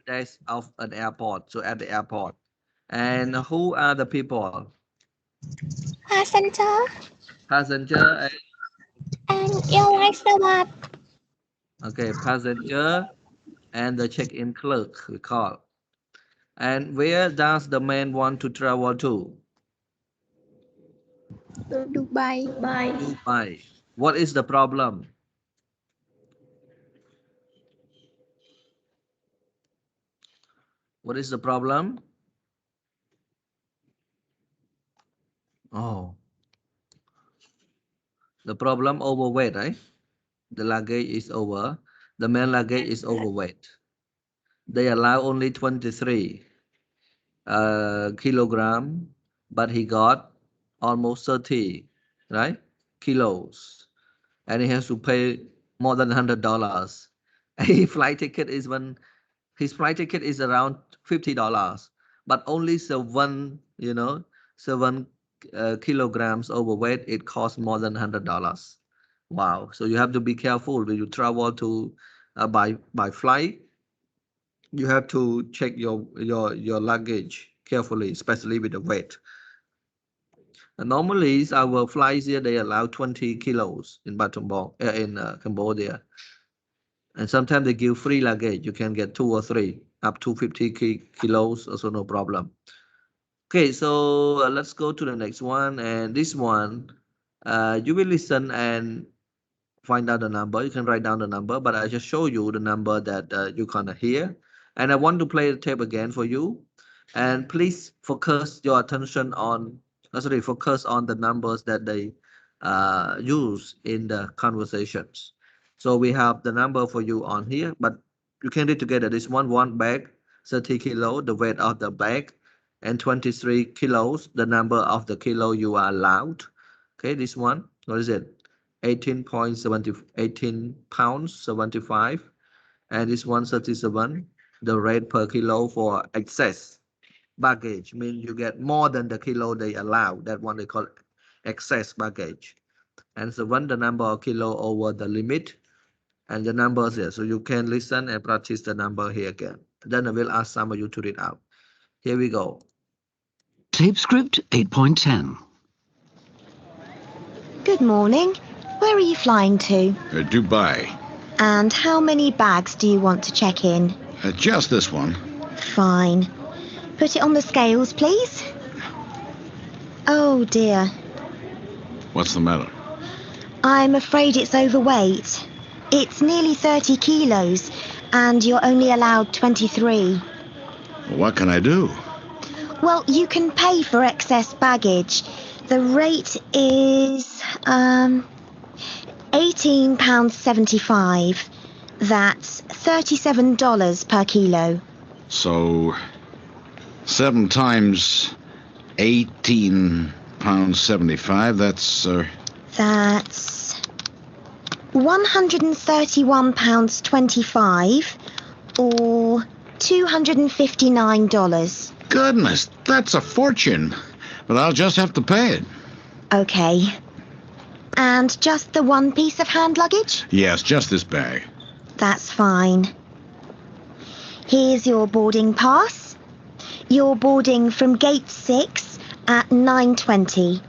desk of an airport. So at the airport. And who are the people? Passenger Passenger. and airline steward. Okay, passenger and the check-in clerk, we call. And where does the man want to travel to? Dubai. Dubai. What is the problem? What is the problem? Oh, the problem overweight, right? The luggage is over. The man luggage is overweight. They allow only 23 kilogram, but he got almost 30, right? Kilos. And he has to pay more than $100. His flight ticket is around $50, but only 7 kilograms overweight. It costs more than $100. Wow! So you have to be careful when you travel to by flight. You have to check your luggage carefully, especially with the weight. And normally, our flights here they allow 20 kilos in Cambodia. And sometimes they give free luggage. You can get 2 or 3, up to 50 kilos, also no problem. Okay, so let's go to the next one. And this one, you will listen and find out the number. You can write down the number, but I just show you the number that you can hear. And I want to play the tape again for you. And please focus your attention on, focus on the numbers that they use in the conversations. So we have the number for you on here, but you can read together. This one bag, 30 kilo, the weight of the bag, and 23 kilos, the number of the kilo you are allowed. Okay, this one, what is it? 18 pounds 75, and this 137, the rate per kilo for excess baggage means you get more than the kilo they allow. That one they call excess baggage. And so when the number of kilo over the limit and the numbers here, so you can listen and practice the number here again. Then I will ask some of you to read out. Here we go. Tape script 8.10. Good morning. Where are you flying to? Dubai. And how many bags do you want to check in? Just this one. Fine. Put it on the scales, please. Oh dear. What's the matter? I'm afraid it's overweight. It's nearly 30 kilos, and you're only allowed 23. What can I do? Well, you can pay for excess baggage. The rate is, £18.75. That's $37 per kilo. So, 7 times £18.75, that's, That's £131.25 or $259. Goodness, that's a fortune. But I'll just have to pay it. Okay. And just the one piece of hand luggage? Yes, just this bag. That's fine. Here's your boarding pass. You're boarding from gate 6 at 9:20.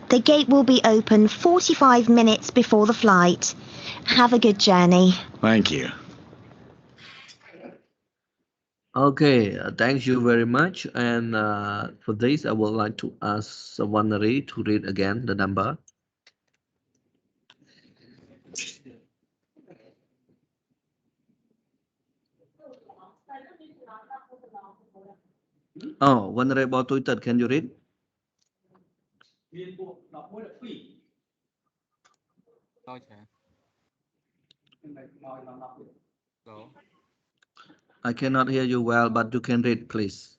The gate will be open 45 minutes before the flight. Have a good journey. Thank you. Okay, thank you very much. And for this, I would like to ask Wanari to read again the number. Oh, Wanari about Twitter, can you read? Okay. So, I cannot hear you well, but you can read, please.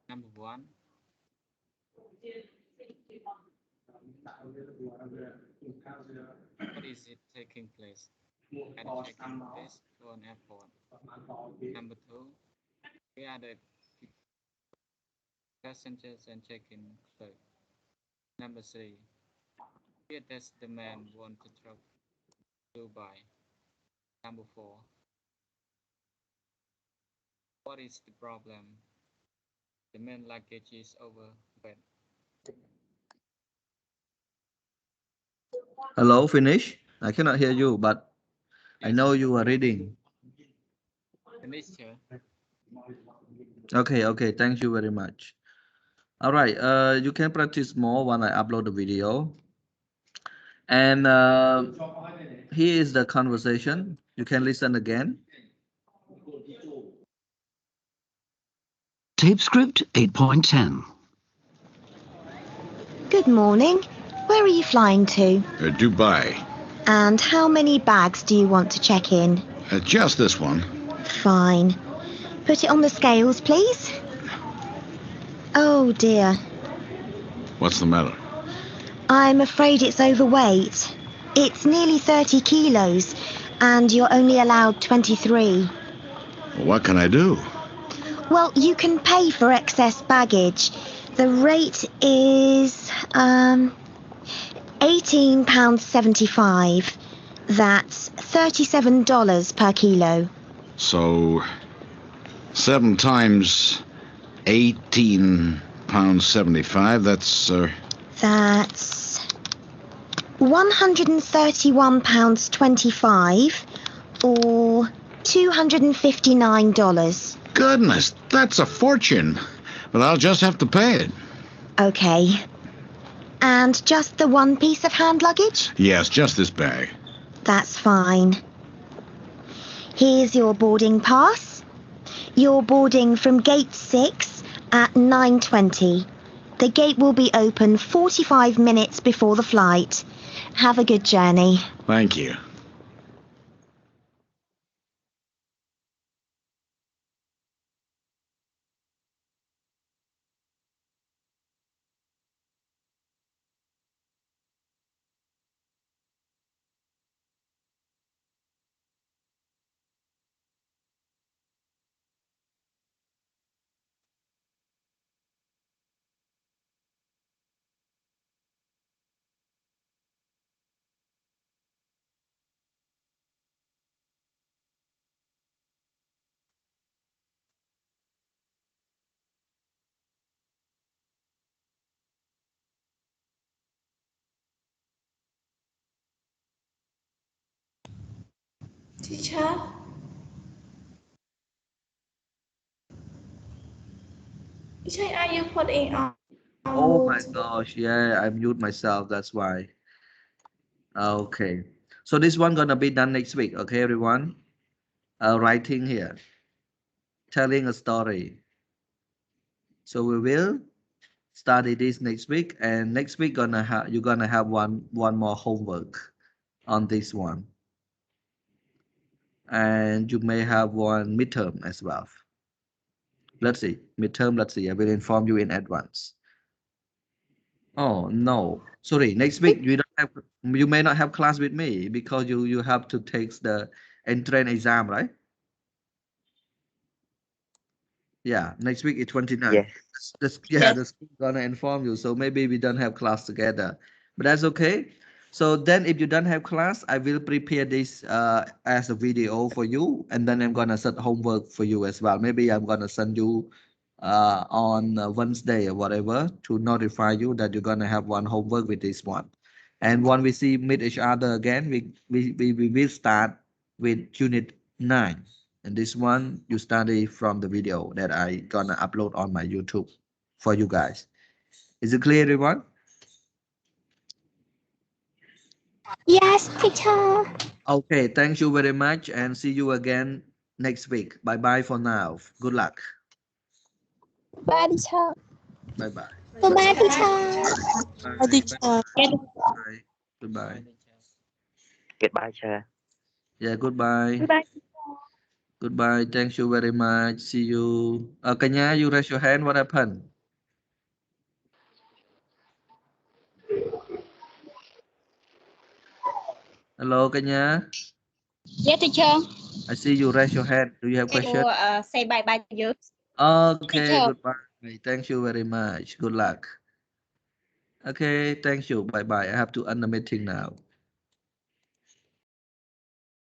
number one, what is it taking place at a check-in desk to an airport? Number two, we are the passengers and check-in clerk. Number three, where does the man want to travel to Dubai? Number four, what is the problem? The main luggage is overweight. Hello, finish? I cannot hear you, but I Yes, know you are reading. finished here. Okay, okay, thank you very much. All right, you can practice more when I upload the video. And here is the conversation. You can listen again. Tape script 8.10. Good morning. Where are you flying to? Dubai. And how many bags do you want to check in? Just this one. Fine. Put it on the scales, please. Oh dear. What's the matter? I'm afraid it's overweight. It's nearly 30 kilos, and you're only allowed 23. What can I do? Well, you can pay for excess baggage. The rate is, £18.75. That's $37 per kilo. So, 7 times £18.75, that's, That's £131.25 or $259. Goodness, that's a fortune. But I'll just have to pay it. Okay. And just the one piece of hand luggage? Yes, just this bag. That's fine. Here's your boarding pass. You're boarding from gate 6 at 9:20. The gate will be open 45 minutes before the flight. Have a good journey. Thank you. Teacher. Teacher, are you putting on Oh my mute? gosh, yeah, I mute myself, that's why. Okay. So this one gonna be done next week, okay, everyone? Writing here, telling a story. So we will study this next week, and next week you're gonna have one more homework on this one, and you may have one midterm as well. Let's see, midterm. Let's see. I will inform you in advance. Oh no, sorry. Next week you may not have class with me because you have to take the entrance exam, right? Yeah, next week is 29. Yes. Yeah, the school gonna inform you. So maybe we don't have class together, but that's okay. So then if you don't have class, I will prepare this as a video for you, and then I'm gonna set homework for you as well. Maybe I'm gonna send you on Wednesday or whatever to notify you that you're gonna have one homework with this one. And when we meet each other again, we will start with unit 9. And this one you study from the video that I gonna upload on my YouTube for you guys. Is it clear, everyone? Yes, teacher. Okay, thank you very much and see you again next week. Bye bye for now. Good luck. Bye, teacher. Bye bye. Goodbye, teacher. Bye, Bye. teacher. Bye. Goodbye. Goodbye, chair. Yeah, goodbye. Goodbye. Goodbye. Thank you very much. See you. Kanya, you raise your hand. What happened? Hello, Kanya. Yes, teacher. I see you raise your hand. Do you have question? Say bye bye to you. Okay, Teacher. goodbye. Thank you very much. Good luck. Okay, thank you. Bye bye. I have to end the meeting now.